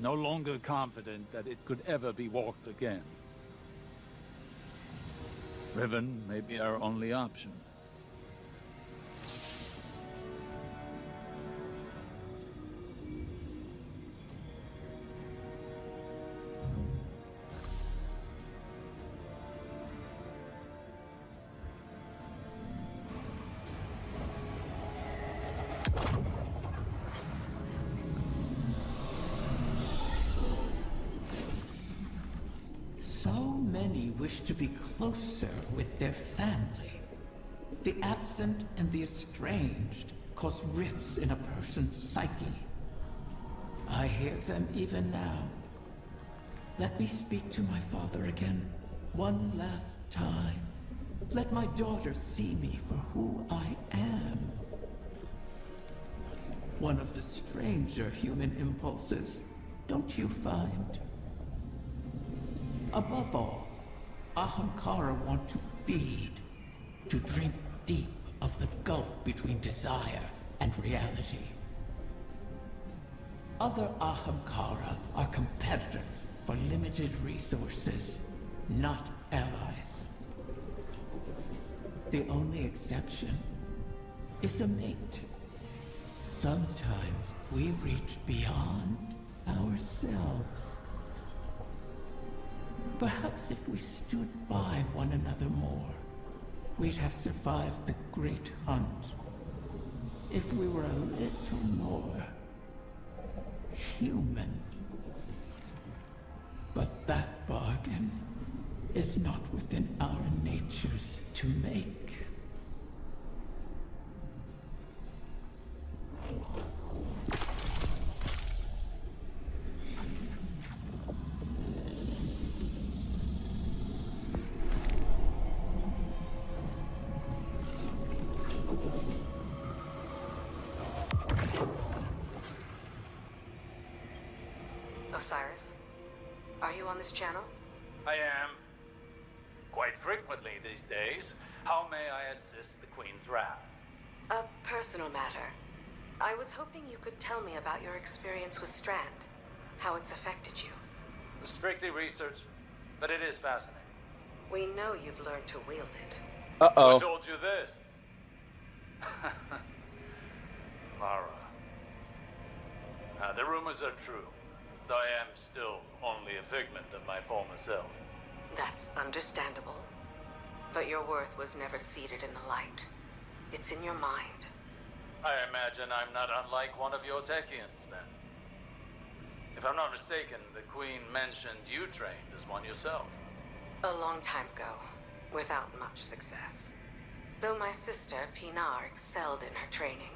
no longer confident that it could ever be walked again. Riven may be our only option. So many wish to be closer with their family. The absent and the estranged cause rifts in a person's psyche. I hear them even now. Let me speak to my father again, one last time. Let my daughter see me for who I am. One of the stranger human impulses, don't you find? Above all, Ahamkara want to feed, to drink deep of the gulf between desire and reality. Other Ahamkara are competitors for limited resources, not allies. The only exception is a mate. Sometimes we reach beyond ourselves. Perhaps if we stood by one another more, we'd have survived the great hunt. If we were a little more human. But that bargain is not within our natures to make. Osiris, are you on this channel? I am. Quite frequently these days. How may I assist the Queen's wrath? A personal matter. I was hoping you could tell me about your experience with Strand, how it's affected you. Strictly research, but it is fascinating. We know you've learned to wield it. Who told you this? Mara. The rumors are true, though I am still only a figment of my former self. That's understandable. But your worth was never seated in the light. It's in your mind. I imagine I'm not unlike one of your Techians, then. If I'm not mistaken, the Queen mentioned you trained as one yourself. A long time ago, without much success. Though my sister, Pinar, excelled in her training.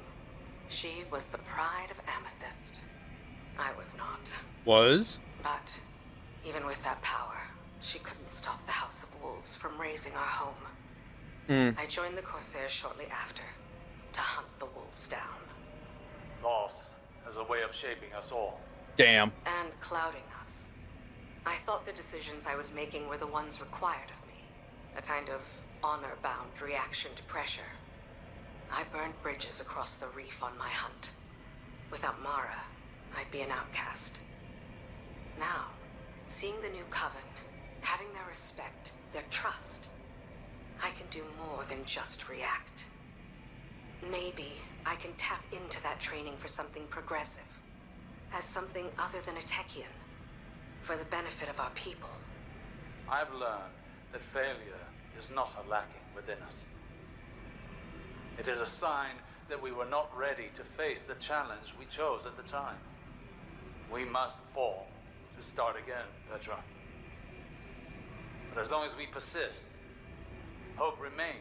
She was the pride of Amethyst. I was not. Was? But even with that power, she couldn't stop the House of Wolves from razing our home. I joined the Corsairs shortly after, to hunt the wolves down. Loss has a way of shaping us all. Damn. And clouding us. I thought the decisions I was making were the ones required of me. A kind of honor-bound reaction to pressure. I burned bridges across the reef on my hunt. Without Mara, I'd be an outcast. Now, seeing the new coven, having their respect, their trust, I can do more than just react. Maybe I can tap into that training for something progressive. As something other than a Techian. For the benefit of our people. I've learned that failure is not a lacking within us. It is a sign that we were not ready to face the challenge we chose at the time. We must fall to start again, Petra. But as long as we persist, hope remains.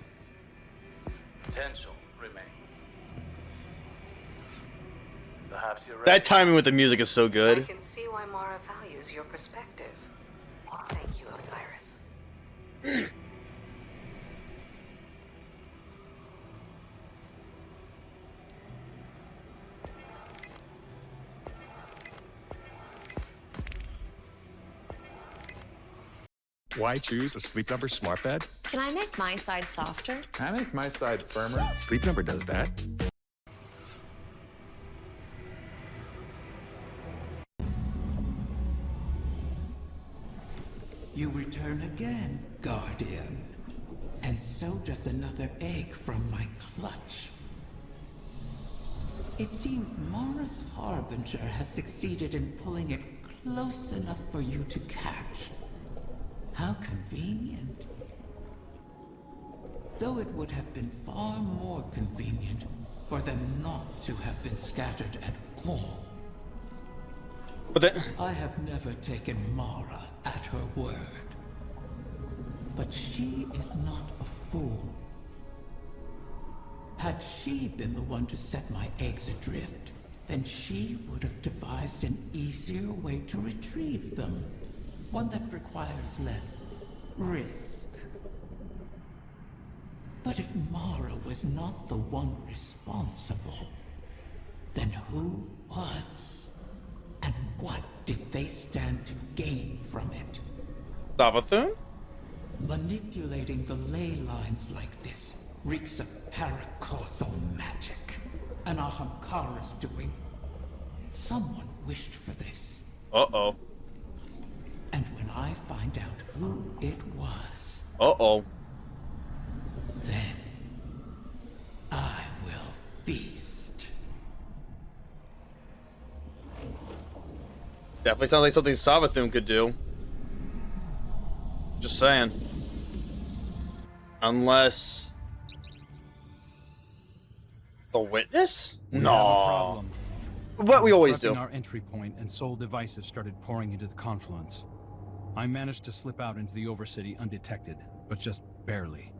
Potential remains. Perhaps you're ready. That timing with the music is so good. I can see why Mara values your perspective. Thank you, Osiris. Why choose a Sleep Number smart bed? Can I make my side softer? Can I make my side firmer? Sleep Number does that. You return again, Guardian. And so does another egg from my clutch. It seems Mara's Harbinger has succeeded in pulling it close enough for you to catch. How convenient. Though it would have been far more convenient for them not to have been scattered at all. But then I have never taken Mara at her word. But she is not a fool. Had she been the one to set my eggs adrift, then she would have devised an easier way to retrieve them. One that requires less risk. But if Mara was not the one responsible, then who was? And what did they stand to gain from it? Savathun? Manipulating the ley lines like this reeks of paracausal magic. an Ahamkara's doing. Someone wished for this. Uh-oh. And when I find out who it was, uh-oh, then I will feast. Definitely sounds like something Savathun could do. Just saying. Unless... the witness? No. What we always do. Our entry point and Soul Divisive started pouring into the confluence. I managed to slip out into the Overcity undetected, but just barely.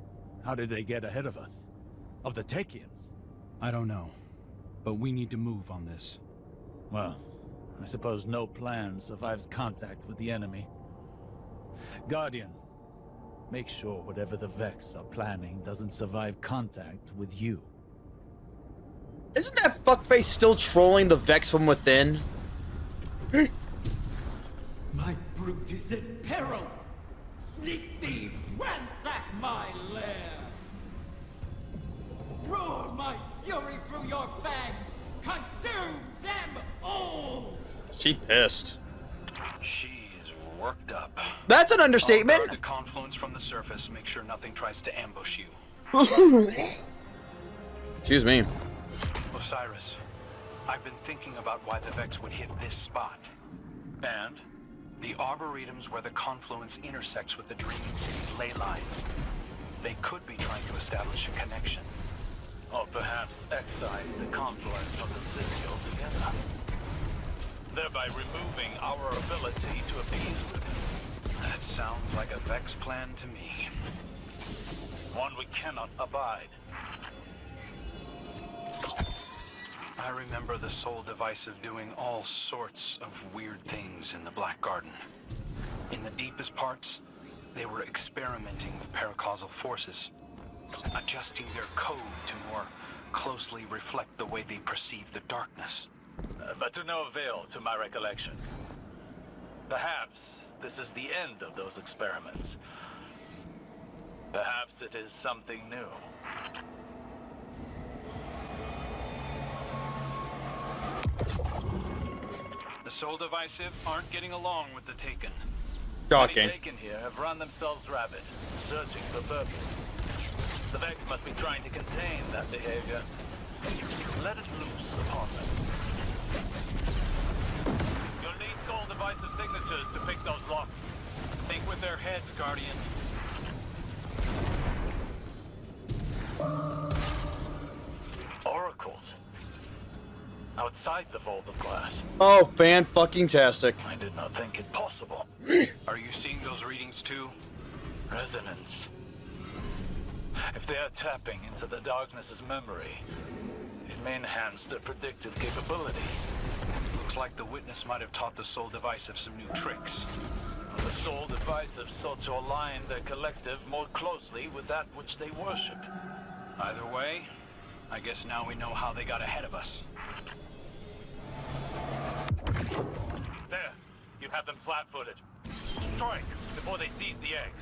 How did they get ahead of us? Of the Techians? I don't know, but we need to move on this. Well, I suppose no plan survives contact with the enemy. Guardian, make sure whatever the Vex are planning doesn't survive contact with you. Isn't that fuckface still trolling the Vex from within? My brood is in peril! Sneak thieves ransack my lair! Roar my fury through your fangs! Consume them all! She pissed. She is worked up. That's an understatement. I'll guard the confluence from the surface. Make sure nothing tries to ambush you. Excuse me. Osiris, I've been thinking about why the Vex would hit this spot. And the Arboretum's where the confluence intersects with the Dreaming City's ley lines. They could be trying to establish a connection. Or perhaps excise the confluence from the city altogether, thereby removing our ability to appease Riven. That sounds like a Vex plan to me. One we cannot abide. I remember the Soul Divisive doing all sorts of weird things in the Black Garden. In the deepest parts, they were experimenting with paracausal forces, adjusting their code to more closely reflect the way they perceive the darkness. But to no avail to my recollection. Perhaps this is the end of those experiments. Perhaps it is something new. The Soul Divisive aren't getting along with the Taken. Shocking. Many Taken here have run themselves rabid, searching for purpose. The Vex must be trying to contain that behavior. Let it loose upon them. You'll need Soul Divisive signatures to pick those locks. Think with their heads, Guardian. Oracles. Outside the Vault of Glass. Oh, fan-fucking-tastic. I did not think it possible. Are you seeing those readings too? Resonance. If they are tapping into the Darkness's memory, it may enhance their predictive capabilities. Looks like the Witness might have taught the Soul Divisive some new tricks. The Soul Divisive sought to align their collective more closely with that which they worship. Either way, I guess now we know how they got ahead of us. There, you have them flat-footed. Strike before they seize the egg.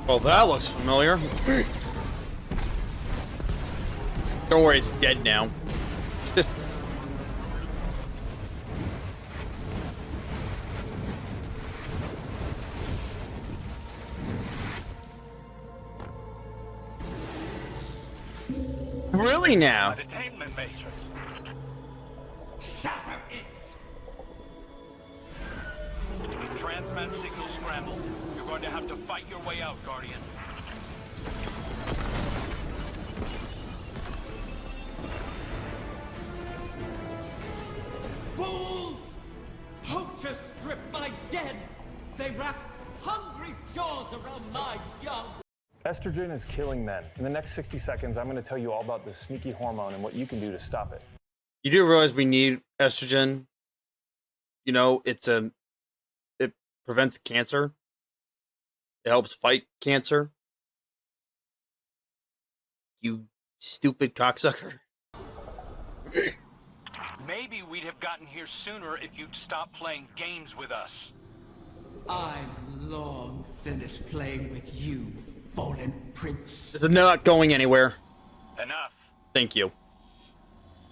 Well, that looks familiar. Don't worry, it's dead now. Really now? Entertainment matrix. Shatter it! Transmat signal scrambled. You're going to have to fight your way out, Guardian. Fools! Poachers strip my dead! They wrap hungry jaws around my young! Estrogen is killing men. In the next 60 seconds, I'm going to tell you all about this sneaky hormone and what you can do to stop it. You do realize we need estrogen? You know, it prevents cancer. It helps fight cancer. You stupid cocksucker. Maybe we'd have gotten here sooner if you'd stop playing games with us. I'm long finished playing with you, fallen prince. This is not going anywhere. Enough. Thank you.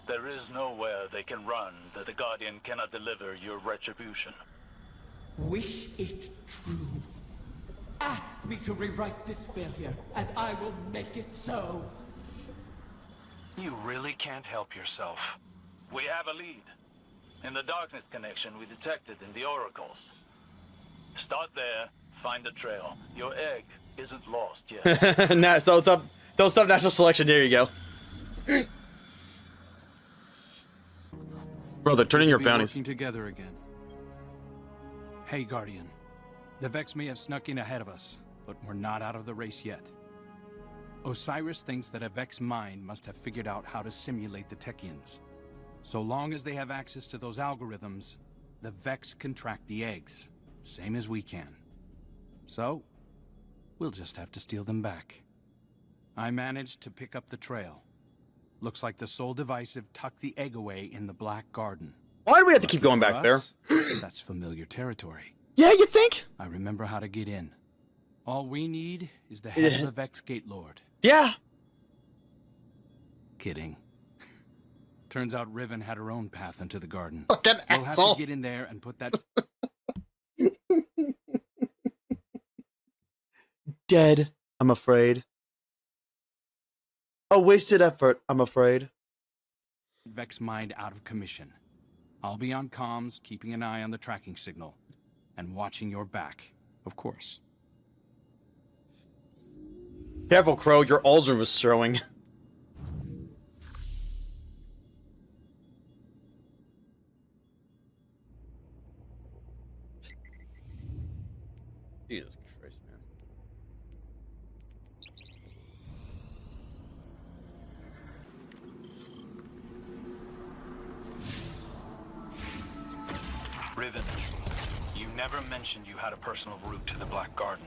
There is nowhere they can run that the Guardian cannot deliver your retribution. Wish it true. Ask me to rewrite this failure, and I will make it so. You really can't help yourself. We have a lead. In the darkness connection we detected in the oracles. Start there, find the trail. Your egg isn't lost yet. Nah, so it's up. Those up natural selection. There you go. Brother, turn in your bounties. Working together again. Hey, Guardian. The Vex may have snuck in ahead of us, but we're not out of the race yet. Osiris thinks that a Vex mind must have figured out how to simulate the Techeuns. So long as they have access to those algorithms, the Vex can track the eggs, same as we can. So, we'll just have to steal them back. I managed to pick up the trail. Looks like the Soul Divisive tucked the egg away in the Black Garden. Why do we have to keep going back there? That's familiar territory. Yeah, you think? I remember how to get in. All we need is the head of the Vex Gate Lord. Yeah. Kidding. Turns out Riven had her own path into the garden. Fucking We'll have asshole. to get in there and put that... Dead, I'm afraid. A wasted effort, I'm afraid. Vex mind out of commission. I'll be on comms, keeping an eye on the tracking signal. And watching your back, of course. Careful, Crow, your Aldrin was throwing. Jesus Christ, man. Riven, you never mentioned you had a personal route to the Black Garden.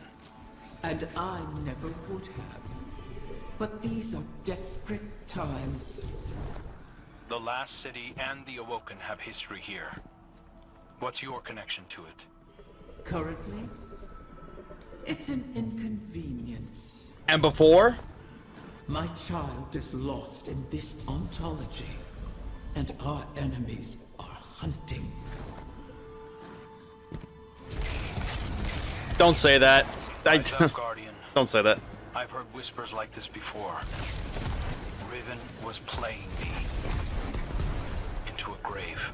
And I never would have. But these are desperate times. The Last City and the Awoken have history here. What's your connection to it? Currently, it's an inconvenience. And before? My child is lost in this ontology, and our enemies are hunting. Don't say that. Heads up, Guardian. Don't say that. I've heard whispers like this before. Riven was playing me into a grave.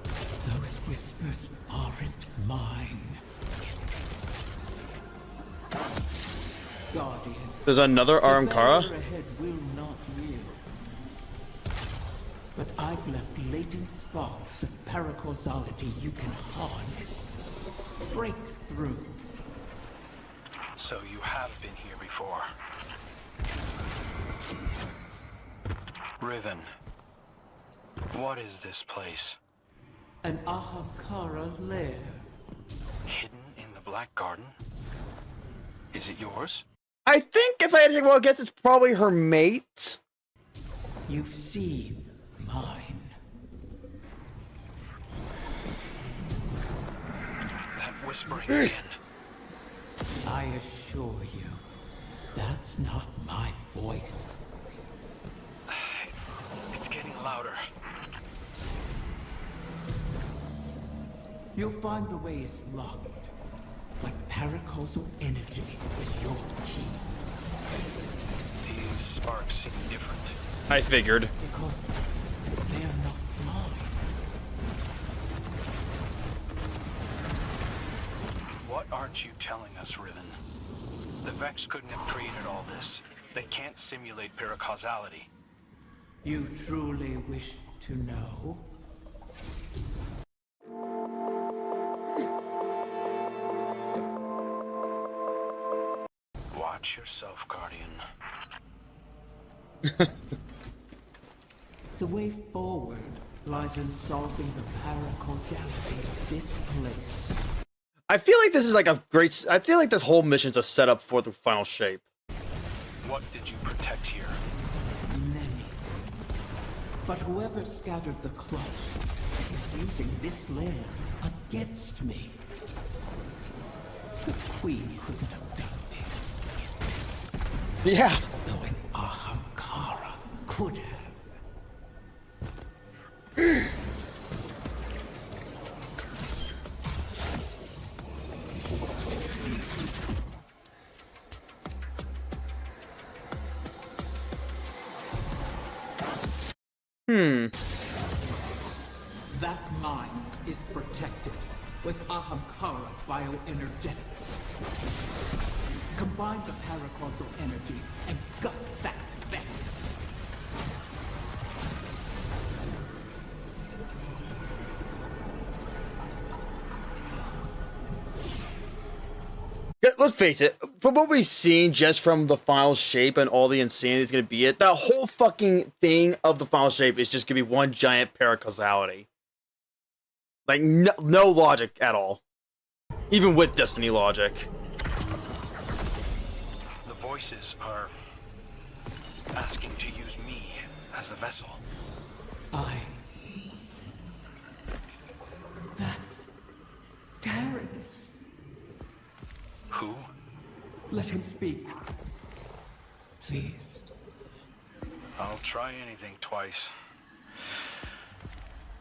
Those whispers aren't mine. Guardian. There's another Aramkara? The ahead will not yield. But I've left latent sparks of paracausalogy you can harness. Break through. So you have been here before. Riven, what is this place? An Ahamkara lair. Hidden in the Black Garden? Is it yours? I think if I had to take a wild guess, it's probably her mate. You've seen mine. That whispering again. I assure you, that's not my voice. It's getting louder. You'll find the way is locked, but paracausal energy is your key. These sparks seem different. I figured. Because they're not mine. What aren't you telling us, Riven? The Vex couldn't have created all this. They can't simulate paracausality. You truly wish to know? Watch yourself, Guardian. The way forward lies in solving the paracausality of this place. I feel like this is like a great. I feel like this whole mission's a setup for the final shape. What did you protect here? Many. But whoever scattered the clutch is using this lair against me. The Queen couldn't have done this. Yeah. Though an Ahamkara could have. That mine is protected with Ahamkara bioenergetics. Combine the paracausal energy and gut that vex. Yeah, let's face it, from what we've seen just from the file shape and all the insanity is going to be it, the whole fucking thing of the file shape is just going to be one giant paracausality. Like, no logic at all. Even with Destiny logic. The voices are asking to use me as a vessel. That's Taranis. Who? Let him speak. Please. I'll try anything twice.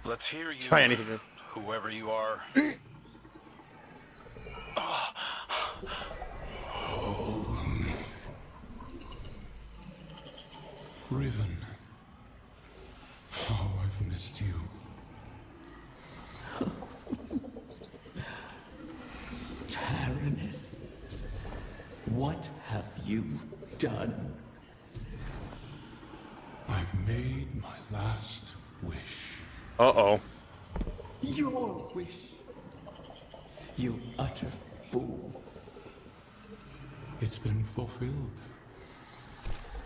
Let's hear you. Try anything. Whoever you are. Riven. How I've missed you. Taranis. What have you done? I've made my last wish. Uh-oh. Your wish. You utter fool. It's been fulfilled.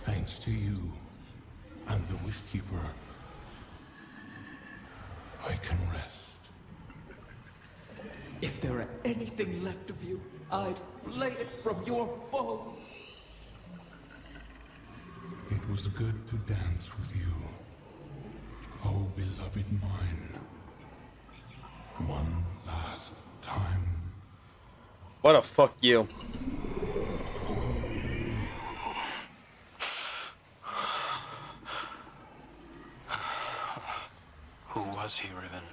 Thanks to you and the Wishkeeper, I can rest. If there were anything left of you, I'd flay it from your bones. It was good to dance with you, oh beloved mine. One last time. What a fuck you. Who was he, Riven?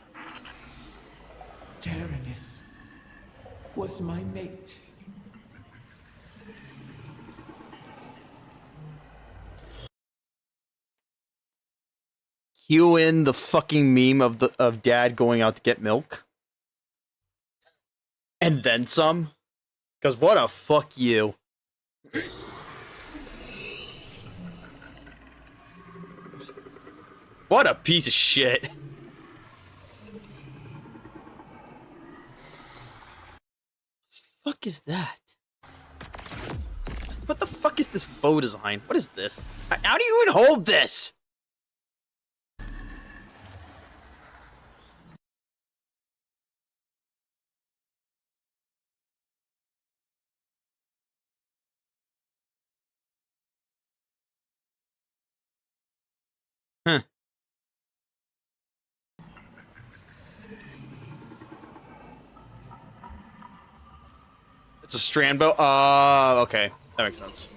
Taranis was my mate. Cue in the fucking meme of dad going out to get milk. And then some. Cause what a fuck you. What a piece of shit. Fuck is that? What the fuck is this bow design? What is this? How do you even hold this? Huh. It's a strand bow? Okay. That makes sense.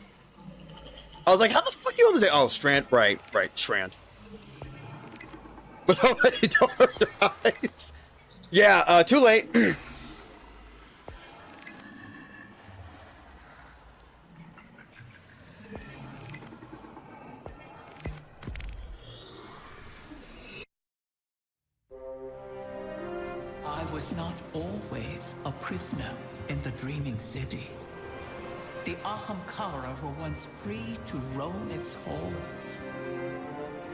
I was like, how the fuck do you hold this? Oh, strand. Right, strand. Without any dark eyes. Yeah, too late. I was not always a prisoner in the Dreaming City. The Ahamkara were once free to roam its halls.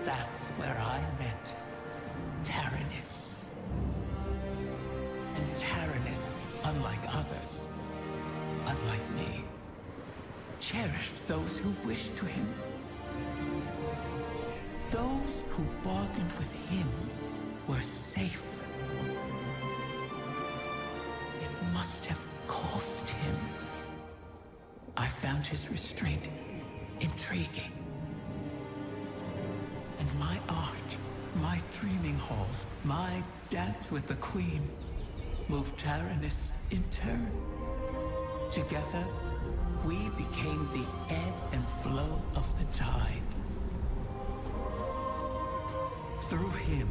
That's where I met Taranis. And Taranis, unlike others, unlike me, cherished those who wished to him. Those who bargained with him were safe. It must have cost him. I found his restraint intriguing. And my art, my dreaming halls, my dance with the Queen moved Taranis in turn. Together, we became the ebb and flow of the tide. Through him,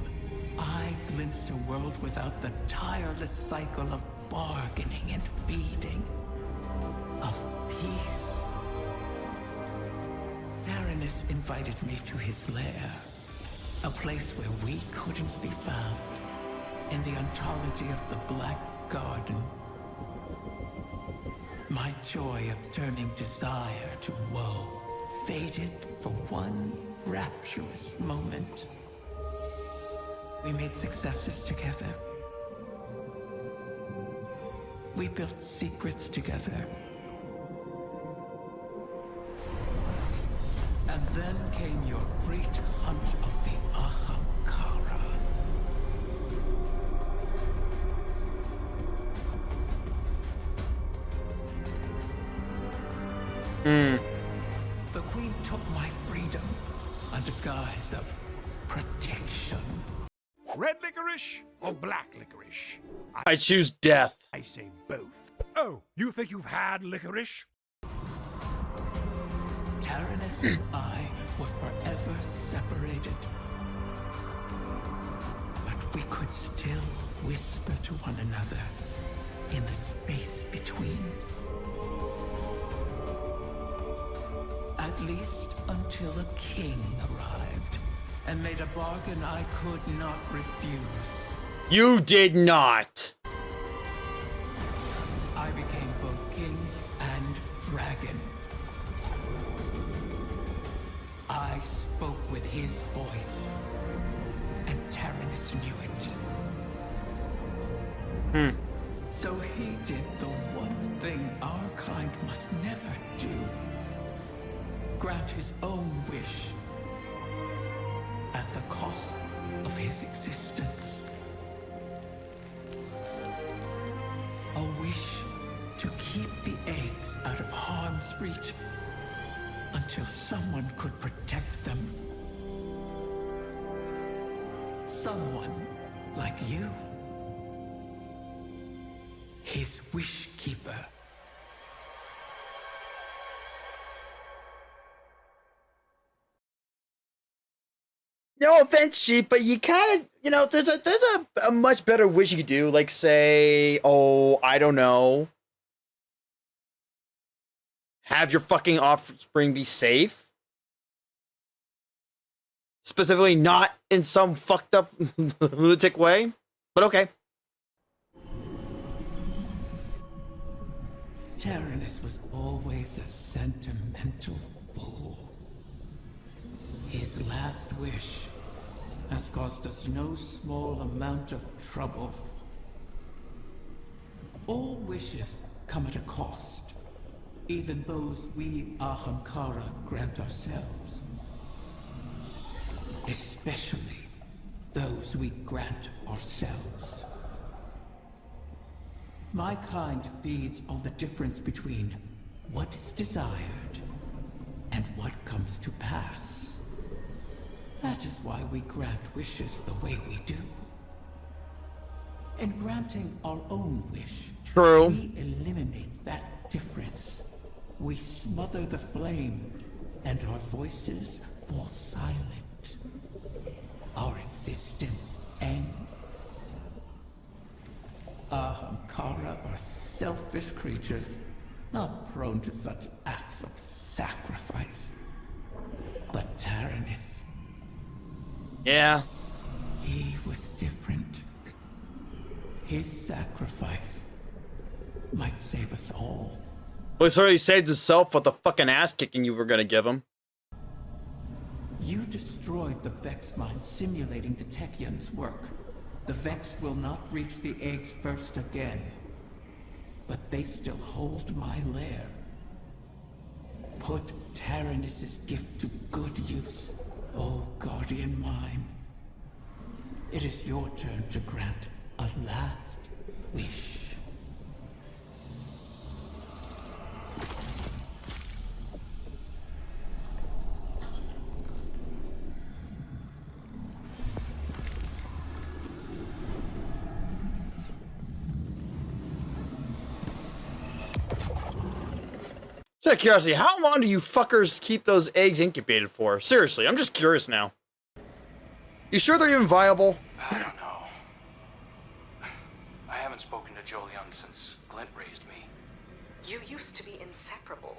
I glimpsed a world without the tireless cycle of bargaining and feeding, of peace. Taranis invited me to his lair, a place where we couldn't be found, in the ontology of the Black Garden. My joy of turning desire to woe faded for one rapturous moment. We made successes together. We built secrets together. And then came your great hunt of the Ahamkara. The Queen took my freedom under guise of protection. Red licorice or black licorice? I choose death. I say both. Oh, you think you've had licorice? Taranis and I were forever separated. But we could still whisper to one another in the space between. At least until a king arrived and made a bargain I could not refuse. You did not. I became both king and dragon. I spoke with his voice, and Taranis knew it. So he did the one thing our kind must never do. Grant his own wish at the cost of his existence. A wish to keep the eggs out of harm's reach until someone could protect them. Someone like you. His wish keeper. No offense, Chief, but you kind of, you know, there's a much better wish you could do. Like, say, oh, I don't know. Have your fucking offspring be safe. Specifically, not in some fucked up lunatic way. But okay. Taranis was always a sentimental fool. His last wish has caused us no small amount of trouble. All wishes come at a cost, even those we Ahamkara grant ourselves. Especially those we grant ourselves. My kind feeds on the difference between what is desired and what comes to pass. That is why we grant wishes the way we do. In granting our own wish, True. We eliminate that difference. We smother the flame, and our voices fall silent. Our existence ends. Ahamkara are selfish creatures, not prone to such acts of sacrifice. But Taranis... Yeah. He was different. His sacrifice might save us all. Well, he's already saved himself with the fucking ass kicking you were gonna give him. You destroyed the Vex mine simulating the Techion's work. The Vex will not reach the eggs first again. But they still hold my lair. Put Taranis' gift to good use, O guardian mine. It is your turn to grant a last wish. Just out of curiosity, how long do you fuckers keep those eggs incubated for? Seriously, I'm just curious now. You sure they're even viable? I don't know. I haven't spoken to Jolyon since Glint raised me. You used to be inseparable.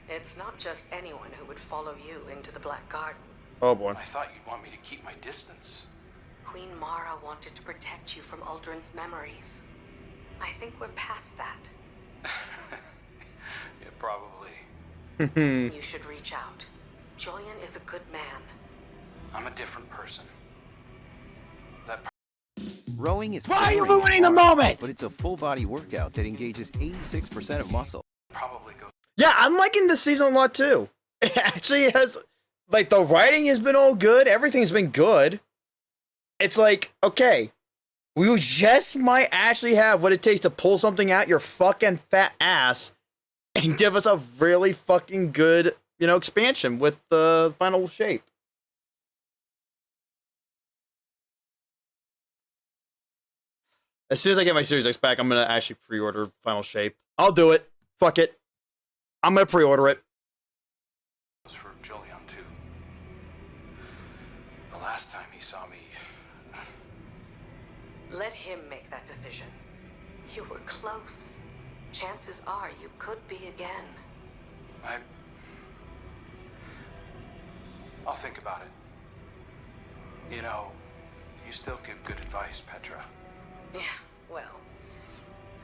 It's not just anyone who would follow you into the Black Garden. Oh boy. I thought you'd want me to keep my distance. Queen Mara wanted to protect you from Uldren's memories. I think we're past that. Yeah, probably. You should reach out. Jolyon is a good man. I'm a different person. Rowing is Why are you boring ruining the hard, moment? But it's a full body workout that engages 86% of muscle. Probably go. Yeah, I'm liking this season a lot too. It actually has, like, the writing has been all good. Everything's been good. It's like, okay, we just might actually have what it takes to pull something out your fucking fat ass and give us a really fucking good, you know, expansion with the final shape. As soon as I get my Series X back, I'm going to actually pre-order Final Shape. I'll do it. Fuck it. I'm going to pre-order it. Was for Jolyon too. The last time he saw me, Let him make that decision. You were close. Chances are you could be again. I'll think about it. You know, you still give good advice, Petra. Yeah, well,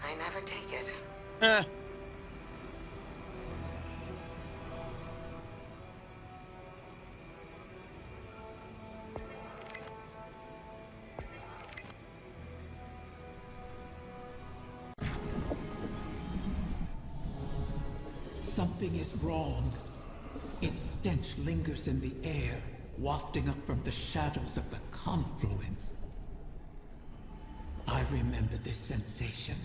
I never take it. Something is wrong. Its stench lingers in the air, wafting up from the shadows of the confluence. I remember this sensation.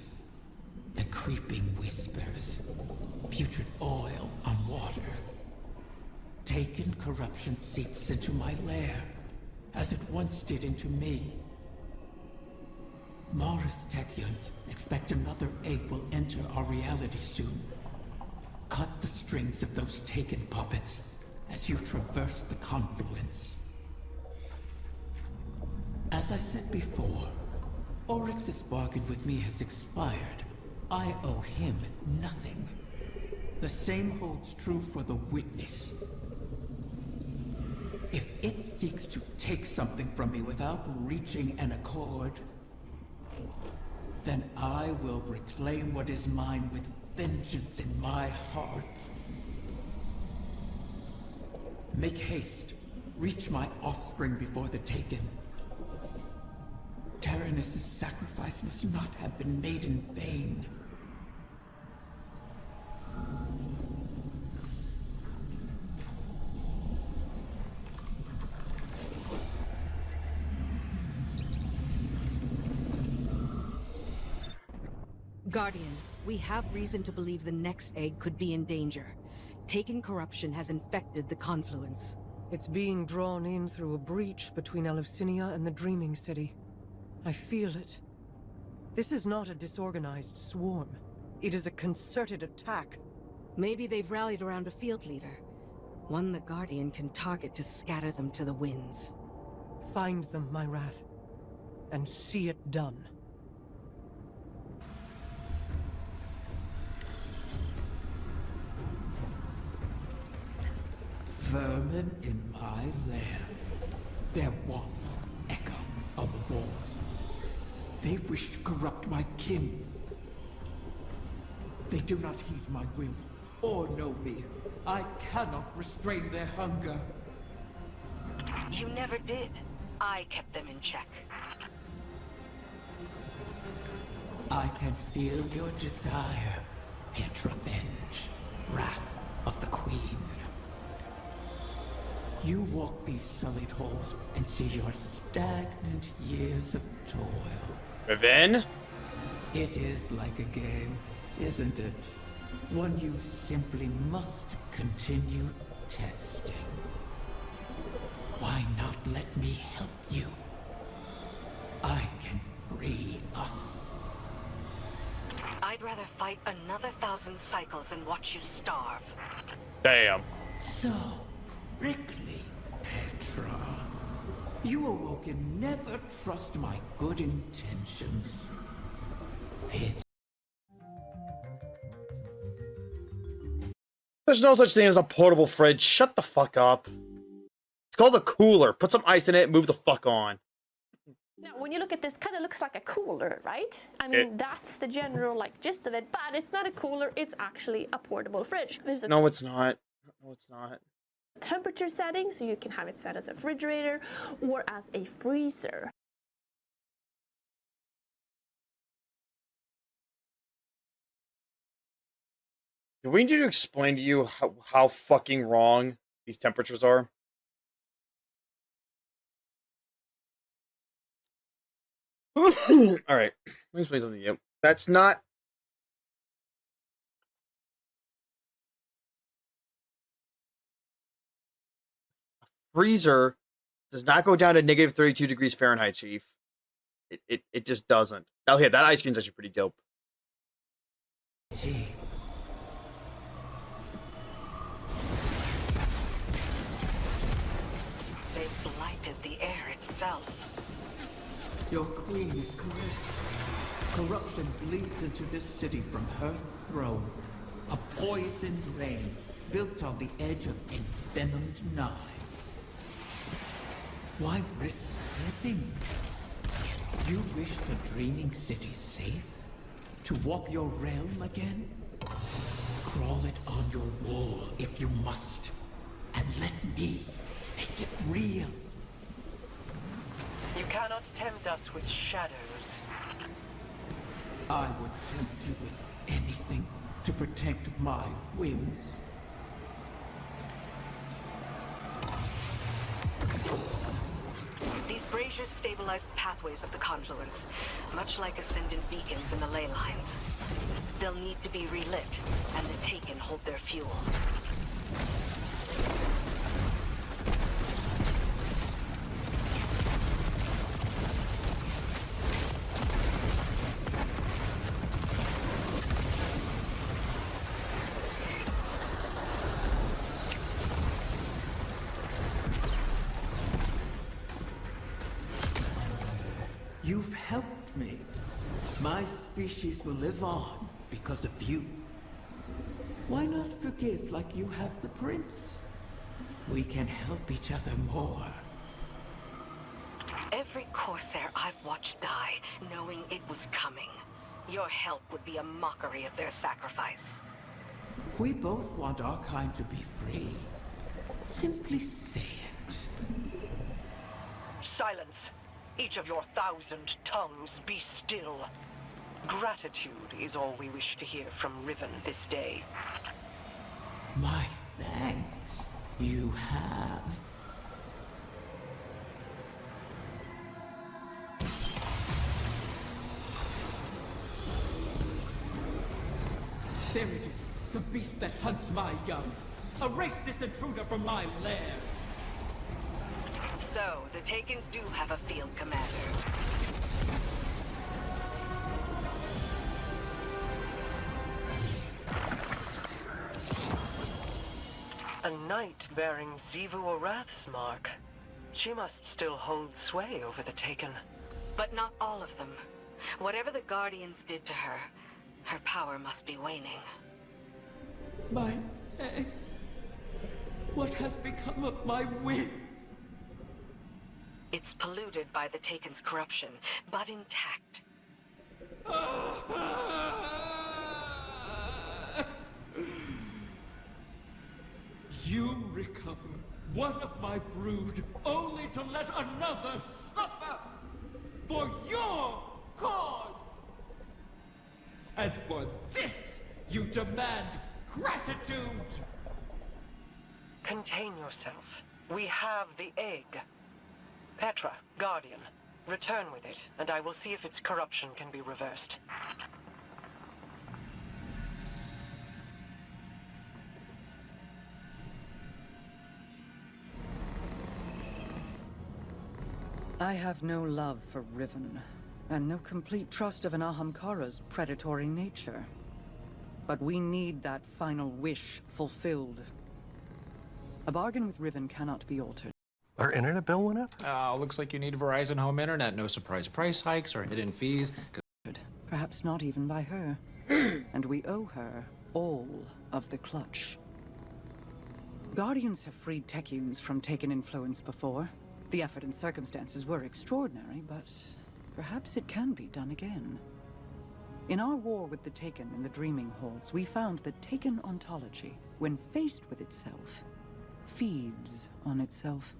The creeping whispers. Putrid oil on water. Taken corruption seeps into my lair, as it once did into me. Mara's Techeuns expect another egg will enter our reality soon. Cut the strings of those taken puppets as you traverse the confluence. As I said before, Oryx's bargain with me has expired. I owe him nothing. The same holds true for the Witness. If it seeks to take something from me without reaching an accord, then I will reclaim what is mine with vengeance in my heart. Make haste. Reach my offspring before the Taken. Taranis' sacrifice must not have been made in vain. Guardian, we have reason to believe the next egg could be in danger. Taken corruption has infected the confluence. It's being drawn in through a breach between Eleusinia and the Dreaming City. I feel it. This is not a disorganized swarm. It is a concerted attack. Maybe they've rallied around a field leader. One the Guardian can target to scatter them to the winds. Find them, my Wrath, and see it done. Vermin in my lair. Their wants echo of the walls. They wish to corrupt my kin. They do not heed my will or know me. I cannot restrain their hunger. You never did. I kept them in check. I can feel your desire, Petrovenge, wrath of the Queen. You walk these sullied halls and see your stagnant years of toil. Riven? It is like a game, isn't it? One you simply must continue testing. Why not let me help you? I can free us. I'd rather fight another 1,000 cycles and watch you starve. Damn. So prickly, Petra. You awoken never trust my good intentions. Pit. There's no such thing as a portable fridge. Shut the fuck up. It's called a cooler. Put some ice in it and move the fuck on. Now, when you look at this, kind of looks like a cooler, right? I mean, that's the general gist of it, but it's not a cooler, it's actually a portable fridge. There's a No, it's not. No, it's not. temperature setting, so you can have it set as a refrigerator or as a freezer. Do we need to explain to you how fucking wrong these temperatures are? Alright, let me explain something to you. That's not... A freezer does not go down to negative 32 degrees Fahrenheit, Chief. It just doesn't. Oh, yeah, that ice cream's actually pretty dope. Gee. They've blighted the air itself. Your queen is correct. Corruption bleeds into this city from her throne. A poisoned rain built on the edge of envenomed knives. Why risk slipping? You wish the dreaming city safe? To walk your realm again? Scrawl it on your wall if you must. And let me make it real. You cannot tempt us with shadows. I would tempt you with anything to protect my whims. These braziers stabilize the pathways of the confluence, much like ascendant beacons in the ley lines. They'll need to be relit, and the Taken hold their fuel. You've helped me. My species will live on because of you. Why not forgive like you have the prince? We can help each other more. Every Corsair I've watched die, knowing it was coming. Your help would be a mockery of their sacrifice. We both want our kind to be free. Simply say it. Silence! Each of your 1,000 tongues be still. Gratitude is all we wish to hear from Riven this day. My thanks. You have. There it is, the beast that hunts my young. Erase this intruder from my lair. So, the Taken do have a field commander. A knight bearing Xivu Arath's mark. She must still hold sway over the Taken. But not all of them. Whatever the Guardians did to her, her power must be waning. My egg. What has become of my wing? It's polluted by the Taken's corruption, but intact. You recover one of my brood, only to let another suffer for your cause. And for this, you demand gratitude. Contain yourself. We have the egg. Petra, Guardian, return with it, and I will see if its corruption can be reversed. I have no love for Riven. and no complete trust of an Ahamkara's predatory nature. But we need that final wish fulfilled. A bargain with Riven cannot be altered. Our internet bill went up? Looks like you need Verizon Home Internet. No surprise price hikes or hidden fees. Perhaps not even by her. And we owe her all of the clutch. Guardians have freed Techians from Taken influence before. The effort and circumstances were extraordinary, but perhaps it can be done again. In our war with the Taken in the Dreaming Halls, we found that Taken ontology, when faced with itself, feeds on itself.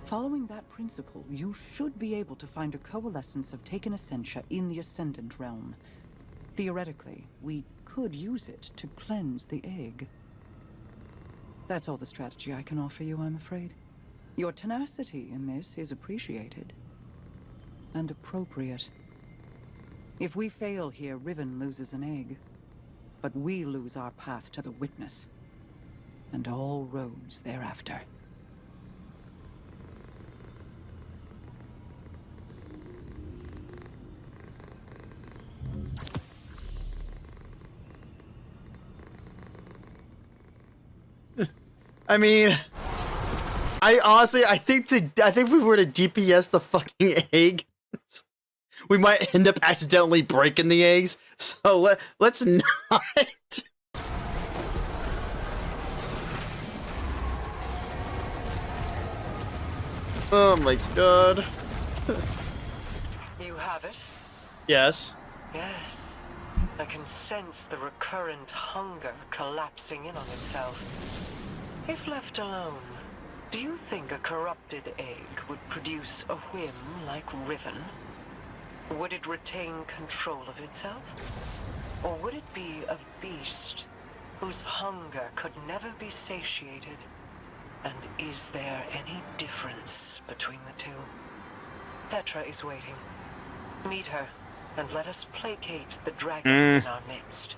Following that principle, you should be able to find a coalescence of Taken Essentia in the Ascendant Realm. Theoretically, we could use it to cleanse the egg. That's all the strategy I can offer you, I'm afraid. Your tenacity in this is appreciated. And appropriate. If we fail here, Riven loses an egg. But we lose our path to the Witness. And all roads thereafter. I mean, I think if we were to DPS the fucking egg, we might end up accidentally breaking the eggs. So let's not. Oh my god. You have it? Yes. Yes. I can sense the recurrent hunger collapsing in on itself. If left alone, do you think a corrupted egg would produce a whim like Riven? Would it retain control of itself? Or would it be a beast whose hunger could never be satiated? And is there any difference between the two? Petra is waiting. Meet her, and let us placate the dragon in our midst.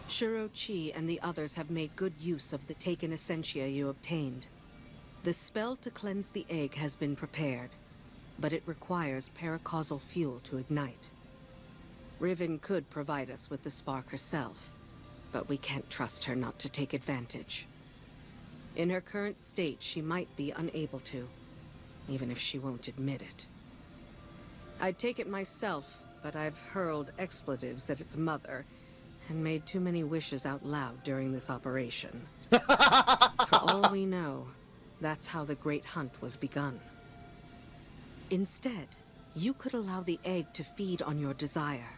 Shuro Chi and the others have made good use of the Taken Essentia you obtained. The spell to cleanse the egg has been prepared, but it requires paracausal fuel to ignite. Riven could provide us with the spark herself, but we can't trust her not to take advantage. In her current state, she might be unable to, even if she won't admit it. I'd take it myself, but I've hurled expletives at its mother, and made too many wishes out loud during this operation. For all we know, that's how the Great Hunt was begun. Instead, you could allow the egg to feed on your desire,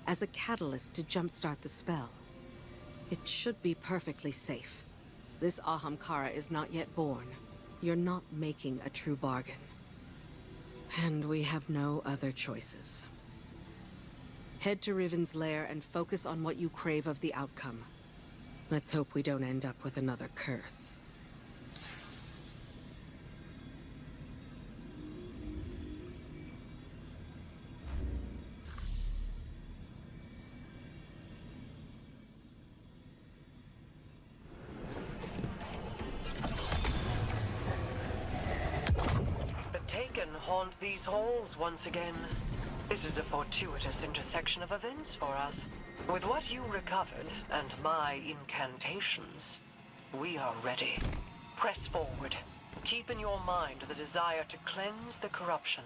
as a catalyst to jumpstart the spell. It should be perfectly safe. This Ahamkara is not yet born. You're not making a true bargain. And we have no other choices. Head to Riven's lair and focus on what you crave of the outcome. Let's hope we don't end up with another curse. The Taken haunt these halls once again. This is a fortuitous intersection of events for us. With what you recovered, and my incantations, we are ready. Press forward. Keep in your mind the desire to cleanse the corruption.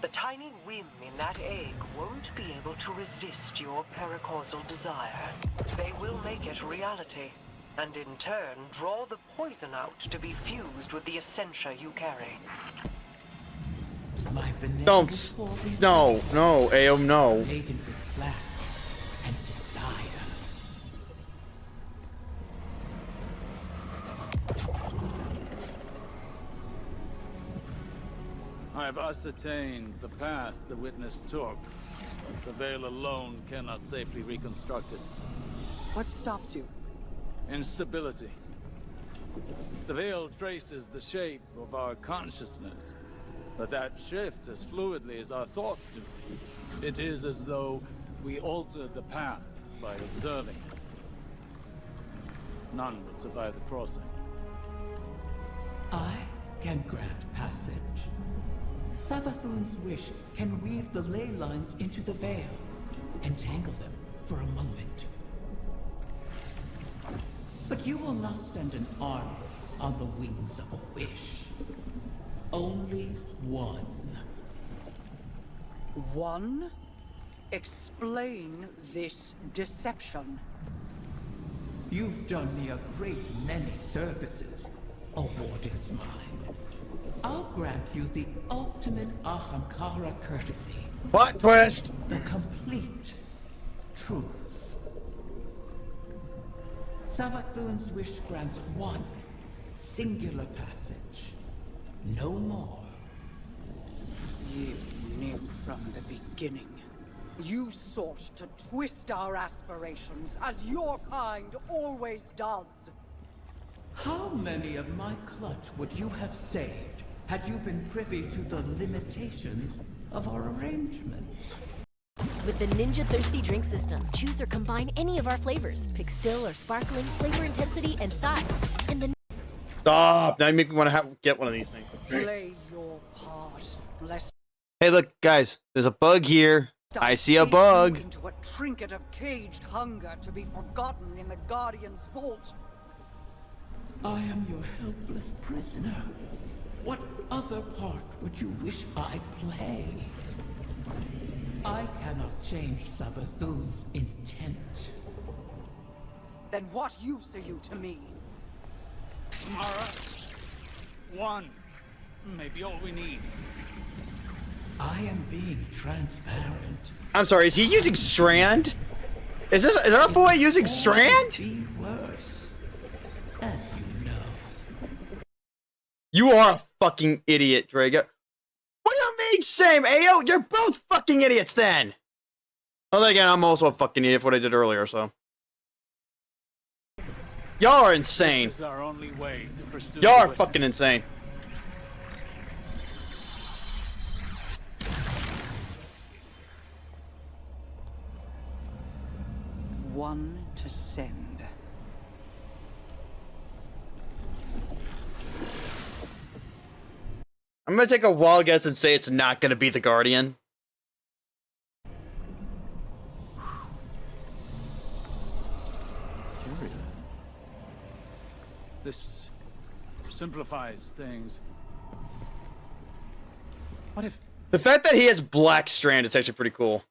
The tiny whim in that egg won't be able to resist your paracausal desire. They will make it reality, and in turn draw the poison out to be fused with the essentia you carry. Don't. No, Aeom, no. I've ascertained the path the Witness took, but the Veil alone cannot safely reconstruct it. What stops you? Instability. The Veil traces the shape of our consciousness, but that shifts as fluidly as our thoughts do. It is as though We altered the path by observing it. None would survive the crossing. I can grant passage. Savathun's wish can weave the ley lines into the veil, entangle them for a moment. But you will not send an army on the wings of a wish. Only one. One? Explain this deception. You've done me a great many services, O Warden's Mind. I'll grant you the ultimate Ahamkara courtesy. What twist? The complete truth. Savathun's wish grants one singular passage. No more. You knew from the beginning. You sought to twist our aspirations, as your kind always does. How many of my clutch would you have saved had you been privy to the limitations of our arrangement? With the Ninja Thirsty drink system, choose or combine any of our flavors. Pick still or sparkling, flavor intensity, and size. And the Stop! Now you make me want to get one of these things. Play your part, lest Hey, look, guys. There's a bug here. I see a bug. into a trinket of caged hunger to be forgotten in the Guardian's vault. I am your helpless prisoner. What other part would you wish I play? I cannot change Savathun's intent. Then what use are you to me? Mara, one. Maybe all we need. I am being transparent. I'm sorry, is he using Strand? Is our boy using Strand? Be worse, as you know. You are a fucking idiot, Draga. What do you mean same, Ayo? You're both fucking idiots then. Well, then again, I'm also a fucking idiot for what I did earlier, so. Y'all are insane. This is our only way to pursue Y'all are the fucking insane. One to send. I'm gonna take a wild guess and say it's not gonna be the Guardian. This simplifies things. What if... The fact that he has black Strand is actually pretty cool.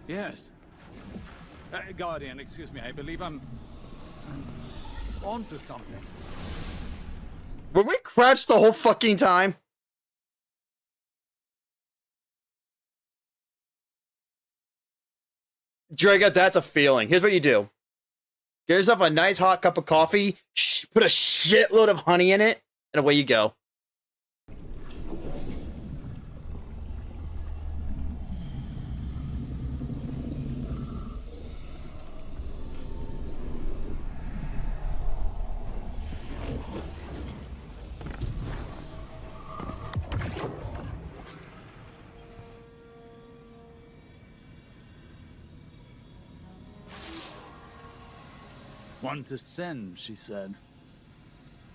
Yes. Guardian, excuse me, I believe I'm onto something. Were we crouched the whole fucking time? Draga, that's a feeling. Here's what you do. Get yourself a nice hot cup of coffee, put a shitload of honey in it, and away you go. One to send, she said.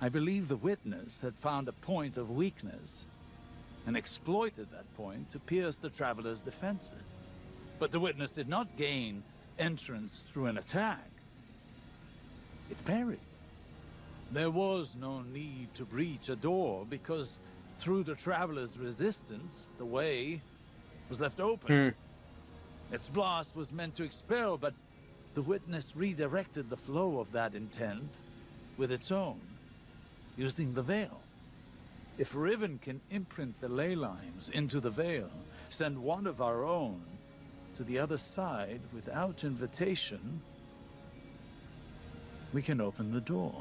I believe the witness had found a point of weakness and exploited that point to pierce the traveler's defenses. But the witness did not gain entrance through an attack. It parried. There was no need to breach a door because through the traveler's resistance, the way was left open. Its blast was meant to expel, but the witness redirected the flow of that intent with its own, using the veil. If Riven can imprint the ley lines into the veil, send one of our own to the other side without invitation, we can open the door.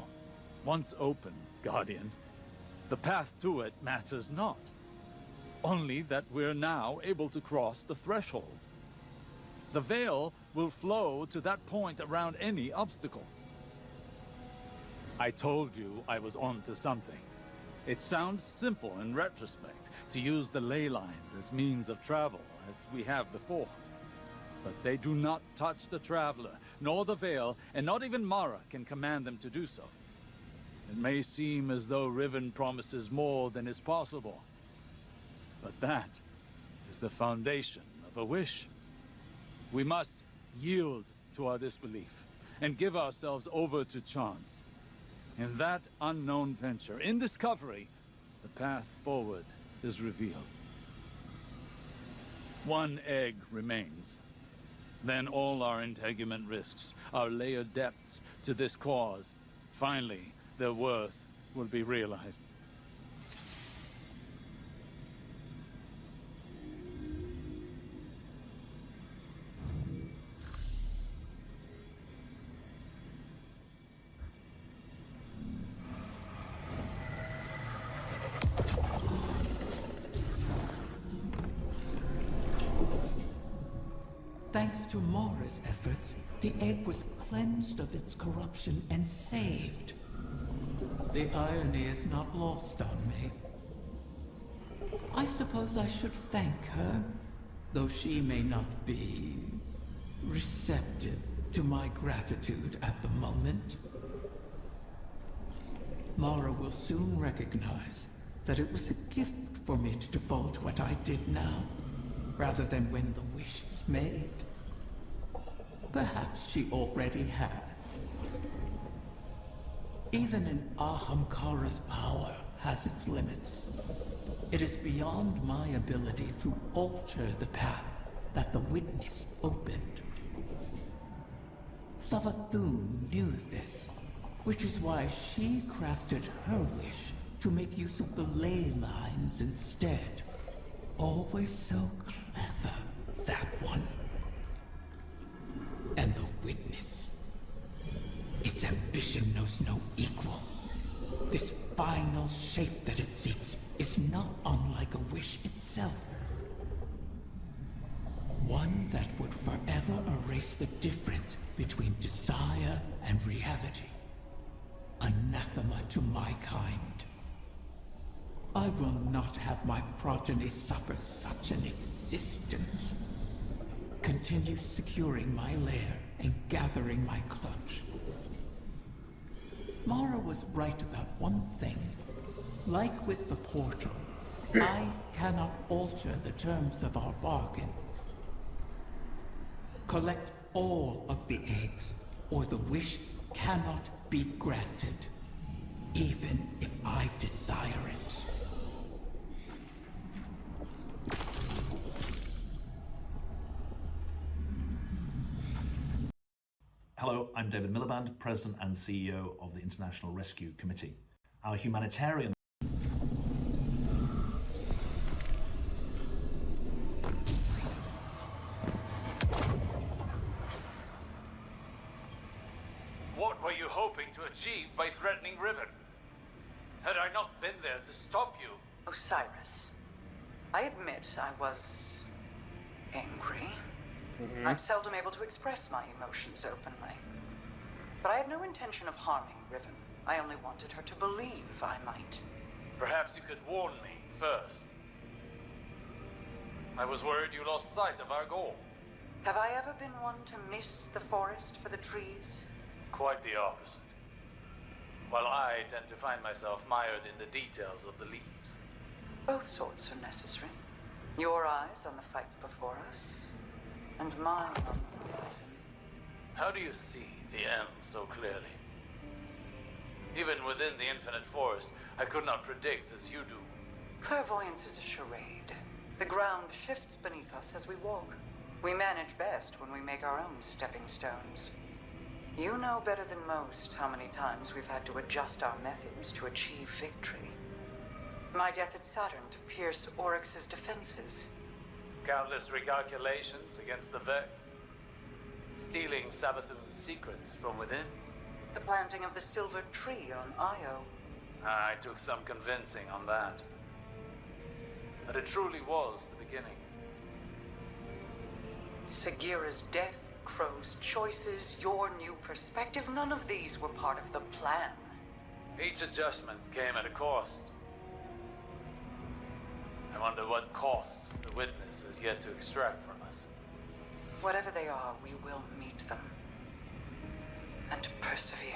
Once open, Guardian, the path to it matters not. Only that we're now able to cross the threshold. The veil will flow to that point around any obstacle. I told you I was onto something. It sounds simple in retrospect to use the ley lines as means of travel, as we have before. But they do not touch the Traveler, nor the Veil, and not even Mara can command them to do so. It may seem as though Riven promises more than is possible, but that is the foundation of a wish. We must yield to our disbelief and give ourselves over to chance. In that unknown venture, in discovery, the path forward is revealed. One egg remains. Then all our integument risks, our layered depths to this cause, finally, their worth will be realized. Thanks to Mara's efforts, the egg was cleansed of its corruption and saved. The irony is not lost on me. I suppose I should thank her, though she may not be receptive to my gratitude at the moment. Mara will soon recognize that it was a gift for me to divulge what I did now, rather than when the wish is made. Perhaps she already has. Even in Ahamkara's power has its limits. It is beyond my ability to alter the path that the Witness opened. Savathun knew this, which is why she crafted her wish to make use of the ley lines instead. Always so clever, that one. And the Witness. Its ambition knows no equal. This final shape that it seeks is not unlike a wish itself. One that would forever erase the difference between desire and reality. Anathema to my kind. I will not have my progeny suffer such an existence. Continue securing my lair and gathering my clutch. Mara was right about one thing. Like with the portal, I cannot alter the terms of our bargain. Collect all of the eggs, or the wish cannot be granted, even if I desire it. Hello, I'm David Miliband, President and CEO of the International Rescue Committee. Our humanitarian What were you hoping to achieve by threatening Riven? Had I not been there to stop you? Osiris, I admit I was angry. I'm seldom able to express my emotions openly. But I had no intention of harming Riven. I only wanted her to believe I might. Perhaps you could warn me first. I was worried you lost sight of our goal. Have I ever been one to miss the forest for the trees? Quite the opposite. While I tend to find myself mired in the details of the leaves. Both sorts are necessary. Your eyes on the fight before us, and mine on the horizon. How do you see the end so clearly? Even within the infinite forest, I could not predict as you do. Clairvoyance is a charade. The ground shifts beneath us as we walk. We manage best when we make our own stepping stones. You know better than most how many times we've had to adjust our methods to achieve victory. My death at Saturn to pierce Oryx's defenses. Countless recalculations against the Vex. Stealing Savathun's secrets from within. The planting of the silver tree on Io. I took some convincing on that. But it truly was the beginning. Sagira's death, Crow's choices, your new perspective, none of these were part of the plan. Each adjustment came at a cost. I wonder what costs the Witness has yet to extract from us. Whatever they are, we will meet them. And persevere.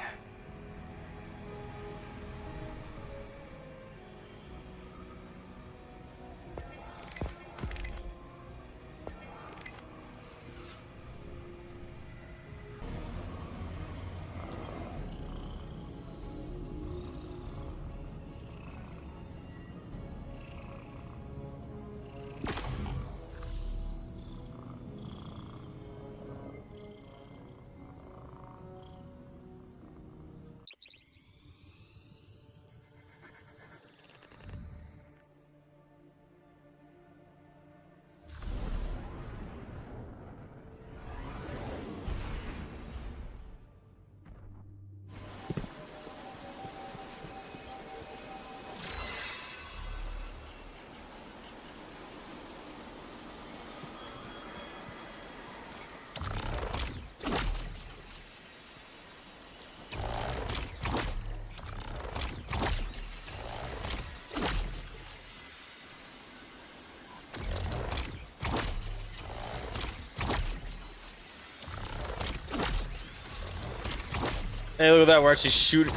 Hey, look at that, we're actually shooting.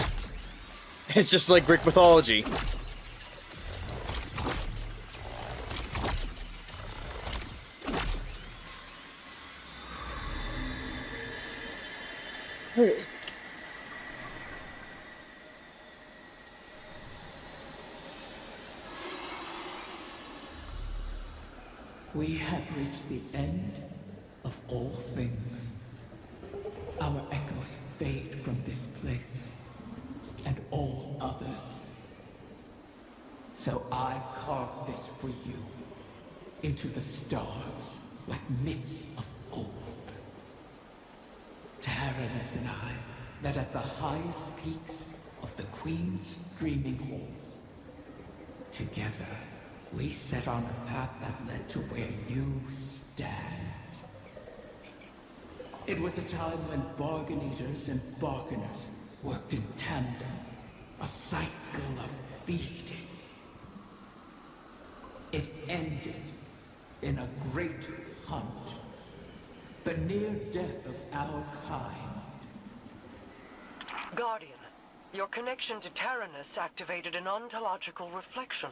It's just like Greek mythology. We have reached the end of all things. Our echoes fade from this place, and all others. So I carve this for you, into the stars, like myths of old. Taranis and I met at the highest peaks of the Queen's dreaming halls. Together, we set on a path that led to where you stand. It was a time when bargain eaters and bargainers worked in tandem, a cycle of feeding. It ended in a great hunt, the near death of our kind. Guardian, your connection to Taranis activated an ontological reflection.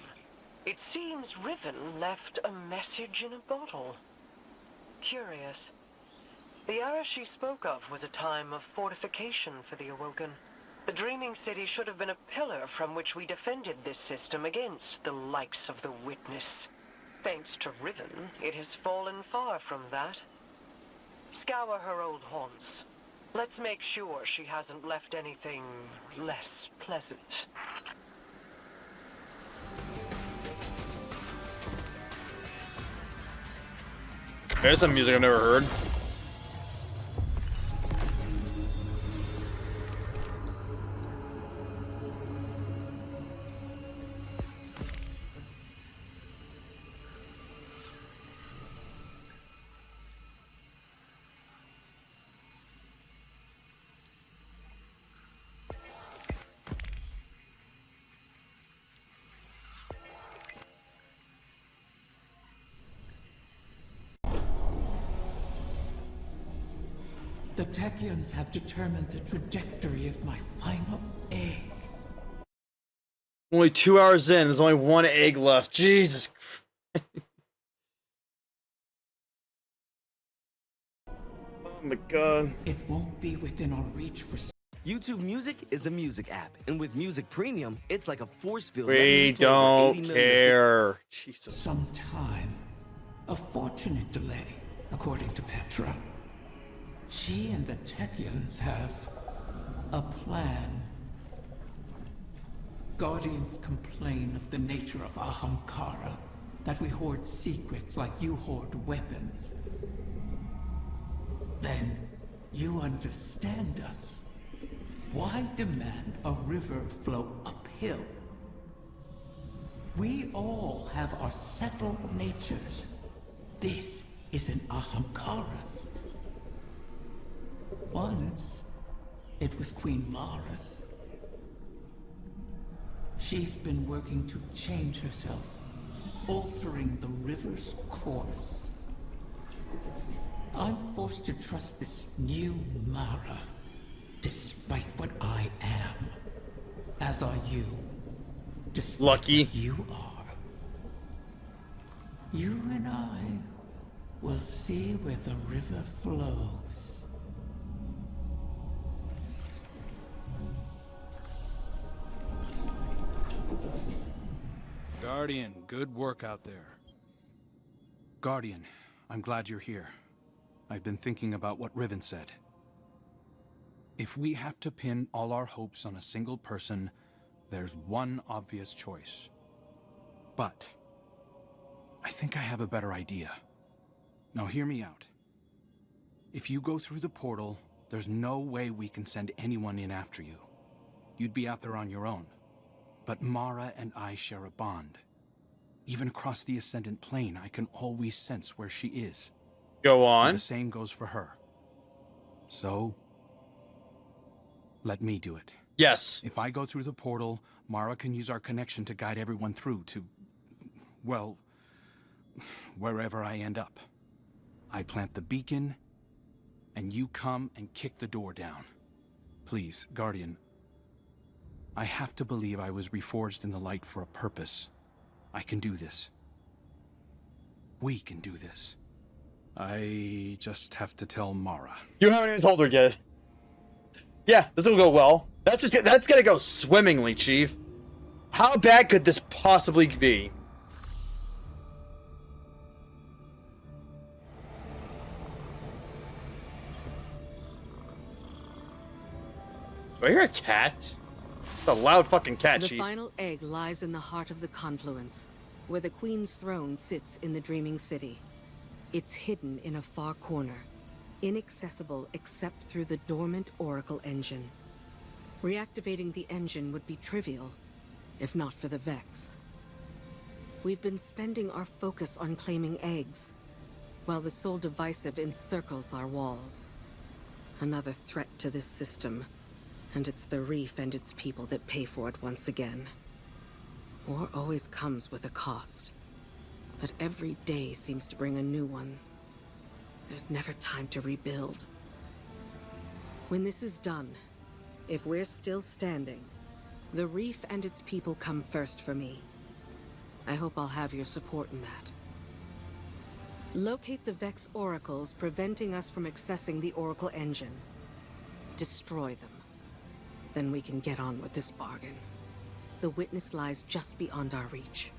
It seems Riven left a message in a bottle. Curious. The era she spoke of was a time of fortification for the Awoken. The Dreaming City should have been a pillar from which we defended this system against the likes of the Witness. Thanks to Riven, it has fallen far from that. Scour her old haunts. Let's make sure she hasn't left anything less pleasant. There's some music I've never heard. The Techians have determined the trajectory of my final egg. Only 2 hours in, there's only one egg left. Jesus Christ. Oh my god. It won't be within our reach for... YouTube Music is a music app, and with Music Premium, it's like a force field. We don't care. Jesus. Some time. A fortunate delay, according to Petra. She and the Techians have a plan. Guardians complain of the nature of Ahamkara, that we hoard secrets like you hoard weapons. Then you understand us. Why demand a river flow uphill? We all have our settled natures. This is an Ahamkara's. Once, it was Queen Mara's. She's been working to change herself, altering the river's course. I'm forced to trust this new Mara, despite what I am. As are you. Despite Lucky. what you are. You and I will see where the river flows. Guardian, good work out there. Guardian, I'm glad you're here. I've been thinking about what Riven said. If we have to pin all our hopes on a single person, there's one obvious choice. But I think I have a better idea. Now hear me out. If you go through the portal, there's no way we can send anyone in after you. You'd be out there on your own. But Mara and I share a bond. Even across the Ascendant Plane, I can always sense where she is. Go on. And the same goes for her. So, let me do it. Yes. If I go through the portal, Mara can use our connection to guide everyone through to, well, wherever I end up. I plant the beacon, and you come and kick the door down. Please, Guardian. I have to believe I was reforged in the light for a purpose. I can do this. We can do this. I just have to tell Mara. You haven't even told her yet. Yeah, this will go well. That's gonna go swimmingly, Chief. How bad could this possibly be? Do I hear a cat? It's a loud fucking cat, The Chief. final egg lies in the heart of the confluence, where the Queen's throne sits in the Dreaming City. It's hidden in a far corner, inaccessible except through the dormant Oracle engine. Reactivating the engine would be trivial, if not for the Vex. We've been spending our focus on claiming eggs, while the Soul Divisive encircles our walls. Another threat to this system, and it's the Reef and its people that pay for it once again. War always comes with a cost, but every day seems to bring a new one. There's never time to rebuild. When this is done, if we're still standing, the Reef and its people come first for me. I hope I'll have your support in that. Locate the Vex Oracles preventing us from accessing the Oracle engine. Destroy them. Then we can get on with this bargain. The witness lies just beyond our reach.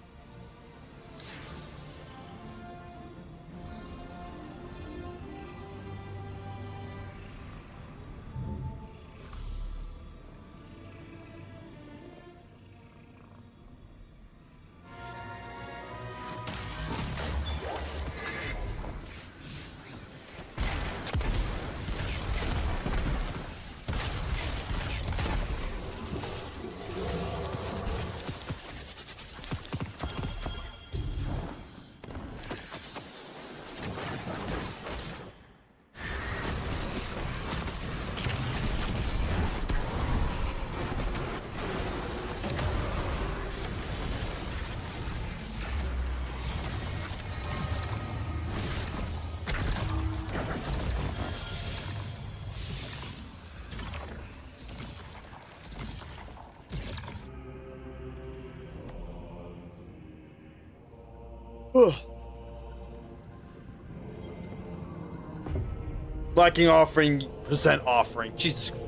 Lacking offering, present offering. Jesus Christ.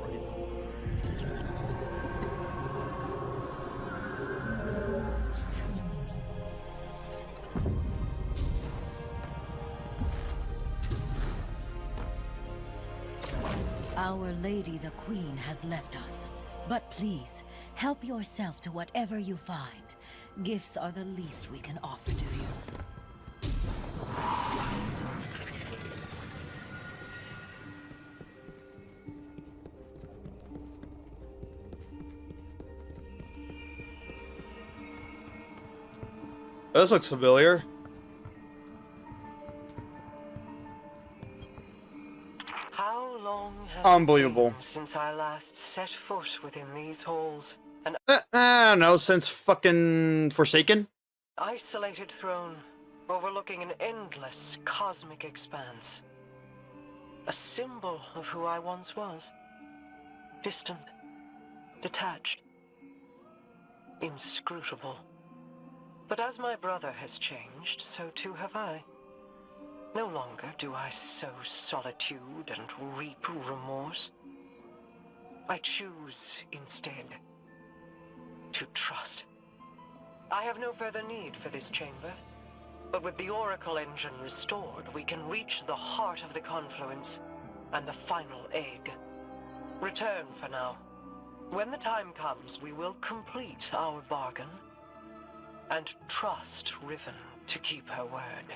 Our Lady the Queen has left us. But please, help yourself to whatever you find. Gifts are the least we can offer to you. This looks familiar. How long has Unbelievable. it been since I last set foot within these halls? An I don't know, since fucking Forsaken? isolated throne overlooking an endless cosmic expanse. A symbol of who I once was. Distant, detached, inscrutable. But as my brother has changed, so too have I. No longer do I sow solitude and reap remorse. I choose, instead, to trust. I have no further need for this chamber, but with the Oracle engine restored, we can reach the heart of the confluence and the final egg. Return for now. When the time comes, we will complete our bargain and trust Riven to keep her word.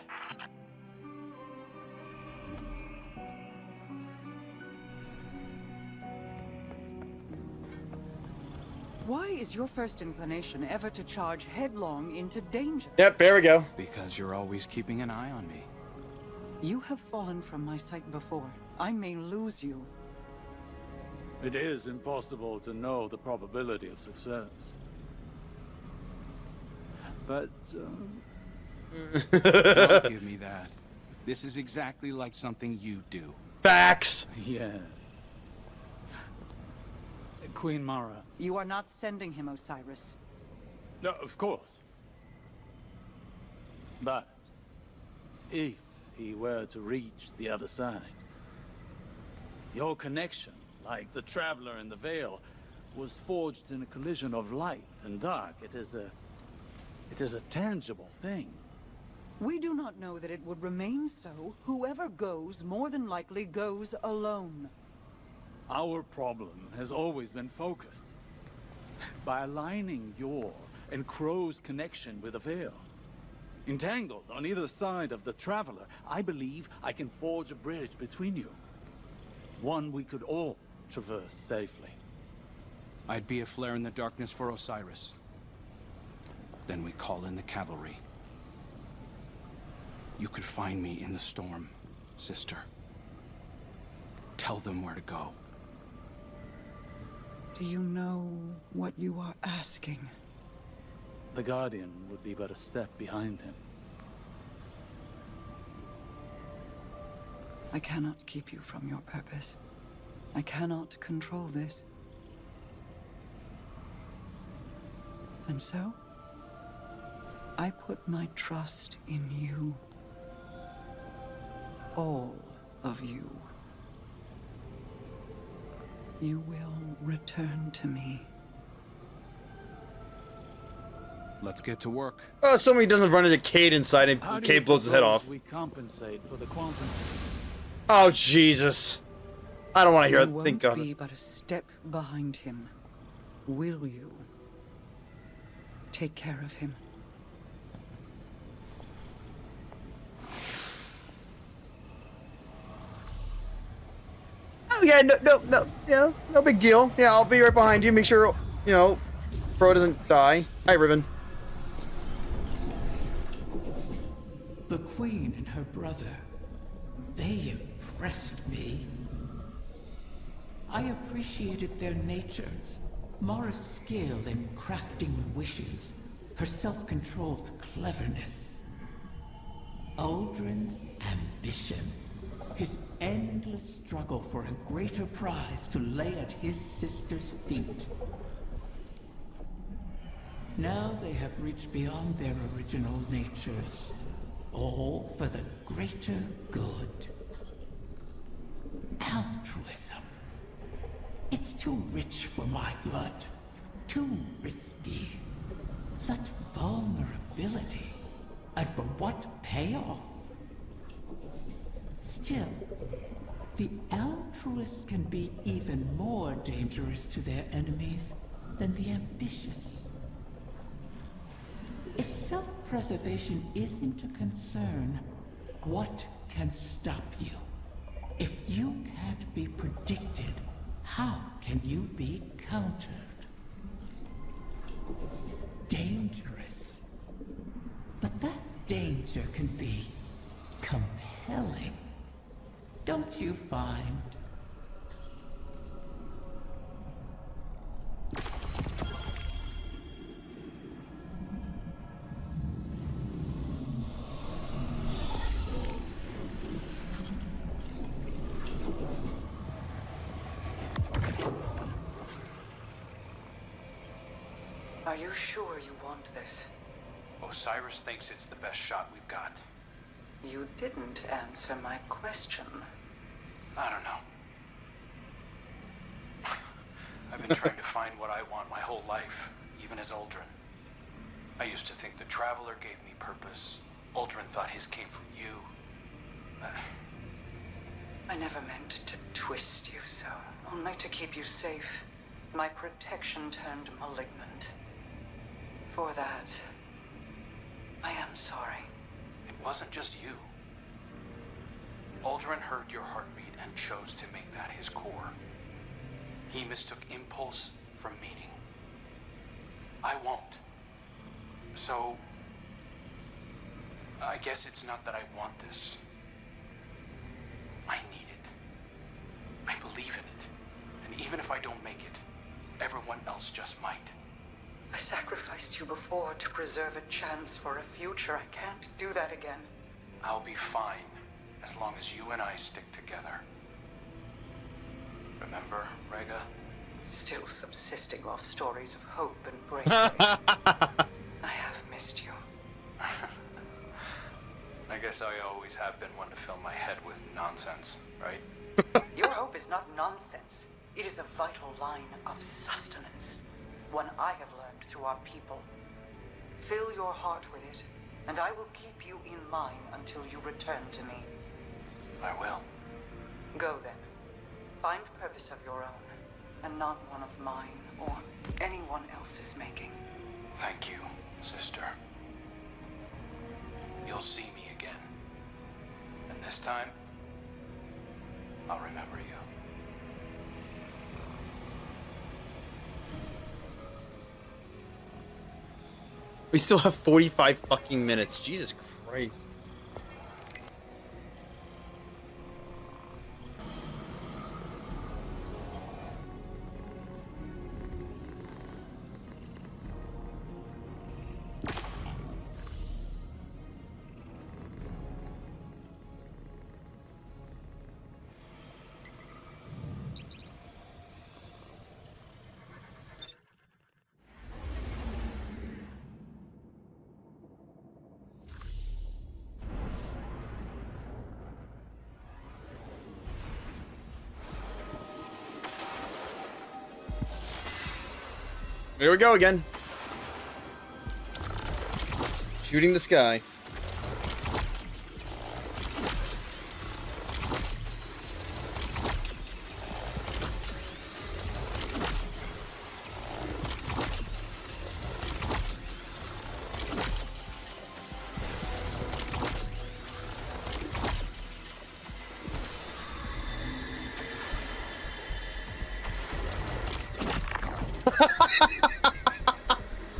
Why is your first inclination ever to charge headlong into danger? Yep, there we go. Because you're always keeping an eye on me. You have fallen from my sight before. I may lose you. It is impossible to know the probability of success. But, Don't give me that. This is exactly like something you do. Facts! Yes. Queen Mara. You are not sending him, Osiris. No, of course. But if he were to reach the other side, your connection, like the Traveler in the Veil, was forged in a collision of light and dark. It is a tangible thing. We do not know that it would remain so. Whoever goes, more than likely goes alone. Our problem has always been focused. By aligning your and Crow's connection with the Veil. Entangled on either side of the Traveler, I believe I can forge a bridge between you. One we could all traverse safely. I'd be a flare in the darkness for Osiris. Then we call in the cavalry. You could find me in the storm, sister. Tell them where to go. Do you know what you are asking? The Guardian would be but a step behind him. I cannot keep you from your purpose. I cannot control this. And so, I put my trust in you. All of you. You will return to me. Let's get to work. Oh, somebody doesn't run into Cade inside and Cade blows his head off. We compensate for the quantum. Oh, Jesus. I don't want to hear it. Thank God. You won't be but a step behind him. Will you? Take care of him. Oh, yeah, no big deal. Yeah, I'll be right behind you. Make sure, Crow doesn't die. Hi, Riven. The Queen and her brother, they impressed me. I appreciated their natures, Mara's skill in crafting wishes, her self-controlled cleverness. Uldren's ambition, his endless struggle for a greater prize to lay at his sister's feet. Now they have reached beyond their original natures, all for the greater good. Altruism. It's too rich for my blood, too risky. Such vulnerability, and for what payoff? Still, the altruists can be even more dangerous to their enemies than the ambitious. If self-preservation isn't a concern, what can stop you? If you can't be predicted, how can you be countered? Dangerous. But that danger can be compelling. Don't you find? Are you sure you want this? Osiris thinks it's the best shot we've got. You didn't answer my question. I don't know. I've been trying to find what I want my whole life, even as Uldren. I used to think the Traveler gave me purpose. Uldren thought his came from you. I never meant to twist you so, only to keep you safe. My protection turned malignant. For that, I am sorry. It wasn't just you. Uldren heard your heartbeat and chose to make that his core. He mistook impulse from meaning. I won't. So, I guess it's not that I want this. I need it. I believe in it. And even if I don't make it, everyone else just might. I sacrificed you before to preserve a chance for a future. I can't do that again. I'll be fine, as long as you and I stick together. Remember, Rega? Still subsisting off stories of hope and bravery. I have missed you. I guess I always have been one to fill my head with nonsense, right? Your hope is not nonsense. It is a vital line of sustenance. One I have learned through our people. Fill your heart with it, and I will keep you in mine until you return to me. I will. Go then. Find purpose of your own, and not one of mine or anyone else's making. Thank you, sister. You'll see me again. And this time, I'll remember you. We still have 45 fucking minutes. Jesus Christ. Here we go again. Shooting the sky.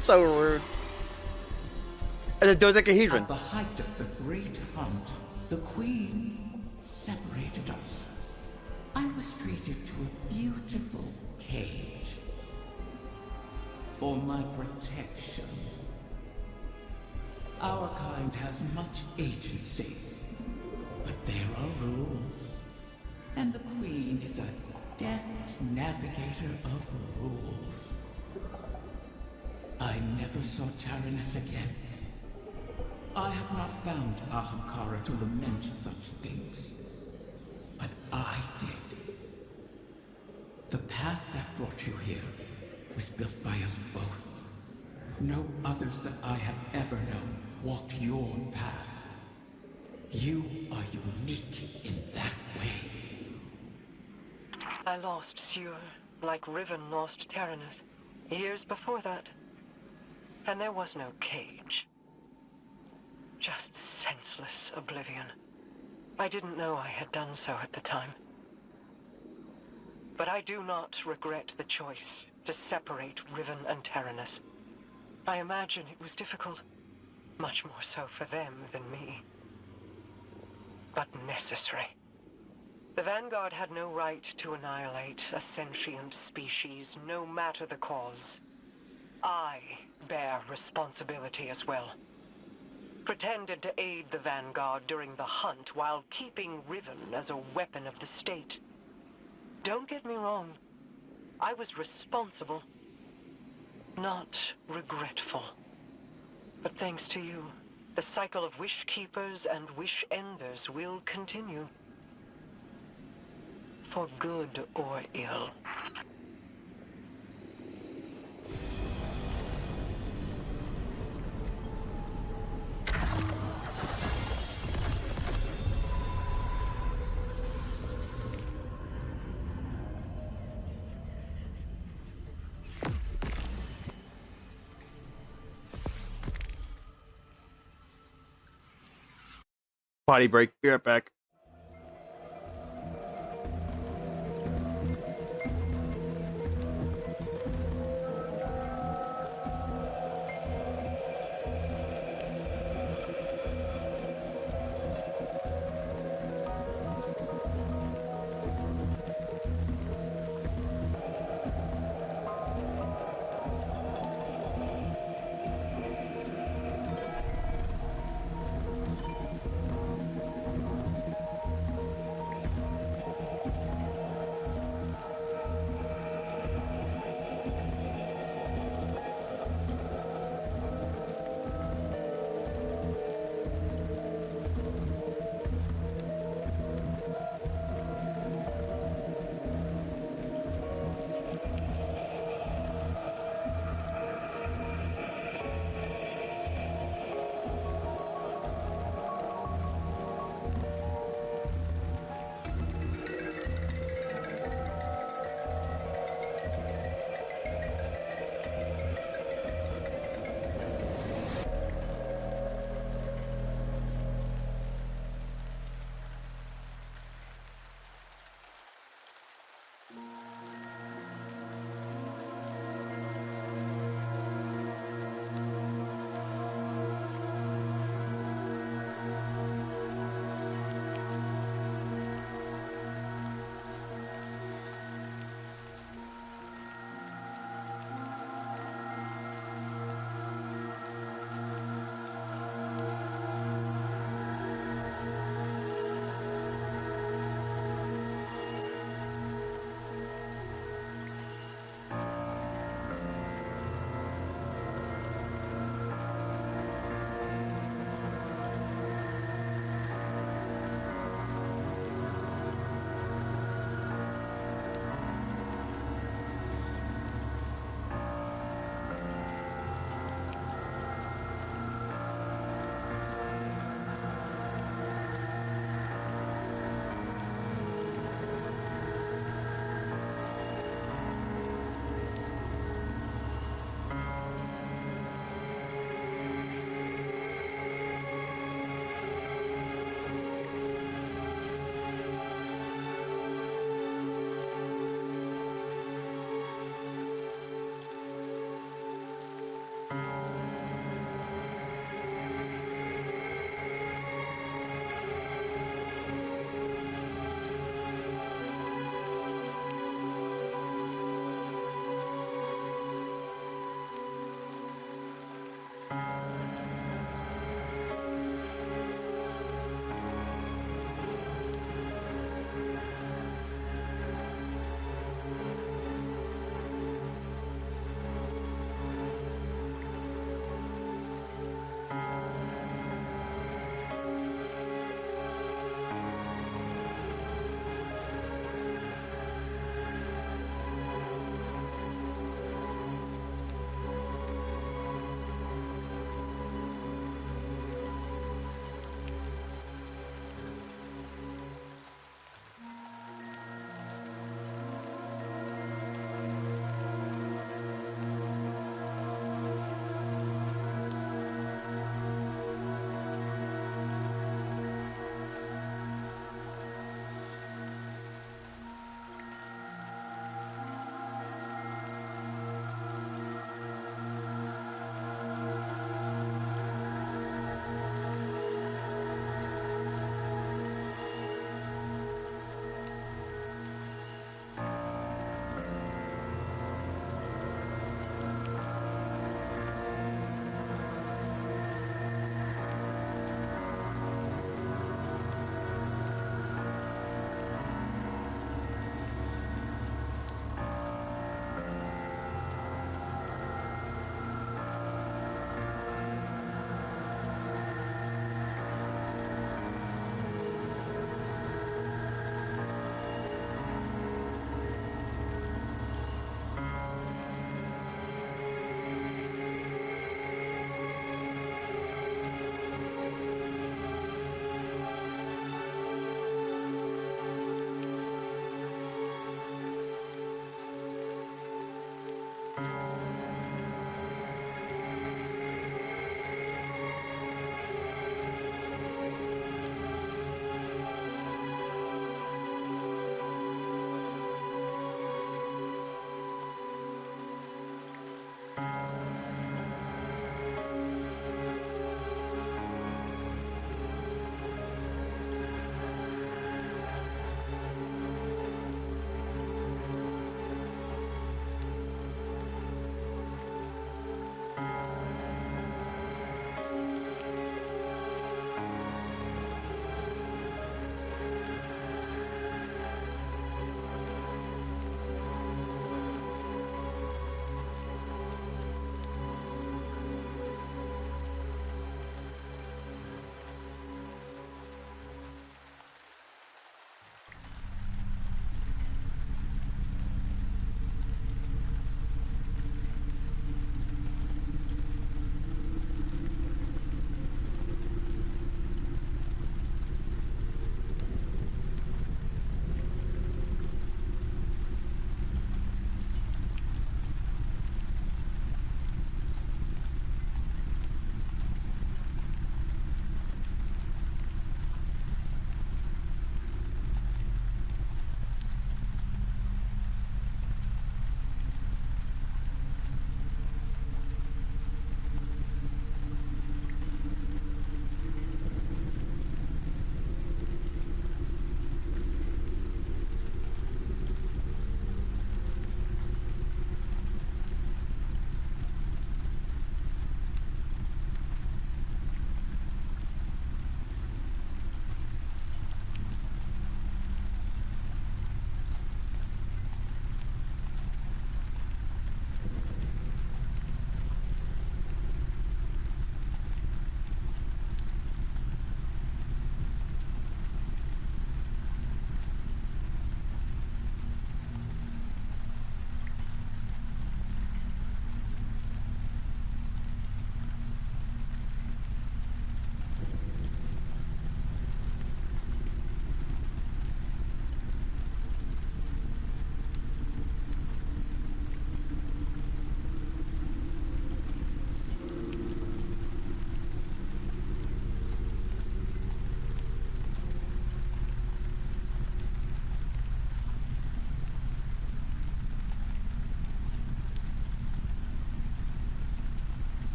So rude. And the dodecahedron. At the height of the great hunt, the Queen separated us. I was treated to a beautiful cage. For my protection. Our kind has much agency. But there are rules. And the Queen is a deft navigator of rules. I never saw Taranis again. I have not found Ahamkara to lament such things. But I did. The path that brought you here was built by us both. No others that I have ever known walked your path. You are unique in that way. I lost Siur, like Riven lost Taranis, years before that. And there was no cage. Just senseless oblivion. I didn't know I had done so at the time. But I do not regret the choice to separate Riven and Taranis. I imagine it was difficult, much more so for them than me. But necessary. The Vanguard had no right to annihilate a sentient species, no matter the cause. I bear responsibility as well. Pretended to aid the Vanguard during the hunt while keeping Riven as a weapon of the state. Don't get me wrong. I was responsible, not regretful. But thanks to you, the cycle of wish keepers and wish enders will continue. For good or ill. Potty break. Be right back.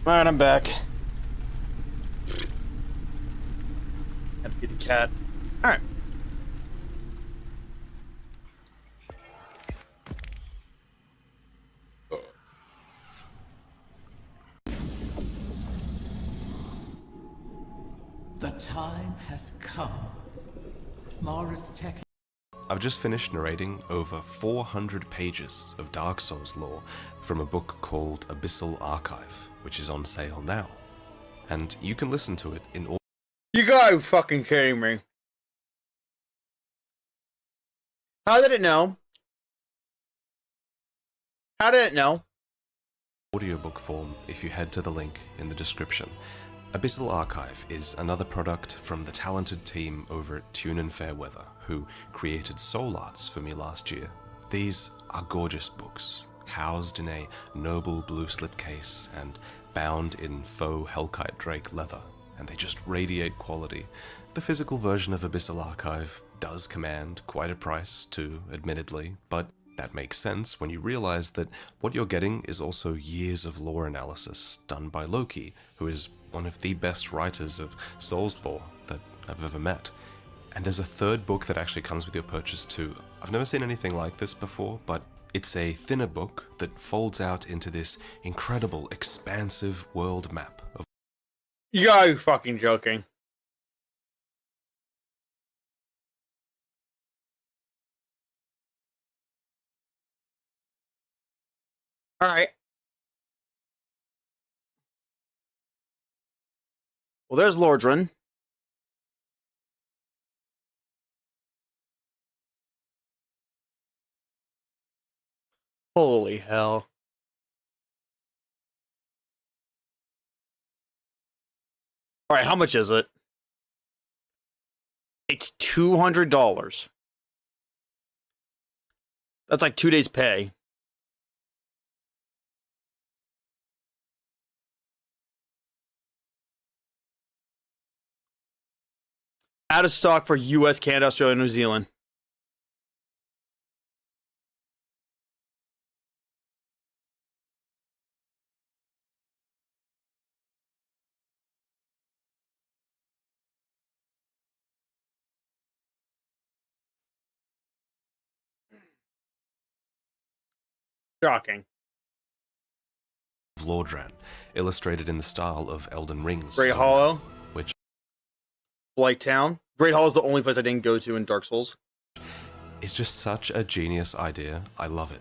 Alright, I'm back. Had to feed the cat. Alright. The time has come. Mara's tech. I've just finished narrating over 400 pages of Dark Souls lore from a book called Abyssal Archive, which is on sale now. And you can listen to it in all. You gotta be fucking kidding me. How did it know? How did it know? Audiobook form if you head to the link in the description. Abyssal Archive is another product from the talented team over at Tune and Fairweather, who created Soul Arts for me last year. These are gorgeous books, housed in a noble blue slipcase and bound in faux Hellkite Drake leather, and they just radiate quality. The physical version of Abyssal Archive does command quite a price too, admittedly, but that makes sense when you realize that what you're getting is also years of lore analysis done by Loki, who is one of the best writers of Souls lore that I've ever met. And there's a third book that actually comes with your purchase too. I've never seen anything like this before, but it's a thinner book that folds out into this incredible, expansive world map of. You gotta be fucking joking. Alright. Well, there's Lordran. Holy hell. Alright, how much is it? It's $200. That's like 2 days' pay. Out of stock for US, Canada, Australia, New Zealand. Shocking. Lordran, illustrated in the style of Elden Ring's Great Hollow. Which Blight Town. Great Hollow is the only place I didn't go to in Dark Souls. It's just such a genius idea. I love it.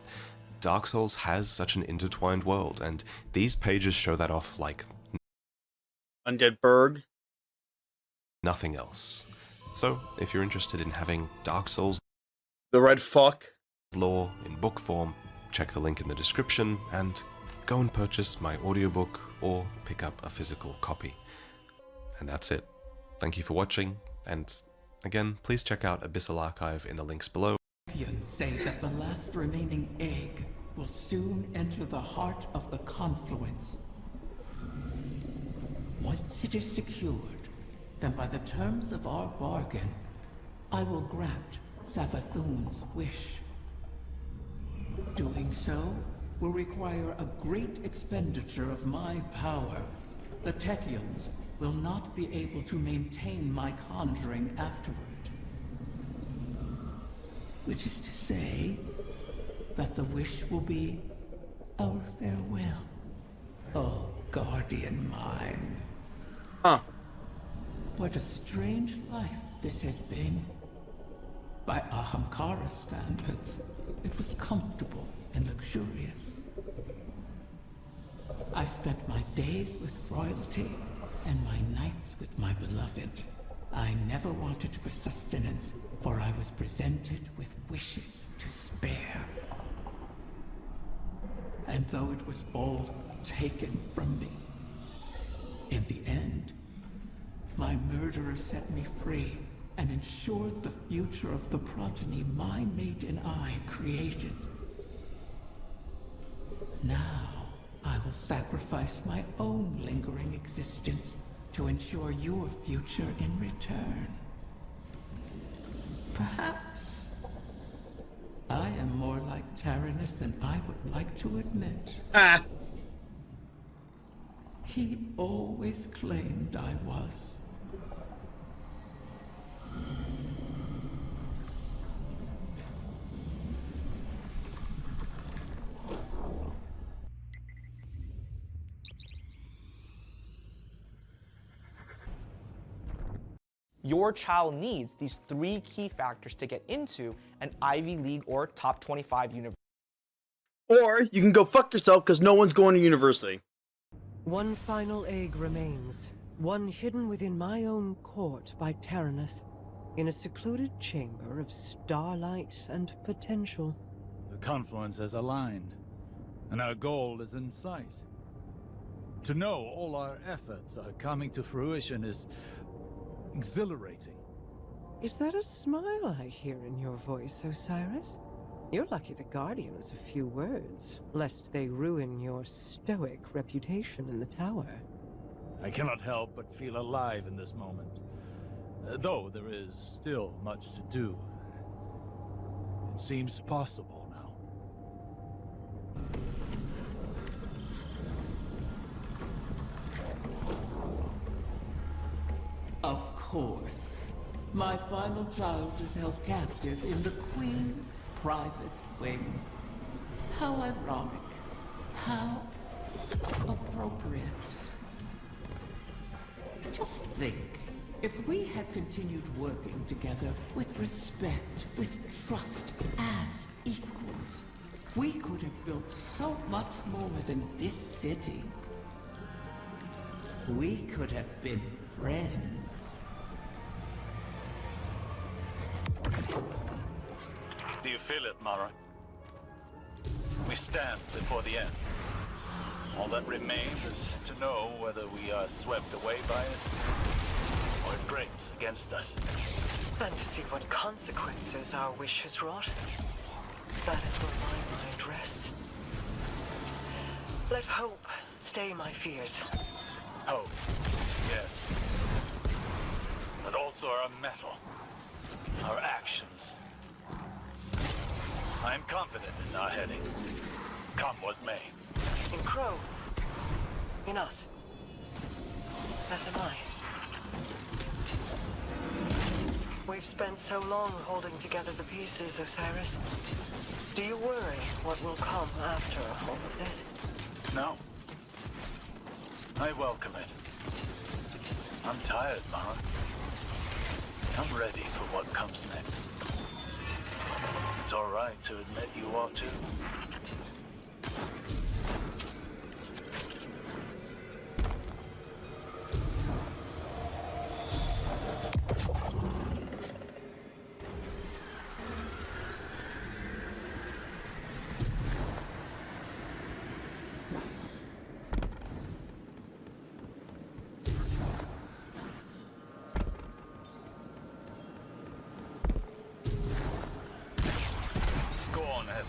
Dark Souls has such an intertwined world, and these pages show that off like Undead Burg. Nothing else. So, if you're interested in having Dark Souls The Red Fuck lore in book form, check the link in the description and go and purchase my audiobook or pick up a physical copy. And that's it. Thank you for watching, and again, please check out Abyssal Archive in the links below. Say that the last remaining egg will soon enter the heart of the confluence. Once it is secured, then by the terms of our bargain, I will grant Savathun's wish. Doing so will require a great expenditure of my power. The Techeuns will not be able to maintain my conjuring afterward. Which is to say that the wish will be our farewell. Oh, guardian mine. Huh. What a strange life this has been. By Ahamkara standards, it was comfortable and luxurious. I spent my days with royalty and my nights with my beloved. I never wanted for sustenance, for I was presented with wishes to spare. And though it was all taken from me, in the end, my murderer set me free and ensured the future of the progeny my mate and I created. Now, I will sacrifice my own lingering existence to ensure your future in return. Perhaps I am more like Taranis than I would like to admit. he always claimed I was. Your child needs these 3 key factors to get into an Ivy League or top 25 university. Or you can go fuck yourself because no one's going to university. One final egg remains. One hidden within my own court by Tyrannus, in a secluded chamber of starlight and potential. The confluence has aligned, and our goal is in sight. To know all our efforts are coming to fruition is exhilarating. Is that a smile I hear in your voice, Osiris? You're lucky the Guardian has a few words, lest they ruin your stoic reputation in the tower. I cannot help but feel alive in this moment, though there is still much to do. It seems possible now. Of course. My final child is held captive in the Queen's private wing. How ironic. How appropriate. Just think, if we had continued working together with respect, with trust, as equals, we could have built so much more than this city. We could have been friends. Do you feel it, Mara? We stand before the end. All that remains is to know whether we are swept away by it, or it breaks against us. And to see what consequences our wish has wrought. That is where my mind rests. Let hope stay my fears. Hope, yes. But also our mettle, our actions. I am confident in our heading, come what may. In Crow. In us. As am I. We've spent so long holding together the pieces, Osiris. Do you worry what will come after all of this? No. I welcome it. I'm tired, Mara. I'm ready for what comes next. It's all right to admit you are too.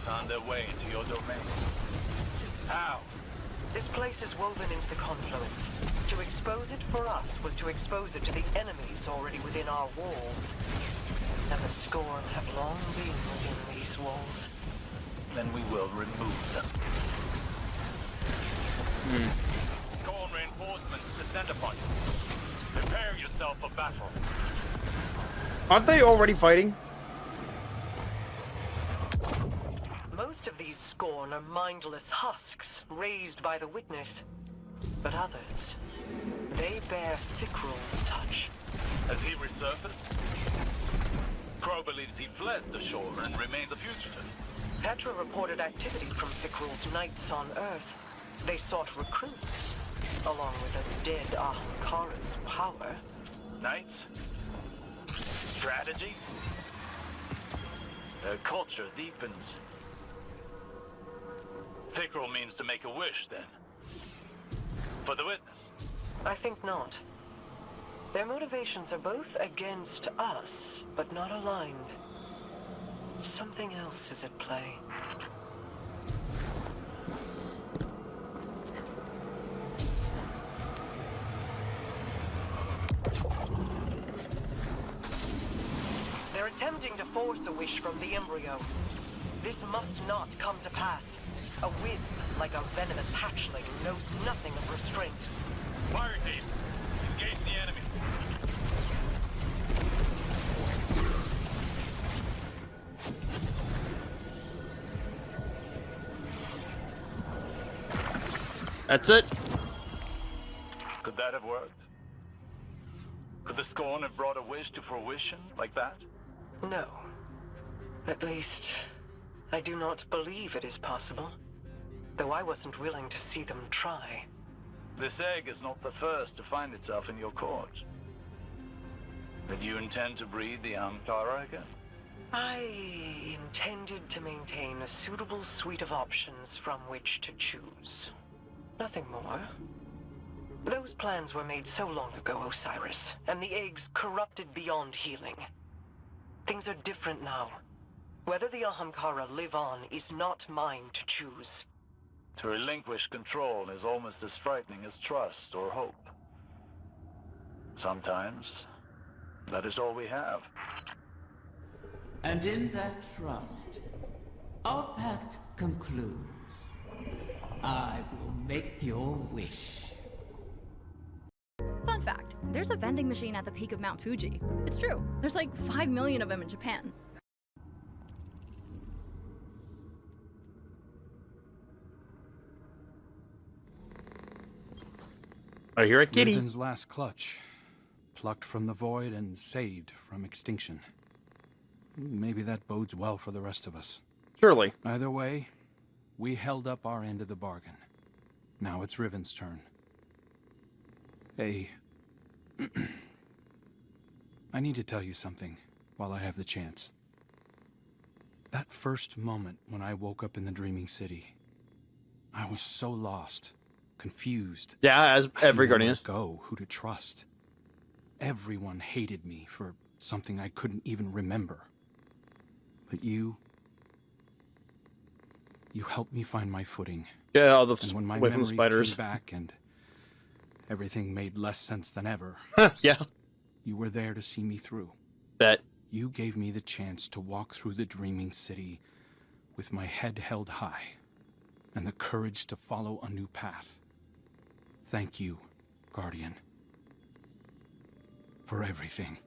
Found their way into your domain. How? This place is woven into the confluence. To expose it for us was to expose it to the enemies already within our walls. And the Scorn have long been within these walls. Then we will remove them. Scorn reinforcements descend upon you. Prepare yourself for battle. Aren't they already fighting? Most of these Scorn are mindless husks, raised by the Witness. But others, they bear Fikrul's touch. Has he resurfaced? Crow believes he fled the shore and remains a fugitive. Petra reported activity from Fikrul's knights on Earth. They sought recruits, along with a dead Ahamkara's power. Knights? Strategy? Their culture deepens. Fikrul means to make a wish, then. For the Witness? I think not. Their motivations are both against us, but not aligned. Something else is at play. They're attempting to force a wish from the embryo. This must not come to pass. A whim, like a venomous hatchling, knows nothing of restraint. That's it? Could that have worked? Could the scorn have brought a wish to fruition like that? No. At least, I do not believe it is possible. Though I wasn't willing to see them try. This egg is not the first to find itself in your court. Did you intend to breed the Ahamkara again? I intended to maintain a suitable suite of options from which to choose. Nothing more. Those plans were made so long ago, Osiris, and the eggs corrupted beyond healing. Things are different now. Whether the Ahamkara live on is not mine to choose. To relinquish control is almost as frightening as trust or hope. Sometimes, that is all we have. And in that trust, our pact concludes. I will make your wish. Fun fact, there's a vending machine at the peak of Mount Fuji. It's true. There's like 5 million of them in Japan. I hear a kitty. Riven's last clutch. Plucked from the void and saved from extinction. Maybe that bodes well for the rest of us. Surely. Either way, we held up our end of the bargain. Now it's Riven's turn. Hey, I need to tell you something while I have the chance. That first moment when I woke up in the Dreaming City, I was so lost, confused. Yeah, as every Guardian is. Go, who to trust. Everyone hated me for something I couldn't even remember. But you helped me find my footing. Yeah, all the and when my away from memories the spiders. came back and everything made less sense than ever. Yeah. You were there to see me through. Bet. You gave me the chance to walk through the Dreaming City with my head held high and the courage to follow a new path. Thank you, Guardian, for everything.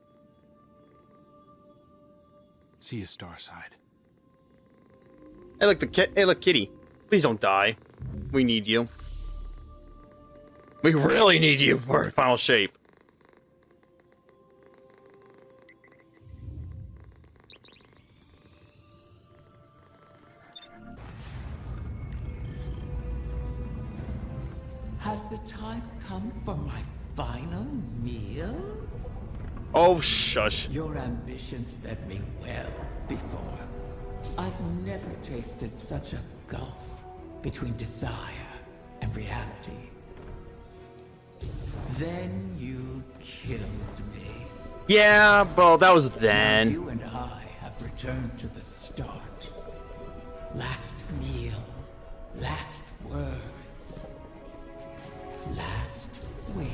See you, Starside. Hey, look, hey, look, kitty. Please don't die. We need you. We really need you for final shape. Has the time come for my final meal? Oh, shush. Your ambitions fed me well before. I've never tasted such a gulf between desire and reality. Then you killed me. Yeah, well, that was Now then. you and I have returned to the start. Last meal, last words, last wish.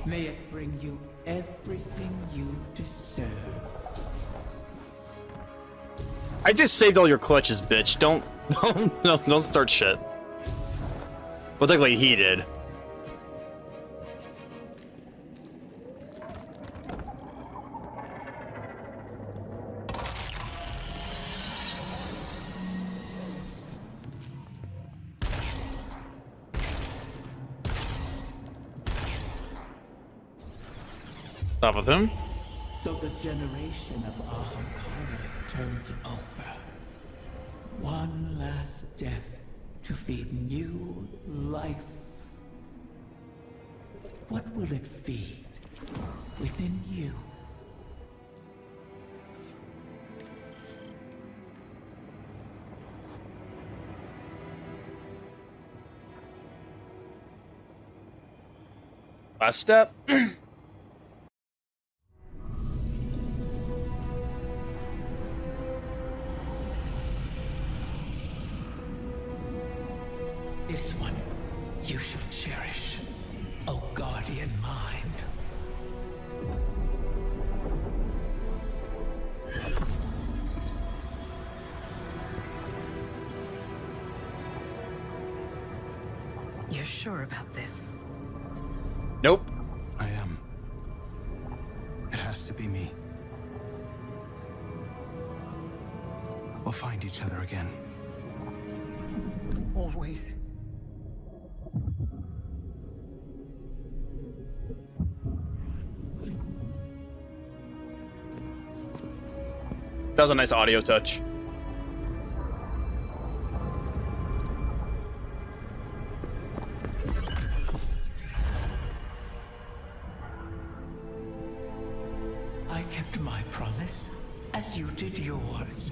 May it bring you everything you deserve. I just saved all your clutches, bitch. Don't start shit. Well, technically he did. Stop with him. So the generation of Ahamkara turns over. One last death to feed new life. What will it feed within you? Last step. This one you should cherish, O guardian mine. You're sure about this? Nope. I am. It has to be me. We'll find each other again. Always. That was a nice audio touch. I kept my promise, as you did yours.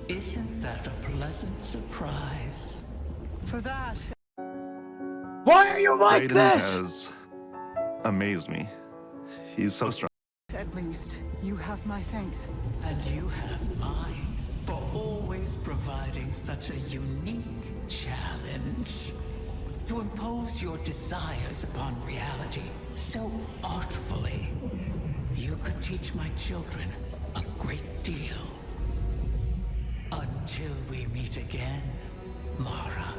Isn't that a pleasant surprise? For that... Why are you like Raiden this? has amazed me. He's so strong. At least, you have my thanks. And you have mine for always providing such a unique challenge. To impose your desires upon reality so artfully. You could teach my children a great deal. Until we meet again, Mara.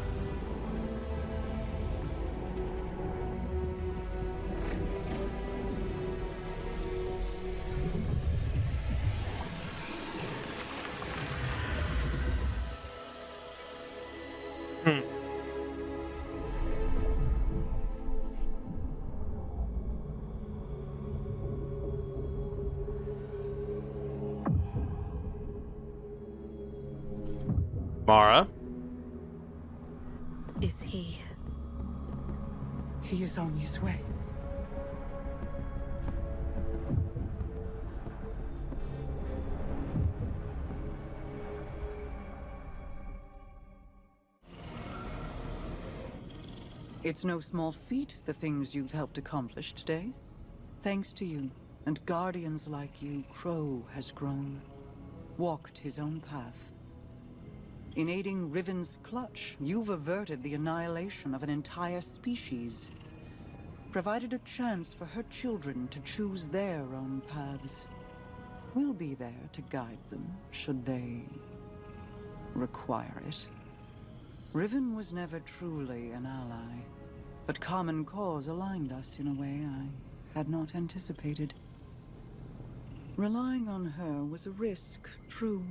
Mara? Is he? He is on his way. It's no small feat, the things you've helped accomplish today. Thanks to you, and guardians like you, Crow has grown, walked his own path. In aiding Riven's clutch, you've averted the annihilation of an entire species, provided a chance for her children to choose their own paths. We'll be there to guide them, should they require it. Riven was never truly an ally, but common cause aligned us in a way I had not anticipated. Relying on her was a risk, true.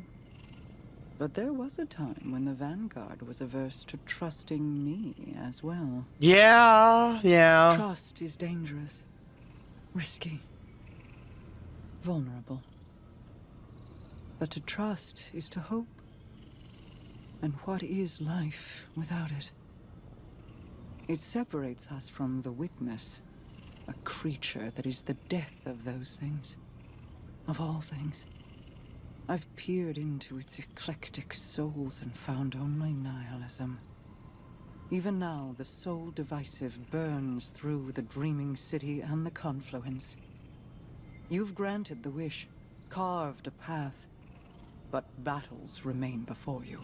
But there was a time when the Vanguard was averse to trusting me as well. Yeah. Trust is dangerous, risky, vulnerable. But to trust is to hope. And what is life without it? It separates us from the witness, a creature that is the death of those things, of all things. I've peered into its eclectic souls and found only nihilism. Even now, the soul divisive burns through the dreaming city and the confluence. You've granted the wish, carved a path, but battles remain before you.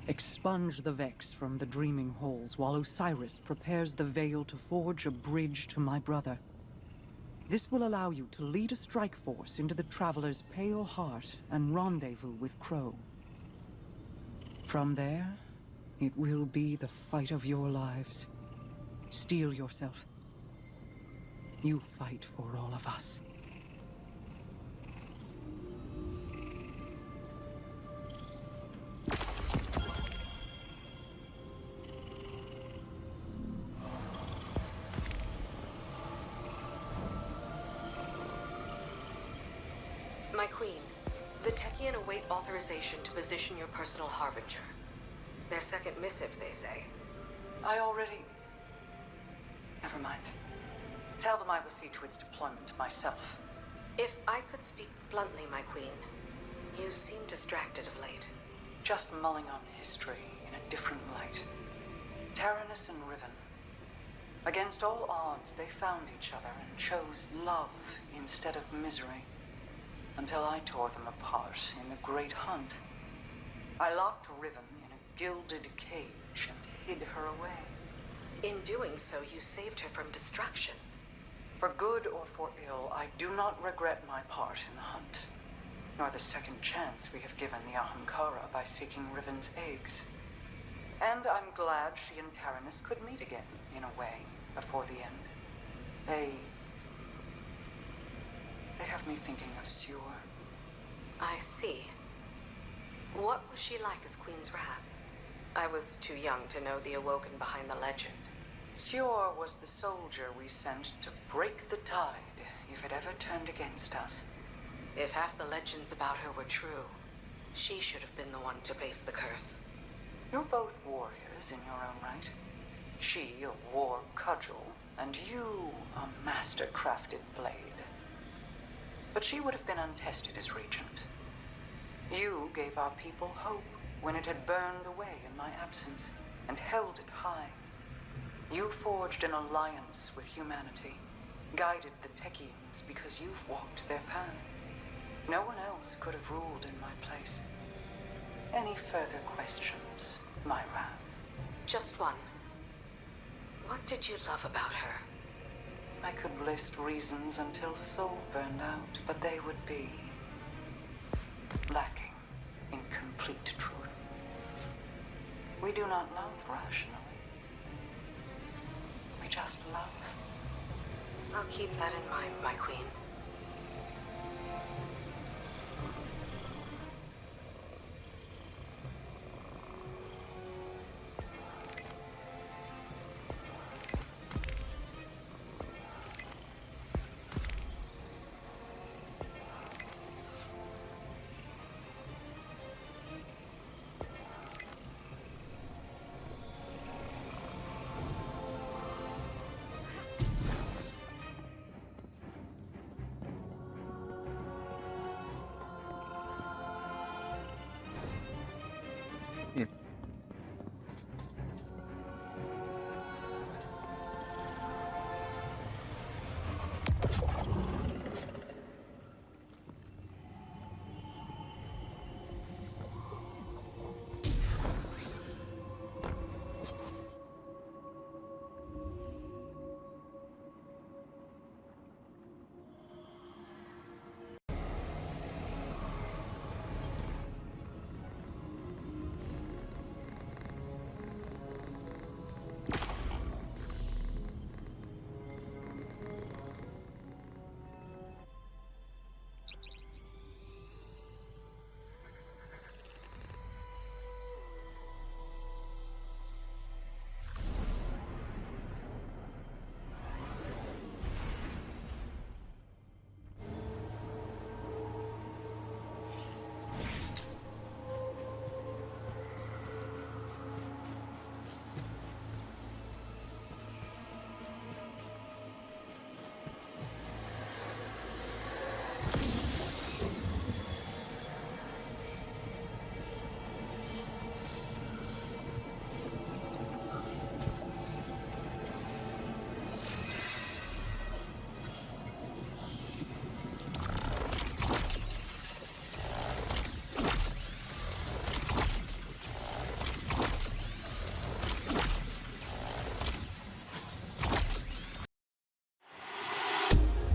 Expunge the Vex from the dreaming halls while Osiris prepares the veil to forge a bridge to my brother. This will allow you to lead a strike force into the Traveler's pale heart and rendezvous with Crow. From there, it will be the fight of your lives. Steel yourself. You fight for all of us. My queen, the Techien await authorization to position your personal harbinger. Their second missive, they say. I already... Never mind. Tell them I will see to its deployment myself. If I could speak bluntly, my queen, you seem distracted of late. Just mulling on history in a different light. Taranis and Riven. Against all odds, they found each other and chose love instead of misery. Until I tore them apart in the Great Hunt. I locked Riven in a gilded cage and hid her away. In doing so, you saved her from destruction. For good or for ill, I do not regret my part in the hunt, nor the second chance we have given the Ahamkara by seeking Riven's eggs. And I'm glad she and Taranis could meet again, in a way, before the end. They have me thinking of Sior. I see. What was she like as Queen's Wrath? I was too young to know the Awoken behind the legend. Sior was the soldier we sent to break the tide if it ever turned against us. If half the legends about her were true, she should have been the one to face the curse. You're both warriors in your own right. She a war cudgel, and you a master-crafted blade. But she would have been untested as regent. You gave our people hope when it had burned away in my absence, and held it high. You forged an alliance with humanity, guided the Techeuns because you've walked their path. No one else could have ruled in my place. Any further questions, my wrath? Just one. What did you love about her? I could list reasons until soul burned out, but they would be lacking in complete truth. We do not love rationally. We just love. I'll keep that in mind, my queen.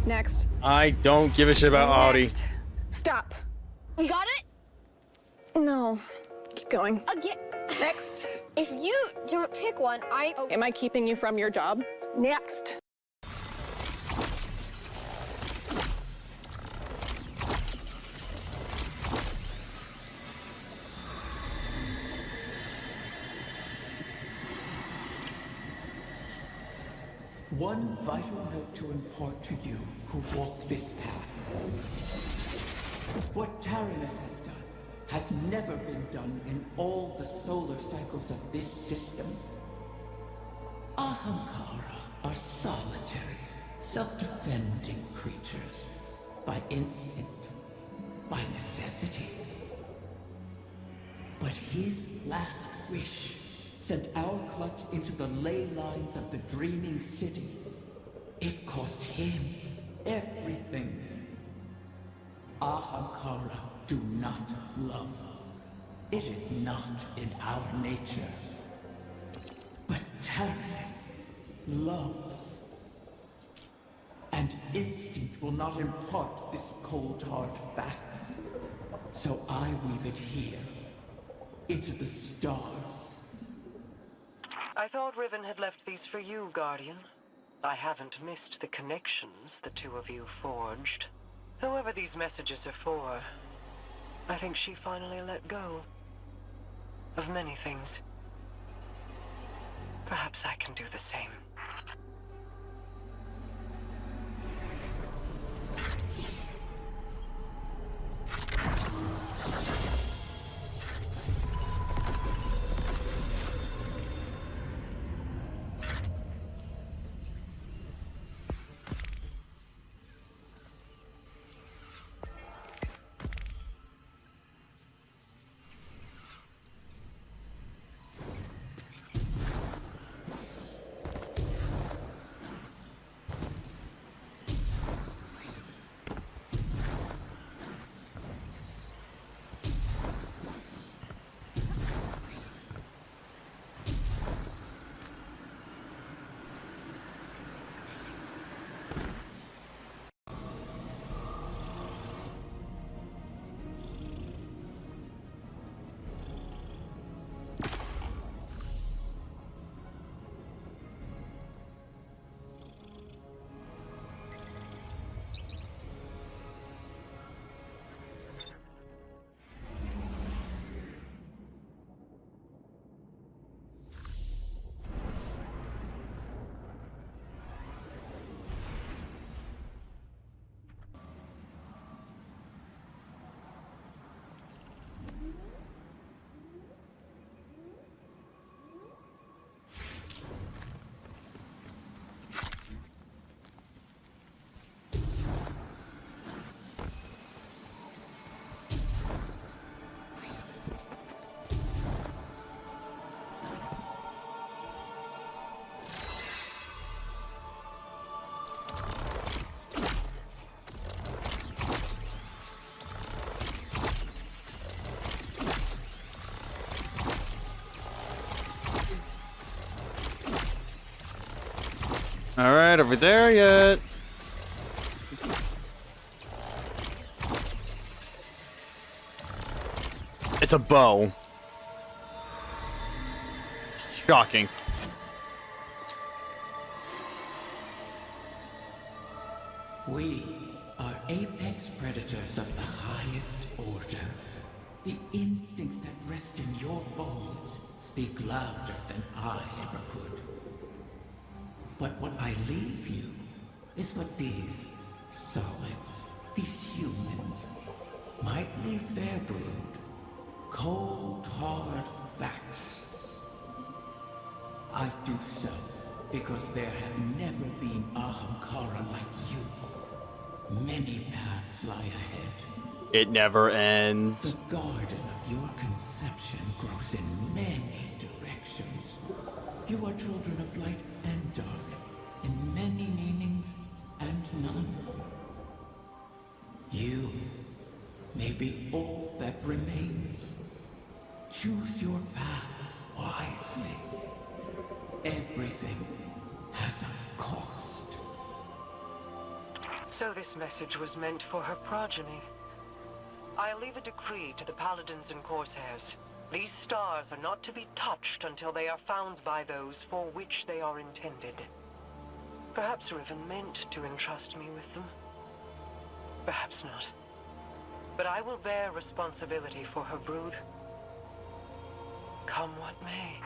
Next. I don't give a shit about Audi. Next. Stop. You got it? No. Keep going. Again. Next. If you don't pick one, Am I keeping you from your job? Next. One vital note to impart to you who walk this path. What Taranis has done has never been done in all the solar cycles of this system. Ahamkara are solitary, self-defending creatures, by instinct, by necessity. But his last wish sent our clutch into the ley lines of the dreaming city. It cost him everything. Ahamkara do not love. It is not in our nature. But Taranis loves. And instinct will not impart this cold hard fact. So I weave it here, into the stars. I thought Riven had left these for you, Guardian. I haven't missed the connections the two of you forged. Whoever these messages are for, I think she finally let go of many things. perhaps I can do the same. Alright, are we there yet? It's a bow. Shocking. We are apex predators of the highest order. The instincts that rest in your bones speak louder than I ever could. But what I leave you is what these solids, these humans, might leave their brood. Cold, hard facts. I do so because there have never been Ahamkara like you. Many paths lie ahead. It never ends. The garden of your conception grows in many directions. You are children of light and dark, in many meanings and none. You may be all that remains. Choose your path wisely. Everything has a cost. So this message was meant for her progeny. I'll leave a decree to the paladins and corsairs. These stars are not to be touched until they are found by those for which they are intended. Perhaps Riven meant to entrust me with them. Perhaps not. But I will bear responsibility for her brood. Come what may.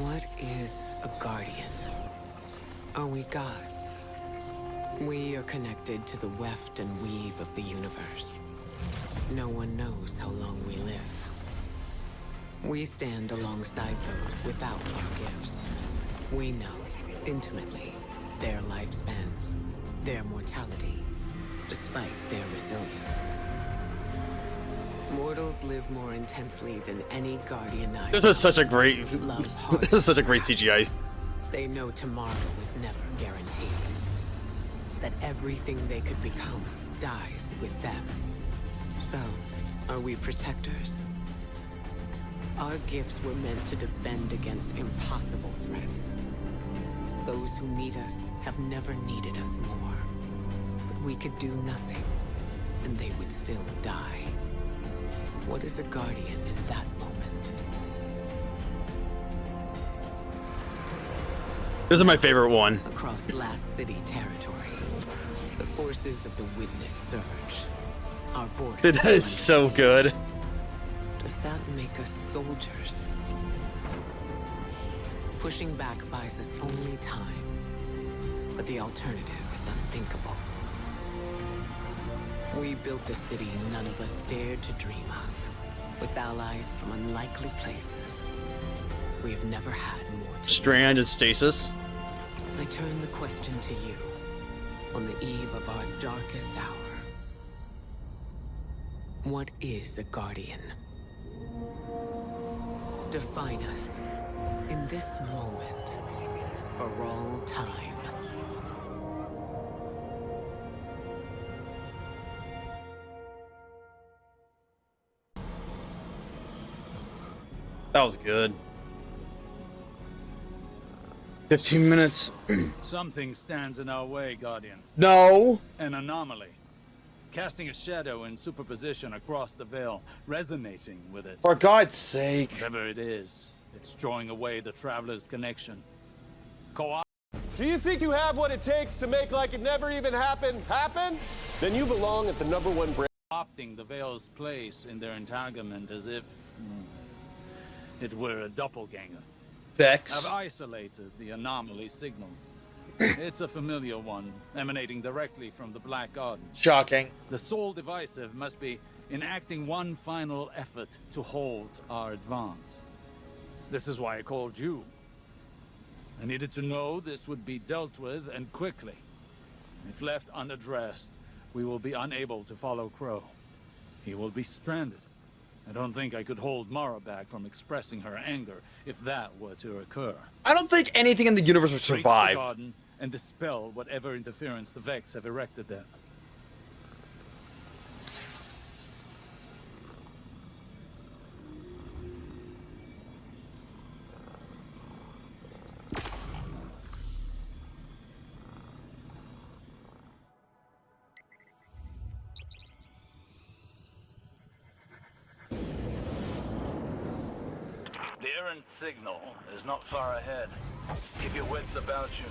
What is a guardian? Are we gods? We are connected to the weft and weave of the universe. No one knows how long we live. We stand alongside those without our gifts. We know, intimately, their lifespans, their mortality, despite their resilience. Mortals live more intensely than any guardian I This is such a great. love harder. This is such a great CGI. They know tomorrow is never guaranteed. That everything they could become dies with them. So, are we protectors? Our gifts were meant to defend against impossible threats. Those who need us have never needed us more. But we could do nothing, and they would still die. What is a guardian in that moment? This is my favorite one. Across Last City territory, the forces of the Witness surge. Our border. That is so good. Does that make us soldiers? Pushing back buys us only time, but the alternative is unthinkable. We built a city none of us dared to dream of, with allies from unlikely places. We have never had more. Strand and Stasis. I turn the question to you, on the eve of our darkest hour. What is a guardian? Define us, in this moment, for all time. That was good. 15 minutes. Something stands in our way, Guardian. No. An anomaly. Casting a shadow in superposition across the veil, resonating with it. For God's sake. Whatever it is, it's drawing away the traveler's connection. Do you think you have what it takes to make like it never even happened happen? Then you belong at the #1 brand. Opting the veil's place in their entanglement as if it were a doppelganger. Vex. I've isolated the anomaly signal. It's a familiar one, emanating directly from the Black Garden. Shocking. The sole divisive must be enacting one final effort to hold our advance. This is why I called you. I needed to know this would be dealt with, and quickly. If left unaddressed, we will be unable to follow Crow. He will be stranded. I don't think I could hold Mara back from expressing her anger if that were to occur. I don't think anything in the universe would Reach the survive. garden and dispel whatever interference the Vex have erected there. The errant signal is not far ahead. Keep your wits about you.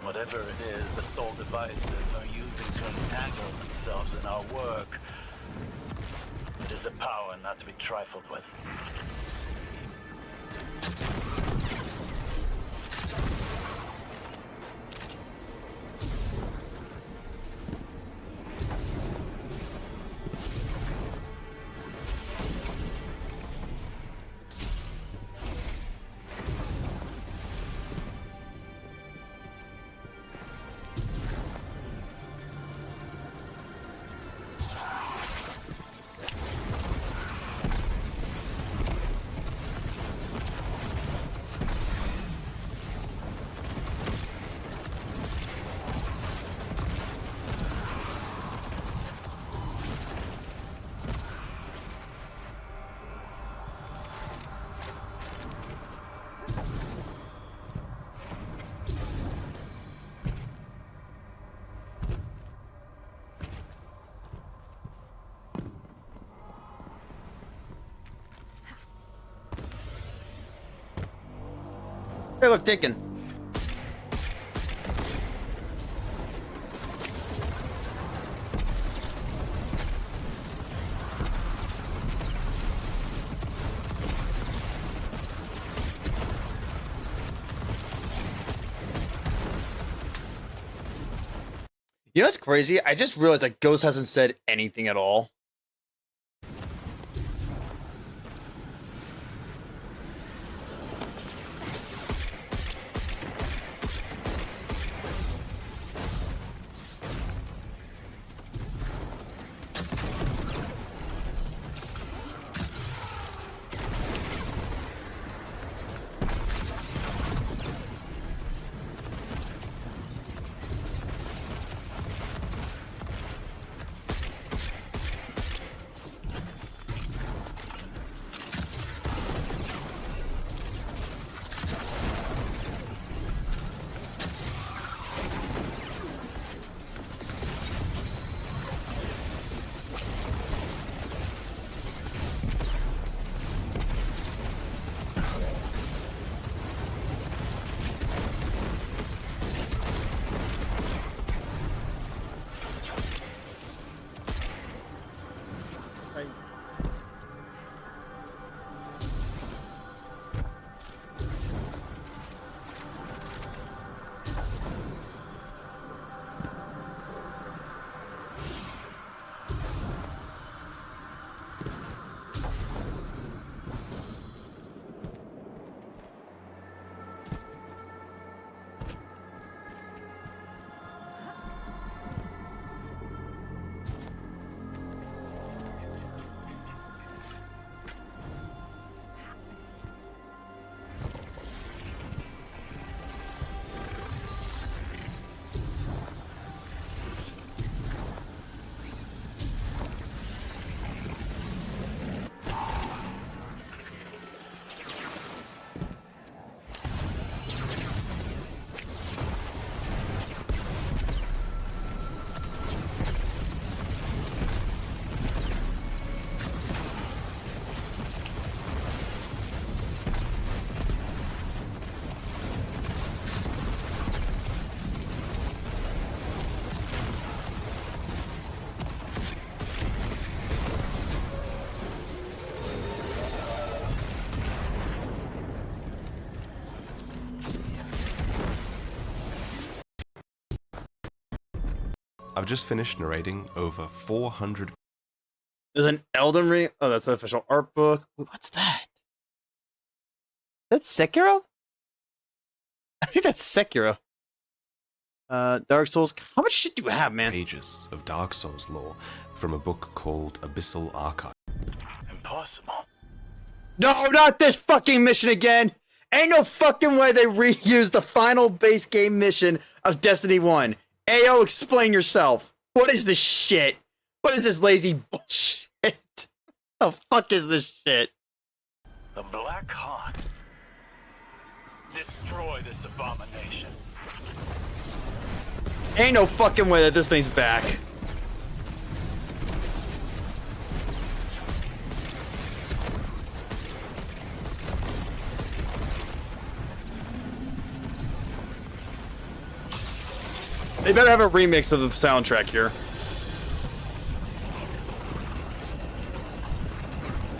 Whatever it is the Soul Divisive are using to entangle themselves in our work, it is a power not to be trifled with. Hey, look, Taken. You know what's crazy? I just realized that Ghost hasn't said anything at all. I've just finished narrating over 400. There's an Elden Ring. Oh, that's the official art book. Wait, what's that? That's Sekiro? I think that's Sekiro. Dark Souls. How much shit do you have, man? Pages of Dark Souls lore from a book called Abyssal Archive. Impossible. No, not this fucking mission again. Ain't no fucking way they reused the final base game mission of Destiny 1. Ayo, explain yourself. What is this shit? What is this lazy bullshit? The fuck is this shit? The Black Hawk. Destroy this abomination. Ain't no fucking way that this thing's back. They better have a remix of the soundtrack here.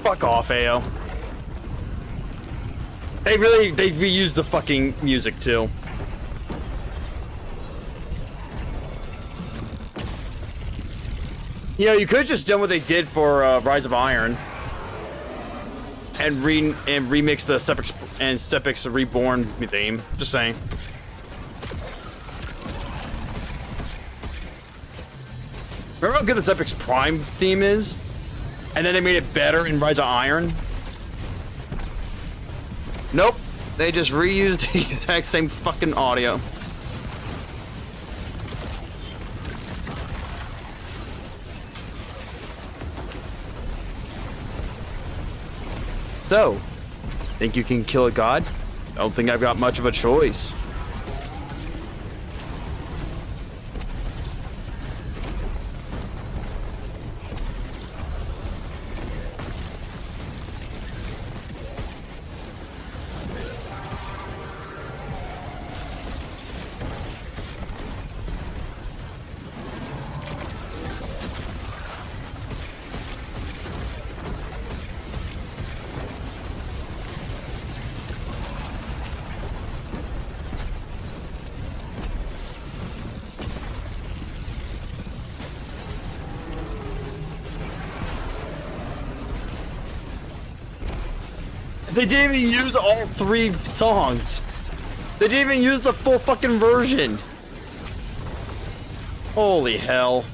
Fuck off, Ayo. They reused the fucking music too. You know, you could have just done what they did for Rise of Iron and remix the Sepix Reborn theme. Just saying. Remember how good the Sepix Prime theme is? And then they made it better in Rise of Iron? Nope. They just reused the exact same fucking audio. So, think you can kill a god? Don't think I've got much of a choice. They didn't even use all 3 songs. They didn't even use the full fucking version. Holy hell.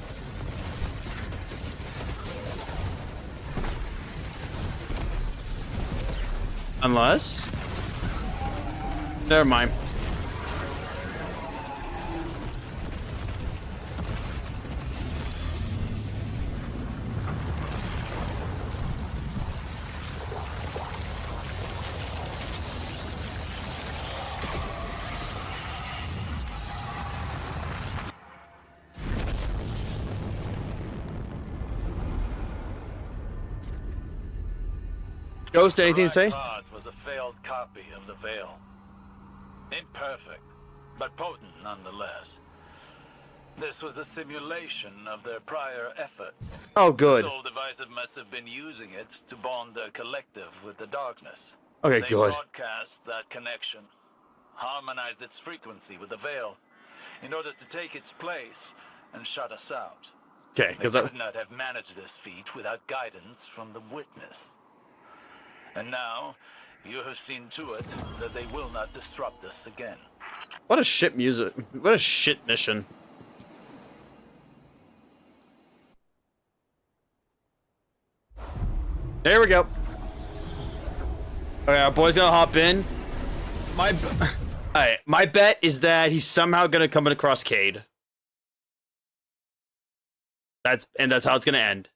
Unless... Never mind. Ghost, anything to say? Part was a failed copy of the Veil. Imperfect, but potent nonetheless. This was a simulation of their prior efforts. Oh, good. The Soul Divisive must have been using it to bond their collective with the darkness. Okay, they good. broadcast that connection, harmonized its frequency with the Veil, in order to take its place and shut us out. Okay, They because could not have managed this feat without guidance from the Witness. And now, you have seen to it that they will not disrupt us again. what a shit music. What a shit mission. There we go. Okay, our boy's gonna hop in. Alright, my bet is that he's somehow gonna come across Cade. That's how it's gonna end.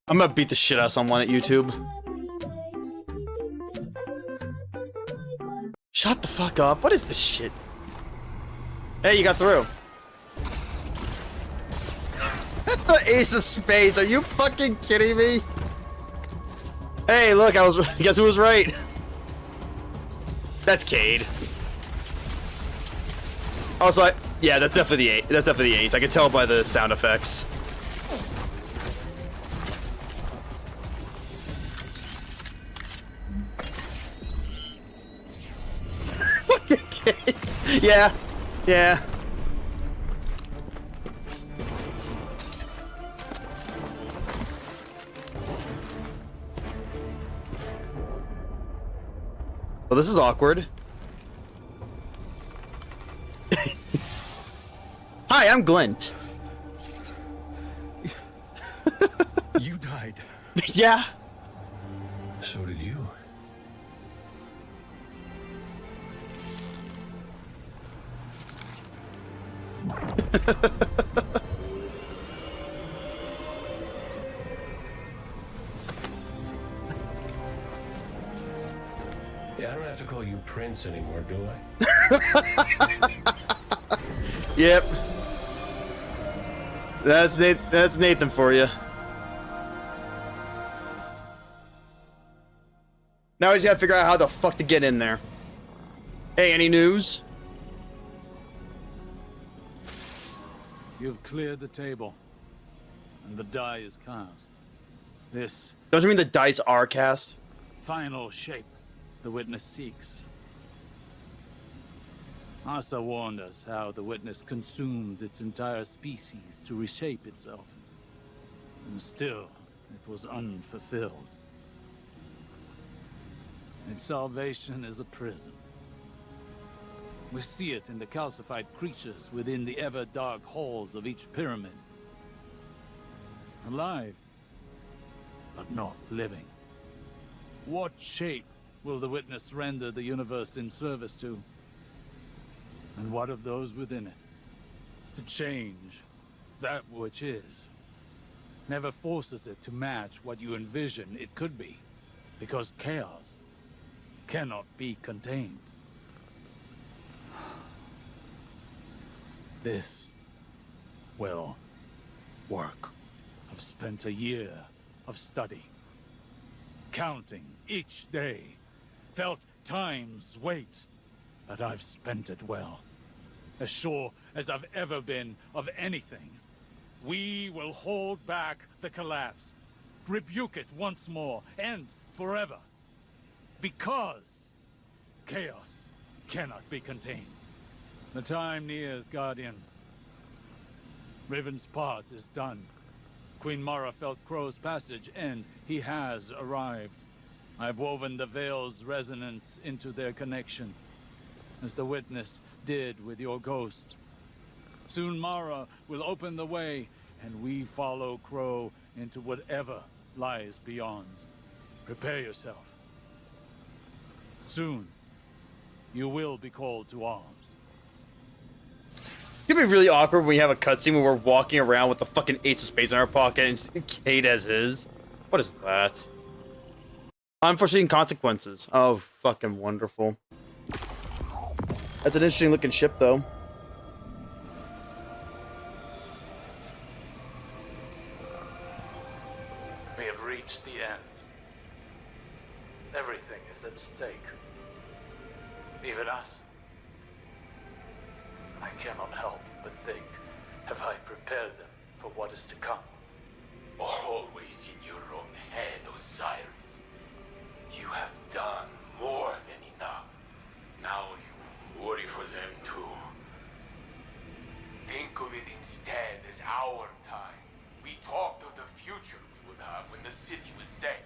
I'm gonna beat the shit out of someone at YouTube. Shut the fuck up. What is this shit? Hey, you got through. That's the ace of spades. Are you fucking kidding me? Hey, look, guess who was right? That's Cade. I was like, yeah, that's definitely the ace. That's definitely the ace. I can tell by the sound effects. Yeah, yeah. Well, this is awkward. Hi, I'm Glint. You died. Yeah. So did you. Yeah, I don't have to call you Prince anymore, do I? Yep. That's Nathan for you. Now we just gotta figure out how the fuck to get in there. Hey, any news? You've cleared the table, and the die is cast. This Doesn't mean the dice are cast. final shape the Witness seeks. Asa warned us how the Witness consumed its entire species to reshape itself. And still, it was unfulfilled. Its salvation is a prison. We see it in the calcified creatures within the ever-dark halls of each pyramid. Alive, but not living. What shape will the Witness render the universe in service to? And what of those within it? To change that which is. Never forces it to match what you envision it could be, because chaos cannot be contained. This will work. I've spent a year of study, counting each day, felt time's weight, but I've spent it well. As sure as I've ever been of anything. We will hold back the collapse, rebuke it once more, and forever. Because chaos cannot be contained. The time nears, Guardian. Riven's part is done. Queen Mara felt Crow's passage, and he has arrived. I've woven the Veil's resonance into their connection, as the Witness did with your ghost. Soon Mara will open the way, and we follow Crow into whatever lies beyond. Prepare yourself. Soon, you will be called to arms. It's gonna be really awkward when we have a cutscene where we're walking around with the fucking Ace of Spades in our pocket and Kate has his. What is that? Unforeseen consequences. Oh, fucking wonderful. That's an interesting looking ship, though. We have reached the end. Everything is at stake. Even us. I cannot help but think, have I prepared them for what is to come? Always in your own head, Osiris. You have done more than enough. Now you worry for them too. Think of it instead as our time. We talked of the future we would have when the city was safe.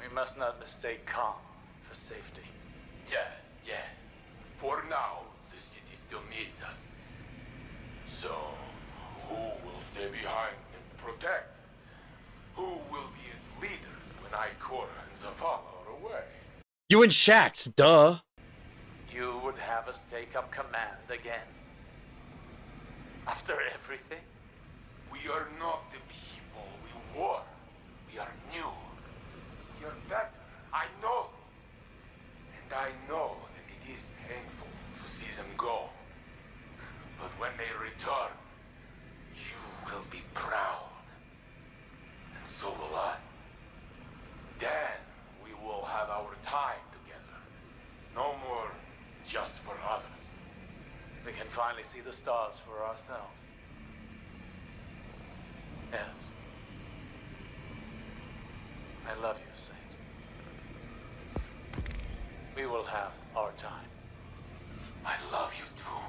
We must not mistake calm for safety. Yes, yes. For now, the city still needs us. So, who will stay behind and protect it? Who will be its leaders when Ikora and Zavala are away? You and Shax, duh. You would have us take up command again. After everything? We are not the people we were. We are new. We are better. I know. And I know that it is painful to see them go. But when they return, you will be proud. And so will I. Then we will have our time together. No more just for others. We can finally see the stars for ourselves. Yes. I love you, Saint. We will have our time. I love you too.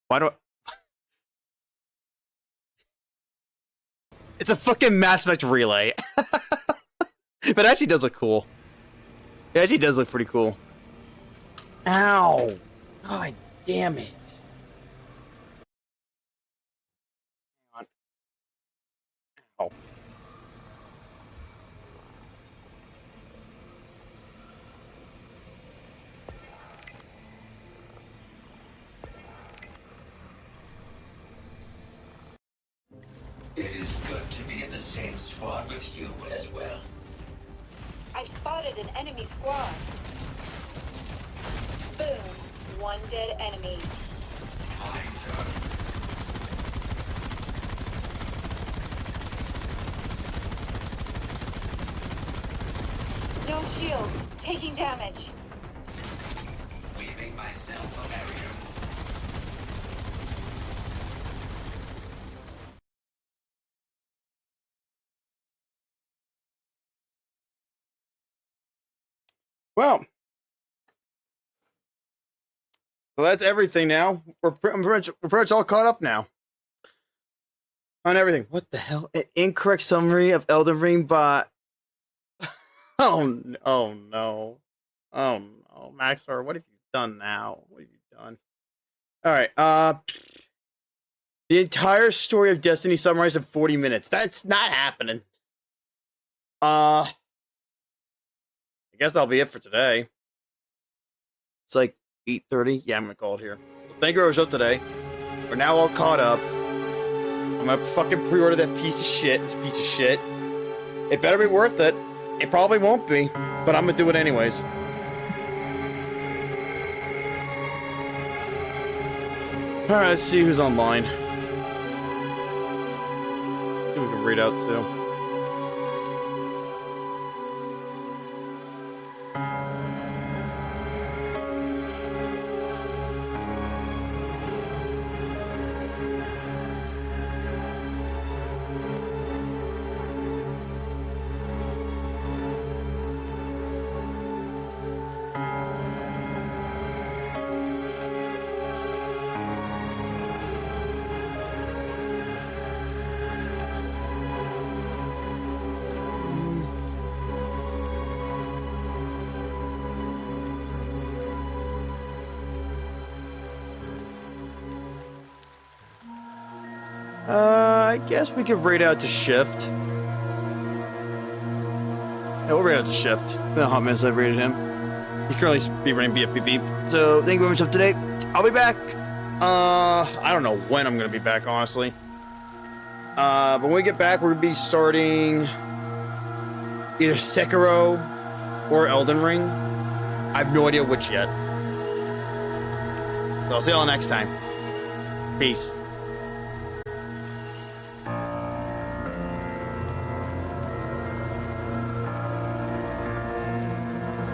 Why do I... It's a fucking Mass Effect relay. But it actually does look cool. It actually does look pretty cool. Ow! God damn it. Hang on. Ow. It is good to be in the same squad with you as well. I've spotted an enemy squad. Boom. One dead enemy. No shields. Taking damage. Weaving myself a barrier. Well, so that's everything now. We're pretty much all caught up now on everything. What the hell? An incorrect summary of Elden Ring by... Oh no. Oh no. Maxar, what have you done now? What have you done? Alright, the entire story of Destiny summarized in 40 minutes. That's not happening. I guess that'll be it for today. It's like 8:30. Yeah, I'm gonna call it here. Well, thank you for showing up today. We're now all caught up. I'm gonna fucking pre-order that piece of shit. This piece of shit. It better be worth it. It probably won't be, but I'm gonna do it anyways. Alright, let's see who's online. See if we can read out too. I guess we could raid out to Shift. Yeah, we'll raid out to Shift. It's been a hot minute since I've raided him. He's currently speedrunning BFPB. So, thank you very much for today. I'll be back. I don't know when I'm going to be back, honestly. But when we get back, we're going to be starting either Sekiro or Elden Ring. I have no idea which yet. So I'll see y'all next time. Peace.